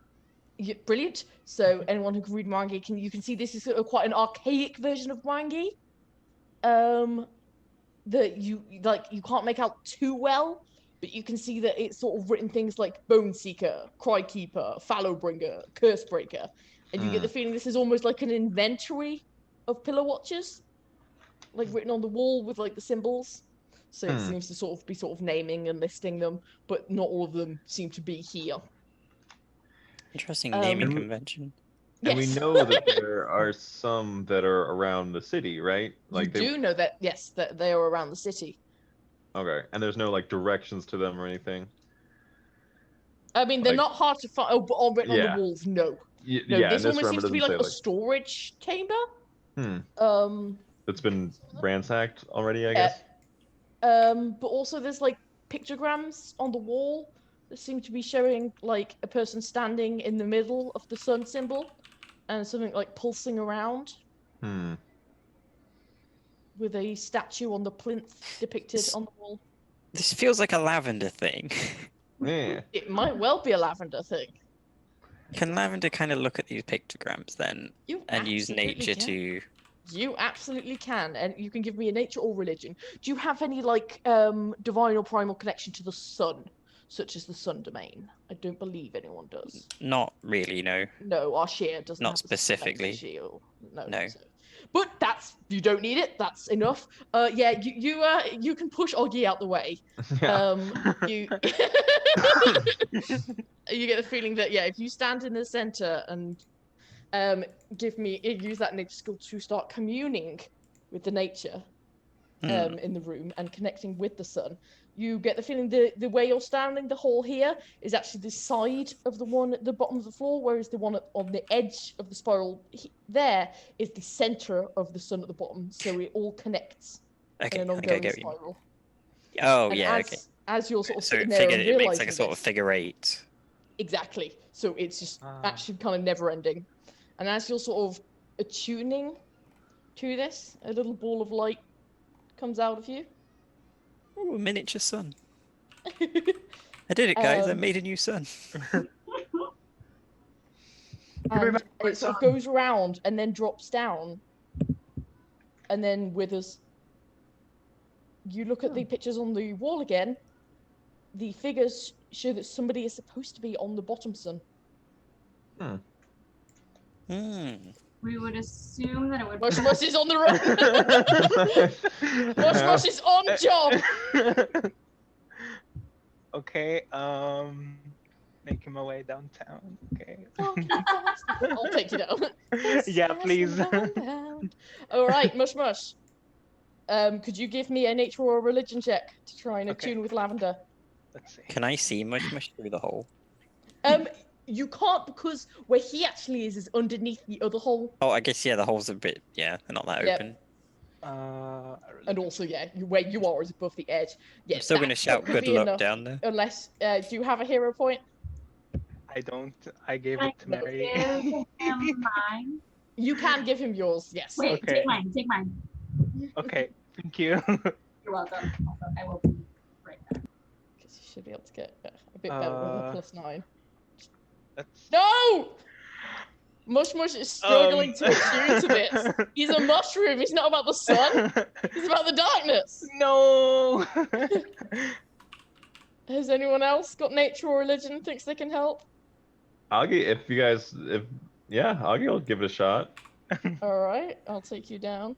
Yeah, brilliant. So anyone who can read Mwangi you can see this is quite an archaic version of Mwangi. That you can't make out too well, but you can see that it's sort of written things like Bone Seeker, Cry Keeper, Fallow Bringer, Curse Breaker, and you get the feeling this is almost like an inventory of Pillar Watchers, like written on the wall with like the symbols. So it seems to sort of naming and listing them, but not all of them seem to be here. Interesting naming convention. And we know that there are some that are around the city, right? Like you do know that, yes, that they are around the city. Okay, and there's no like directions to them or anything? I mean, they're not hard to find. Oh, but all written on the walls, no. No, this almost seems to be like a storage chamber. That's been ransacked already, I guess. But also there's like pictograms on the wall that seem to be showing like a person standing in the middle of the sun symbol and something like pulsing around. With a statue on the plinth depicted on the wall. This feels like a Lavender thing. Yeah. It might well be a Lavender thing. Can Lavender kind of look at these pictograms then and use nature to... You absolutely can, and you can give me a nature or religion. Do you have any like divine or primal connection to the sun, such as the sun domain? I don't believe anyone does. Not really, no. No, our share doesn't. Not specifically. No. So. But you don't need it. That's enough. Yeah, you can push Oggy out the way. You you get the feeling that if you stand in the center and use that nature skill to start communing with the nature in the room and connecting with the sun. You get the feeling the way you're standing, the hole here is actually the side of the one at the bottom of the floor, whereas the one on the edge of the spiral there is the center of the sun at the bottom. So it all connects in an ongoing spiral. Oh, As you're sort of sitting there, and it makes like a sort of figure eight. Exactly. So it's just actually kind of never ending. And as you're sort of attuning to this, a little ball of light comes out of you. Oh, a miniature sun. I did it, guys. I made a new sun. And it sort of goes around and then drops down and then withers. You look at the pictures on the wall again. The figures show that somebody is supposed to be on the bottom sun. We would assume that it would. Mush is on the run. Mush is on job. Okay. Making my way downtown. Okay. I'll take you down. Yeah, please. All right, Mush. Could you give me a nature or a religion check to try and attune with Lavender? Let's see. Can I see Mush through the hole? You can't, because where he actually is underneath the other hole. Oh, I guess, the hole's a bit, they're not that open. And also, where you are is above the edge. Yeah, I'm still going to shout good luck down there. Unless, do you have a hero point? I don't. I gave it to Mary. Give him mine. You can give him yours, yes. Wait, take mine. Okay, thank you. You're welcome. I will be right back. Because you should be able to get a bit better with a +9. No! Mush is struggling to attune to this. He's a mushroom. He's not about the sun. He's about the darkness. No! Has anyone else got nature or religion thinks they can help? Augie, Augie will give it a shot. All right, I'll take you down.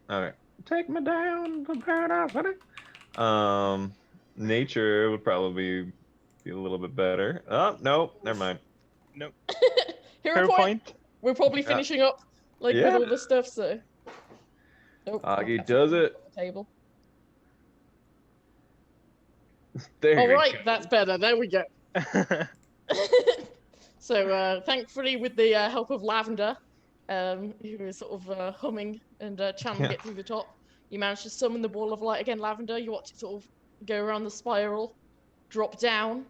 Okay. Take me down to paradise city. Nature would probably be a little bit better. Oh, no, never mind. Nope. Hero point. We're probably finishing up with all this stuff, so. Nope. Augie does it. Table. There all right, that's better. There we go. So, thankfully, with the help of Lavender, who is sort of humming and chanting it through the top, you manage to summon the ball of light again. Lavender, you watch it sort of go around the spiral, drop down,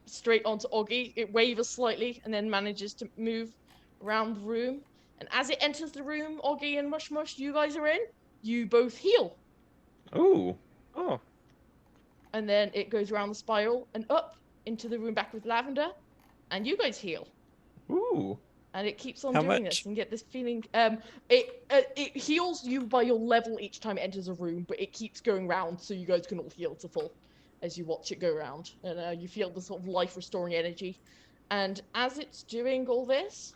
straight onto Oggy. It wavers slightly and then manages to move around the room. And as it enters the room, Oggy and Mush, you guys are in. You both heal. Ooh. Oh. And then it goes around the spiral and up into the room back with Lavender. And you guys heal. Ooh. And it keeps on doing this and get this feeling. It heals you by your level each time it enters a room, but it keeps going round so you guys can all heal to full. as you watch it go around, and you feel the sort of life-restoring energy. And as it's doing all this,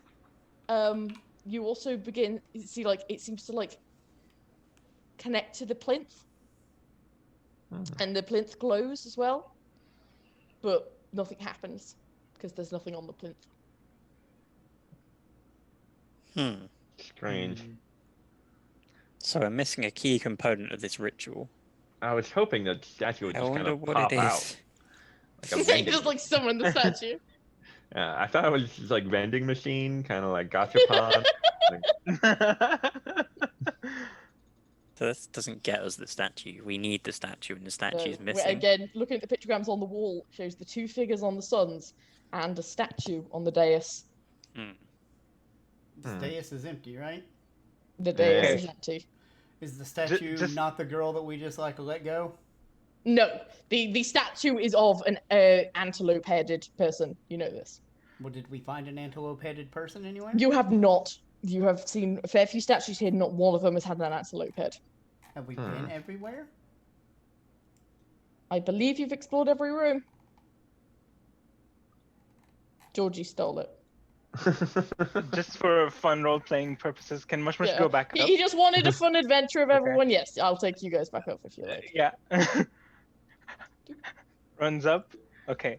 you also begin to see like it seems to like connect to the plinth, and the plinth glows as well, but nothing happens because there's nothing on the plinth. Strange. So I'm missing a key component of this ritual. I was hoping that statue would I just kind wonder of what pop it out. is. Like a You vending just like summon the statue. Yeah, I thought it was just like vending machine, kind of like gachapon. So this doesn't get us the statue. We need the statue, and the statue's So, missing. again, looking at the pictograms on the wall, shows the two figures on the suns and a statue on the dais. The dais is empty, right? The dais Yeah. is empty. Is the statue just- not the girl that we just like let go? No, the statue is of an antelope-headed person. You know this. Well, did we find an antelope-headed person anywhere? You have not. You have seen a fair few statues here. Not one of them has had an antelope head. Have we been everywhere? I believe you've explored every room. Georgie stole it. Just for fun role-playing purposes, can Mush Yeah. go back up? He just wanted a fun adventure of Okay. everyone. Yes, I'll take you guys back up if you like. Yeah. Runs up. Okay.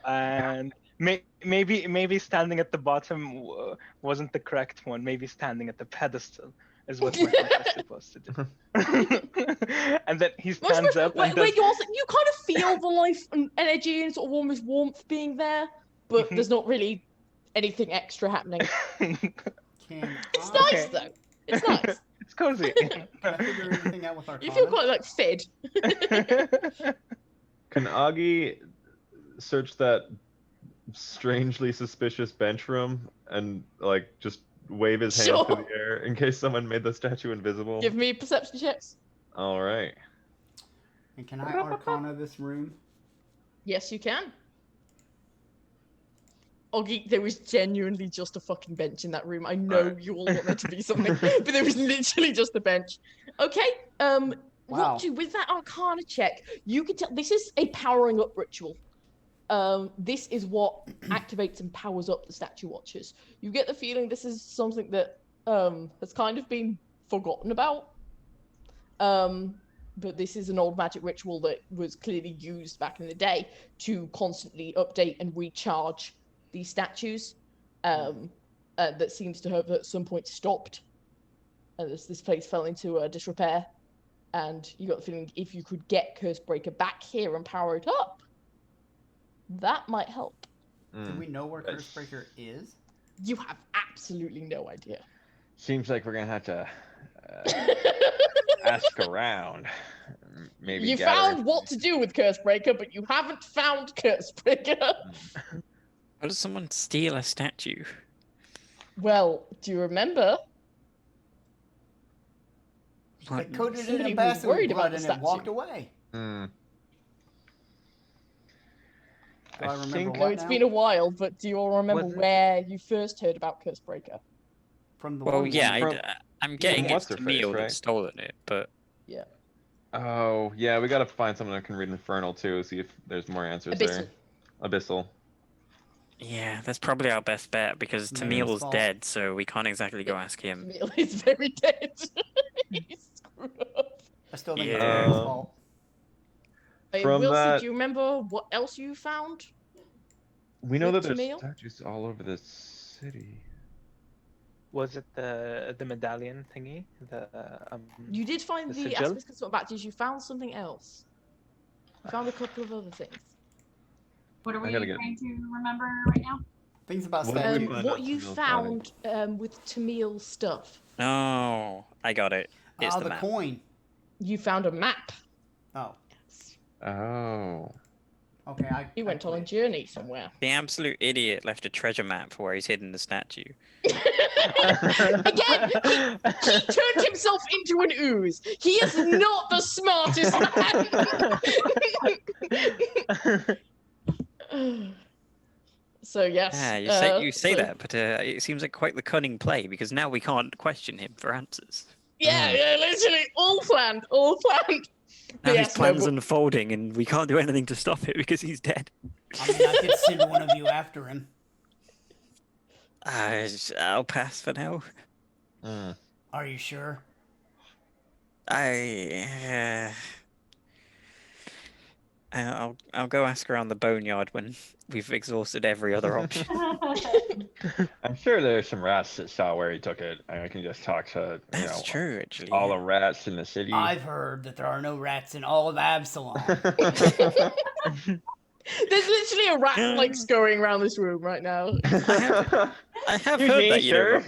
And maybe standing at the bottom wasn't the correct one. Maybe standing at the pedestal is what Mush is supposed to do. And then he stands up and Wait, does... you kind of feel the life and energy and sort of almost warmth being there, but there's not really anything extra happening. It's nice though. It's nice. It's cozy. Can I figure everything out with our You feel quite like fed. Can Augie search that strangely suspicious bench room and like just wave his hands Sure. to the air in case someone made the statue invisible? Give me perception checks. All right. And can I arcana this room? Yes, you can. Oggy, there was genuinely just a fucking bench in that room. I know Alright. you all want there to be something, but there was literally just a bench. Okay, Wow. Roger, with that Arcana check, you can tell this is a powering up ritual. This is what activates and powers up the Statue Watchers. You get the feeling this is something that has kind of been forgotten about. But this is an old magic ritual that was clearly used back in the day to constantly update and recharge these statues. That seems to have at some point stopped. And this place fell into disrepair. And you got the feeling if you could get Cursebreaker back here and power it up, that might help. Do we know where That's- Cursebreaker is? You have absolutely no idea. Seems like we're gonna have to ask around. Maybe You gather found what to do with Cursebreaker, but you haven't found Cursebreaker. How does someone steal a statue? Well, do you remember? They What? coated it Somebody in was bathroom worried about blood the and it statue. walked away. Hmm. Do I remember think- No, what it's now? been a while, but do you all remember Wasn't- where you first heard about Cursebreaker? From the Well, one yeah, woman. I'm getting what's it's her face, Camille right? that's stolen it, but Yeah. Oh yeah, we gotta find someone that can read Infernal too. See if there's more answers Abyssal. there. Abyssal. yeah, that's probably our best bet because Maybe it's Tamil's false. dead, so we can't exactly go ask him. Camille is very dead. He's screwed up. I still think Yeah. it's Mary's fault. Hey, From Wilson, that- do you remember what else you found? We know With that there's Tamil? statues all over the city. Was it the medallion thingy? You did find The the sigil? aspects consult badges. You found something else. You found a couple of other things. What are we gotta get- trying to remember right now? Things about What did we statues. find What out you Tamil's found with Tamil's stuff. Oh, I got it. It's Ah, the the map. coin. You found a map. Oh, Oh. okay. He went on a journey somewhere. The absolute idiot left a treasure map for where he's hidden the statue. Again, he turned himself into an ooze. He is not the smartest man. So yes. Yeah, you say so- that, but it seems like quite the cunning play because now we can't question him for answers. Yeah, literally all planned, all planned. Now his Yes, no, plan's but- unfolding, and we can't do anything to stop it because he's dead. I mean, I could send one of you after him. I'll pass for now. Mm. Are you sure? I'll go ask around the boneyard when we've exhausted every other option. I'm sure there's some rats that saw where he took it. I can just talk to That's true, actually. all yeah. the rats in the city. I've heard that there are no rats in all of Absalom. There's literally a rat like scurrying around this room right now. I have Excuse heard me, that, you know. sir. Rob.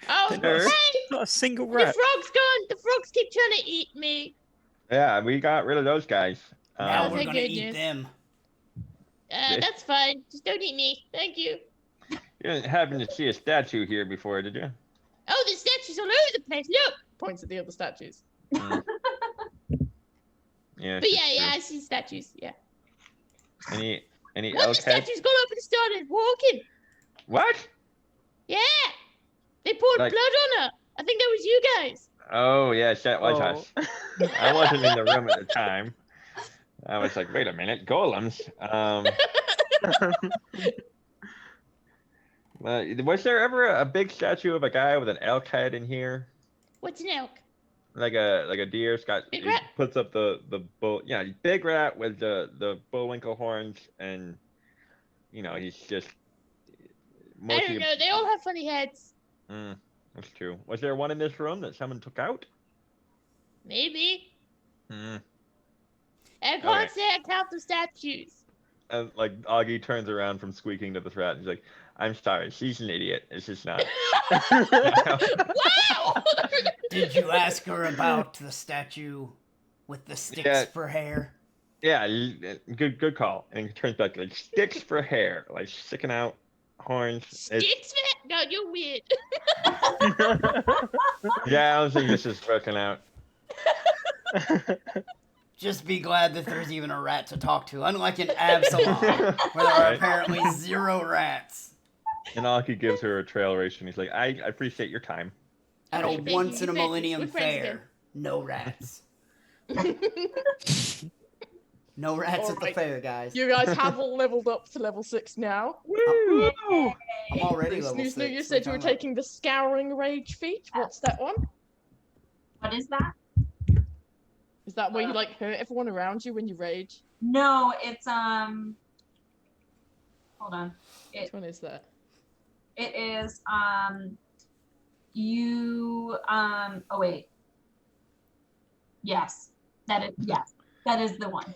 Oh, Sure. Not a single the rat. frog's gone. The frogs keep trying to eat me. Yeah, we got rid of those guys. Now Oh, we're thank gonna eat goodness. them. That's fine. Just don't eat me. Thank you. You didn't happen to see a statue here before, did you? Oh, the statues all over the place. Look. Points at the other statues. Mm. Yeah. But it's yeah, true. I see statues. Yeah. Any One of elk the heads? statues got up and started walking. What? Yeah. They poured Like- blood on her. I think that was you guys. Oh yes, that was Oh. us. I wasn't in the room at the time. I was like, wait a minute, golems. Was there ever a big statue of a guy with an elk head in here? What's an elk? Like a deer? It's got Big he rat? puts up the bull. Yeah, big rat with the bullwinkle horns, and he's just. I don't know. They all have funny heads. That's true. Was there one in this room that someone took out? Maybe. Hmm. I can't Okay. say I count the statues. And like Augie turns around from squeaking to this rat, and he's like, "I'm sorry, she's an idiot. It's just not." Wow! Did you ask her about the statue with the sticks Yeah. for hair? Yeah, good call. And he turns back like sticks for hair, like sticking out horns. Sticks for No, you're weird. Yeah, I don't think this is working out. Just be glad that there's even a rat to talk to, unlike in Absalom, where there are Right. apparently 0 rats. And Augie gives her a trail ration. He's like, I appreciate your time. At a Okay, thank you. once in a You said millennium we're friends again. fair, no rats. No rats at the Alright. fair, guys. You guys have all leveled up to level 6 now. Woo! I'm already level Snoo 6. Snoo, you What said you are were talking about? taking the Scouring Rage feat. What's that one? What is that? Is that where you like hurt everyone around you when you rage? No, it's hold on. Which one is that? It is you oh wait. Yes. That is the one.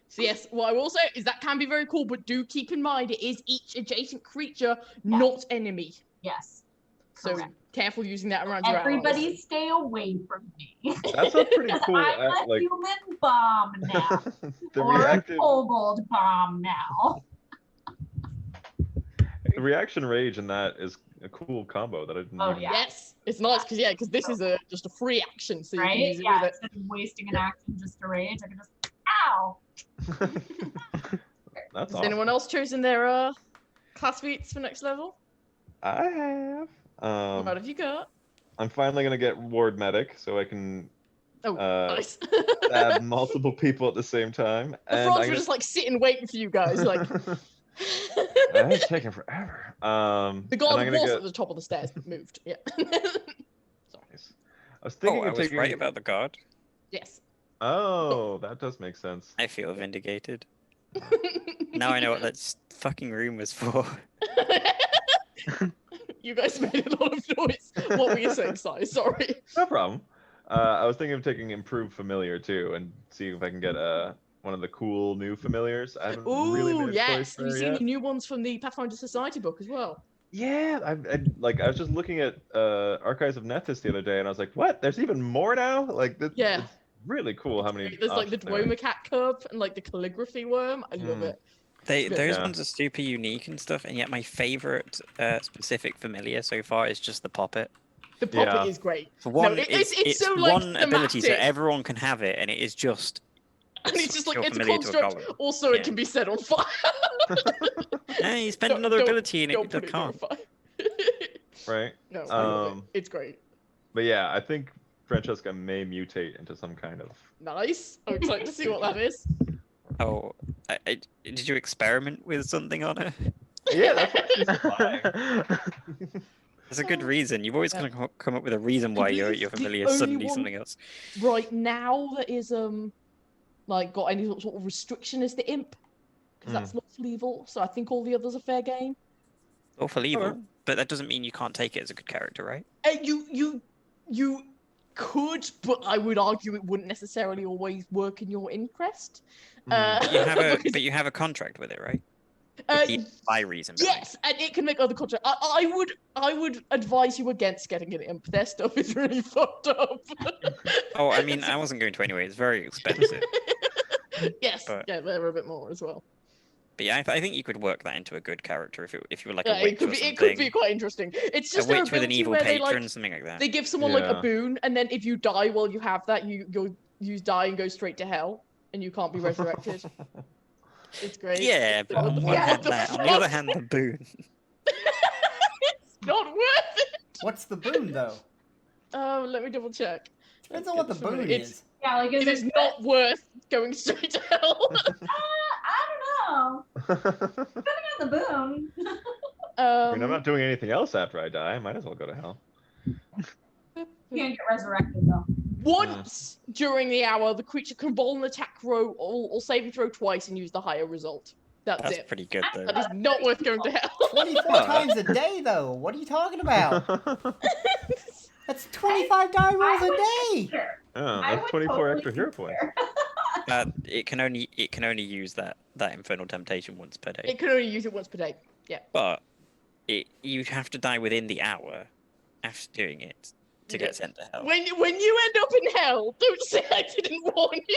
So yes, what I will say is that can be very cool, but do keep in mind it is each adjacent creature, not enemy. Yes. So Correct. careful using that around your Everybody allies. stay away from me. That's a pretty cool, I'm a like human bomb now. the or reactive a kobold bomb now. the reaction rage in that is a cool combo that I didn't. Oh, even- yeah. Yes, it's nice because this is just a free action, so you can Right? use it Yeah, with it. instead of wasting an action just to rage, I can just ow. That's Has awesome. anyone else chosen their class feats for next level? I have. What have you got? I'm finally gonna get ward medic, so I can Oh, nice. stab multiple people at the same time. The And frogs I'm were just like sitting waiting for you guys, like. It's taking forever. The and I'm god gonna was get- at the top of the stairs, but moved. Yeah. Nice. I was thinking I of was taking. right about the guard. Yes. Oh, that does make sense. I feel vindicated. Now I know what that fucking room was for. You guys made a lot of noise. What were you saying, Si? Sorry. No problem. I was thinking of taking improved familiar too, and see if I can get one of the cool new familiars. I haven't really Ooh, made a yes. choice Have you there seen yet. the new ones from the Pathfinder Society book as well? Yeah, I was just looking at Archives of Nethys the other day, and I was like, what? There's even more now? Like, Yeah. it's really cool how many. There's like the options there are. Dwomacat Cub and like the Calligraphy Worm. I love Mm. it. Those Yeah. ones are super unique and stuff, and yet my favorite specific familiar so far is just the Poppet. The puppet Yeah. is great. For one, it's so, like, one ability, so thematic. everyone can have it, and it is just. And it's just like, your it's a familiar to construct. golem. Also, Yeah. it can be set on fire. Hey, you spend Don't- another don't- ability and Don't it put it on can't. fire. Right. No, I love it. Um, It's great. But yeah, I think Francesca may mutate into some kind of. Nice. I'm excited to see what that is. Oh, did you experiment with something on her? Yeah, that's what she's flying. There's a good reason. You've always Yeah. got to come up with a reason why believe your the familiar is only suddenly one- something else. Right now, that is like got any sort of restriction is the imp, because that's lawful evil. So I think all the others are fair game. Awful evil, Okay. but that doesn't mean you can't take it as a good character, right? You could, but I would argue it wouldn't necessarily always work in your interest. But you have a because- but you have a contract with it, right? uh, The by reason. behind yes, and it can make other contracts. I would advise you against getting an imp. Their stuff is really fucked up. it. Oh, I mean, I wasn't going to anyway. It's very expensive. Yes, But- yeah, they're a bit more as well. But yeah, I think you could work that into a good character if you were like Yeah, a witch it could or be. something. It could be quite interesting. It's A just their witch with an ability evil where they patron, like something like that. they give someone like a Yeah. boon, and then if you die while you have that, you die and go straight to hell, and you can't be resurrected. It's great. Yeah, but on one Yeah, hand what the that, on the other fuck? hand the boon. It's not worth it. What's the boon though? Let me double check. Depends on what the boon It's- is. Yeah, like It is not worth going straight to hell. I don't know. Depending on the boon. I mean, I'm not doing anything else after I die. I might as well go to hell. You can't get resurrected though. Once during the hour, the creature can roll an attack roll or save and throw twice and use the higher result. That's That's it. pretty good though. That is not worth going to hell. 24 times a day, though. What are you talking about? That's 25 die rolls a day. Sure. Oh, I that's would 24 totally extra hero points. consider. It can only use that infernal temptation once per day. It can only use it once per day. But you have to die within the hour after doing it to get sent to hell. When you end up in hell, don't say I didn't warn you.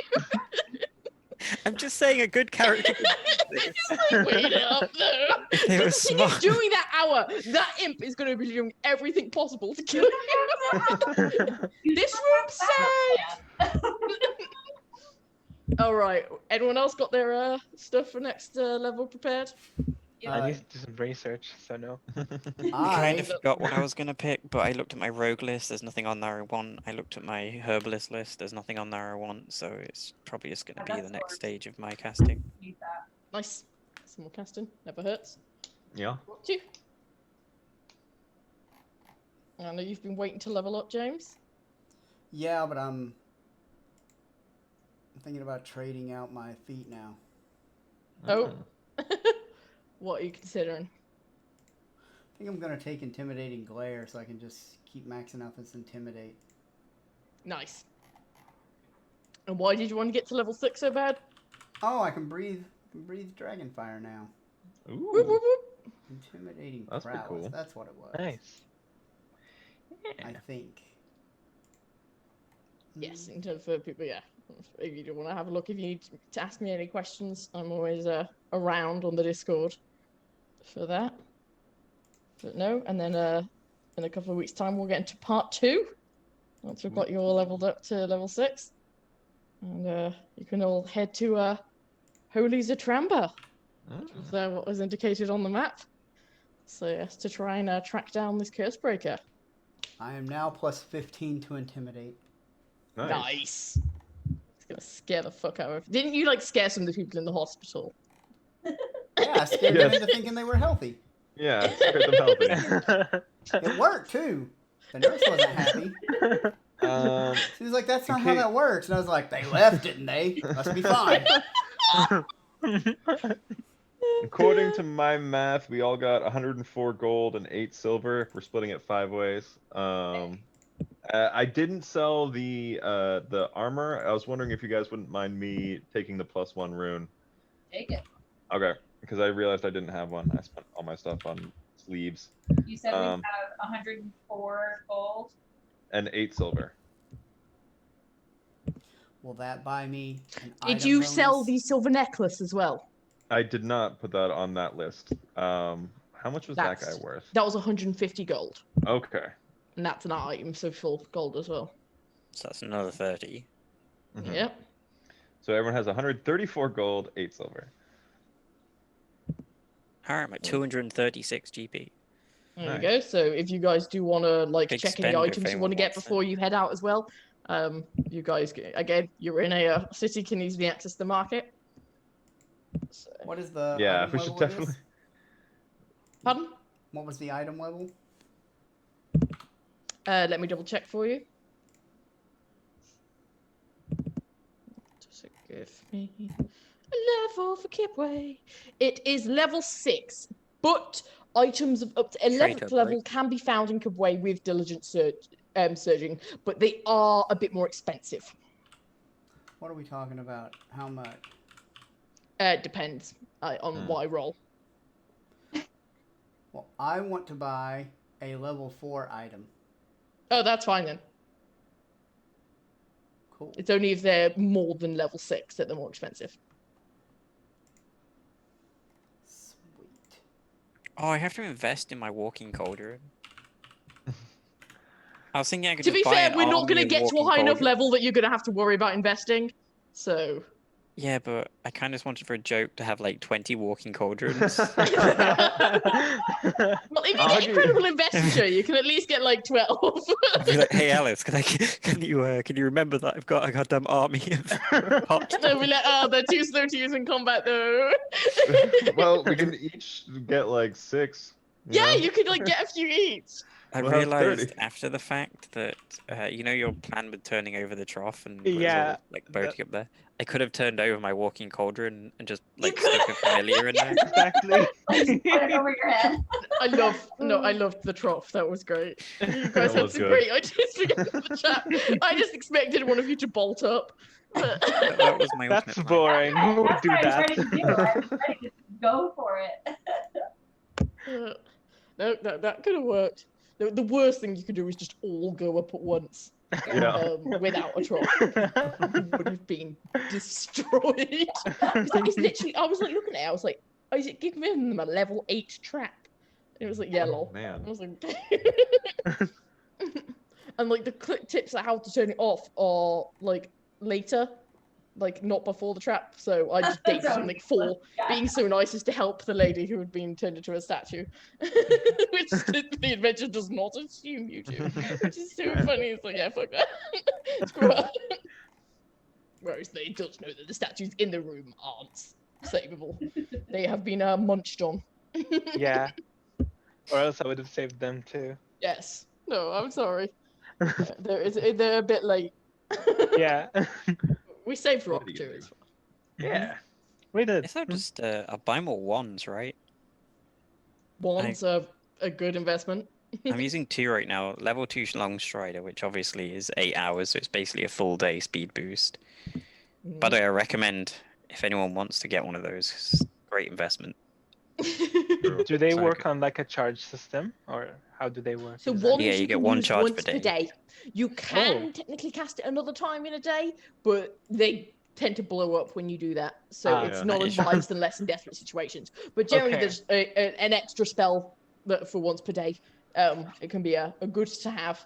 I'm just saying a good character. It's like, wait up though. If they were The thing is, smart. during that hour, that imp is going to be doing everything possible to kill you. This room's safe. All right. Anyone else got their stuff for next level prepared? I need to do some research, so no. I kind of I- forgot what I was going to pick, but I looked at my rogue list, there's nothing on there I want. I looked at my herbalist list, there's nothing on there I want, so it's probably just going to be the next stage of my casting. Need that. Nice. Some more casting. Never hurts. Yeah. What to? I know you've been waiting to level up, James. Yeah, but I'm thinking about trading out my feet now. Oh. What are you considering? I think I'm going to take Intimidating Glare so I can just keep maxing out this Intimidate. Nice. And why did you want to get to level 6 so bad? Oh, I can breathe Dragonfire now. Whoop, Ooh. whoop, whoop. Intimidating That's pretty Prowess. cool. That's what it was. Nice. I think. Yes, in terms of people, yeah. If you do want to have a look, if you need to ask me any questions, I'm always around on the Discord for that. But no, and then in a couple of weeks' time, we'll get into part 2 once we've got you all leveled up to level 6, and you can all head to Holy Zatramba, which was what was indicated on the map. So yes, to try and track down this curse breaker. I am now plus 15 to Intimidate. Nice. It's gonna scare the fuck out of. Didn't you like scare some of the people in the hospital? Yeah, I scared them Yes. into thinking they were healthy. Yeah, it's scared them healthy. It worked too. The nurse wasn't happy. She was like, "That's not how Okay. that works." And I was like, "They left, didn't they? Must be fine." According to my math, we all got 104 gold and 8 silver. If we're splitting it 5 ways. I didn't sell the armor. I was wondering if you guys wouldn't mind me taking the +1 rune. Take it. Okay, because I realized I didn't have one. I spent all my stuff on sleeves You said we Um, have 104 gold. and 8 silver. Will that buy me an Did item you bonus? sell the silver necklace as well? I did not put that on that list. How much was that That's- guy worth? That was 150 gold, Okay. and that's an item, so full gold as well. So that's another 30. Mhm. Yep. So everyone has 134 gold, 8 silver. Alright, my 236 GP. There Nice. you go. So if you guys do want to like Big check any spender if items you anyone want to get wants it. before you head out as well, you guys again, you're in a city, can easily access the market. So, What is the Yeah, item we should level of definitely. this? pardon? What was the item level? Let me double check for you. Does it give me a level for Kipway? It is level 6, but items of up to 11th Trade level upgrade. can be found in Kipway with diligent surging, but they are a bit more expensive. What are we talking about? How much? Depends on what I roll. Well, I want to buy a level 4 item. Oh, that's fine then. Cool. It's only if they're more than level 6 that they're more expensive. Sweet. Oh, I have to invest in my walking cauldron. I was thinking I could To just be buy fair, an we're not army going to of get to a walking high enough cauldrons. level that you're going to have to worry about investing. So, Yeah, but I kind of just wanted for a joke to have like 20 walking cauldrons. well, if you get incredible investiture, you can at least get like 12. I'd be like, hey Alice, can you remember that I've got a goddamn army of pots? They'll be like, oh, they're too slow to use in combat though. Well, we can each get like 6. Yeah, know? you could like get a few each. I We'll have realized 30. after the fact that your plan with turning over the trough and Yeah, all, like boating up there. I could have turned over my walking cauldron and just like could stuck a familiar in there. Exactly. Like, just put it over your head. I loved the trough. That was great. You guys That had was some good. great ideas for the chat. I just expected one of you to bolt up. That was my That's ultimate plan. boring. Who would That's do what I was that? ready to do. I was ready to go for it. No, that could have worked. The worst thing you could do is just all go up at once Yeah. without a trough. You would have been destroyed. It's literally, I was like looking at it, I was like, oh, is it giving them a level 8 trap? And it was like, yeah, lol. Man. I was like, and like the quick tips on how to turn it off are like later, like not before the trap. So I just dated something 4, being so nice as to help the lady who had been turned into a statue, which the adventure does not assume you do, which is so funny. It's like, yeah, fuck that. Screw up. Whereas they don't know that the statues in the room aren't savable. They have been munched on. Yeah. Or else I would have saved them too. Yes. No, I'm sorry. They're a bit late. Yeah. We saved Rock What do too. you It's fine. Yeah. We did. It's not just I'll buy more wands, right? Wands are a good investment. I'm using 2 right now. Level 2 long strider, which obviously is 8 hours, so it's basically a full day speed boost. But I recommend if anyone wants to get one of those, it's a great investment. Do they So work on like a charge system, or how do they work? So exactly? wands Yeah, you you get can one use charge once per per day. day. You can technically cast it another time in a day, but they tend to blow up when you do that. So it's yeah. not That is advised unless in desperate situations. But generally, Okay. there's an extra spell that for once per day. It can be a good to have.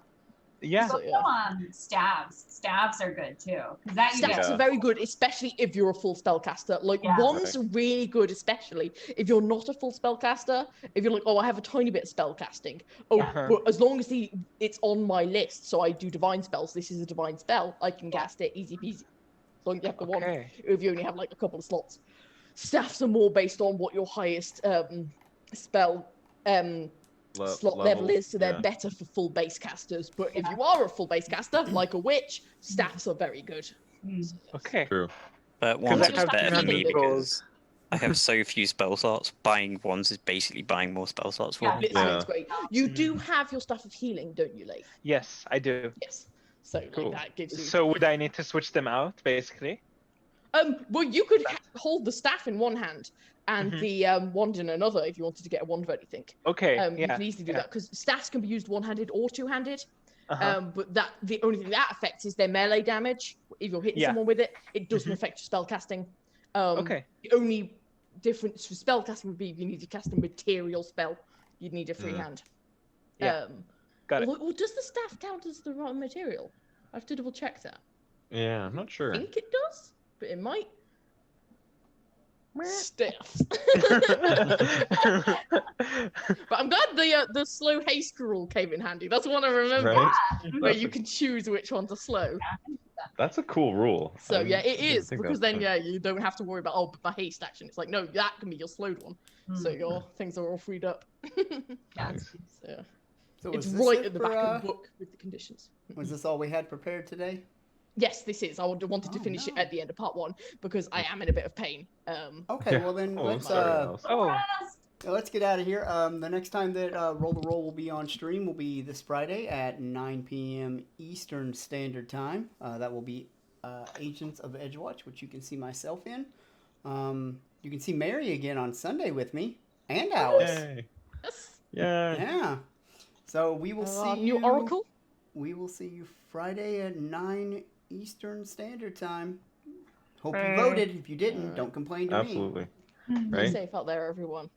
Yeah. So, Also, stabs. Stabs are good too. 'Cause that you Stats get. are very good, especially if you're a full spellcaster. Like, Yeah. wands are really good, especially if you're not a full spellcaster. If you're like, oh, I have a tiny bit of spellcasting. Oh, Yeah. but as long as it's on my list, so I do divine spells, this is a divine spell, I can cast it easy peasy. As long as you have the one. Okay. If you only have like a couple of slots. Staffs are more based on what your highest spell slot level is, so they're yeah. better for full base casters. But if you are a full base caster, like a witch, staffs are very good. Mm. Okay. True. But Because wands I is have better for me feeling because I have so few spell slots. Buying wands is basically buying more spell slots for Yeah. me. Literally, Yeah. it's great. You do have your stuff of healing, don't you, Leif? Yes, I do. Yes. So like, Cool. that gives you. So would I need to switch them out, basically? Well, you could hold the staff in one hand and Mhm. the wand in another if you wanted to get a wand of anything. Okay. You Yeah. can easily do yeah. that because staffs can be used one-handed or two-handed. Uh-huh. But the only thing that affects is their melee damage. If you're hitting Yeah. someone with it, it doesn't Mhm. affect your spell casting. Okay. The only difference for spell casting would be if you need to cast a material spell, you'd need a free hand. Yeah. Got it. Or does the staff count as the wrong material? I have to double check that. Yeah, I'm not I sure. think it does, but it might. Stiff. But I'm glad the slow haste rule came in handy. That's one I remember. Right? Where That's you a- can choose which one to slow. That's a cool rule. So I yeah, it didn't is think because that then was- you don't have to worry about but my haste action. It's like no, that can be your slowed one. So your things are all freed up. Nice. So So it's was this right it at the for, back of the book with the conditions. Was this all we had prepared today? Yes, this is. I wanted to Oh, finish it no. at the end of part 1 because I am in a bit of pain. Okay, Yeah. well then Oh, let's sorry, Alice. Oh, let's get out of here. The next time that Roll the Roll will be on stream will be this Friday at 9 p.m. Eastern Standard Time. That will be Agents of Edgewatch, which you can see myself in. You can see Mary again on Sunday with me and Alice. Yay. Yes. Yay. Yeah. So we will see New you. Oracle. We will see you Friday at 9 Eastern Standard Time. Hope you voted. If you didn't, Alright. don't complain to me. Absolutely. Be Right? safe out there, everyone.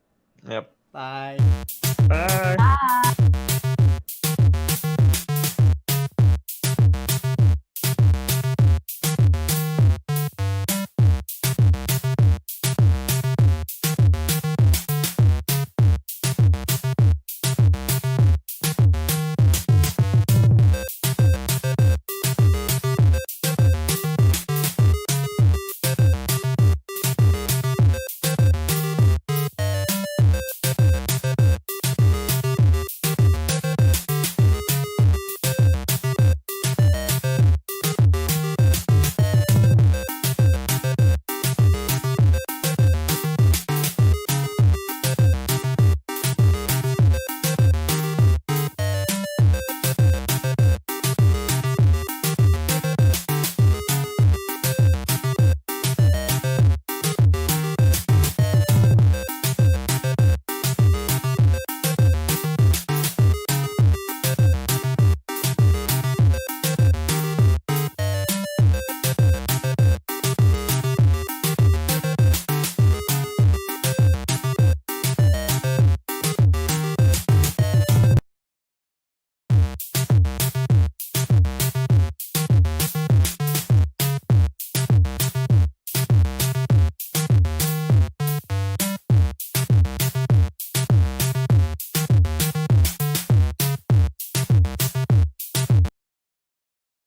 Yep. Bye. Bye. Bye.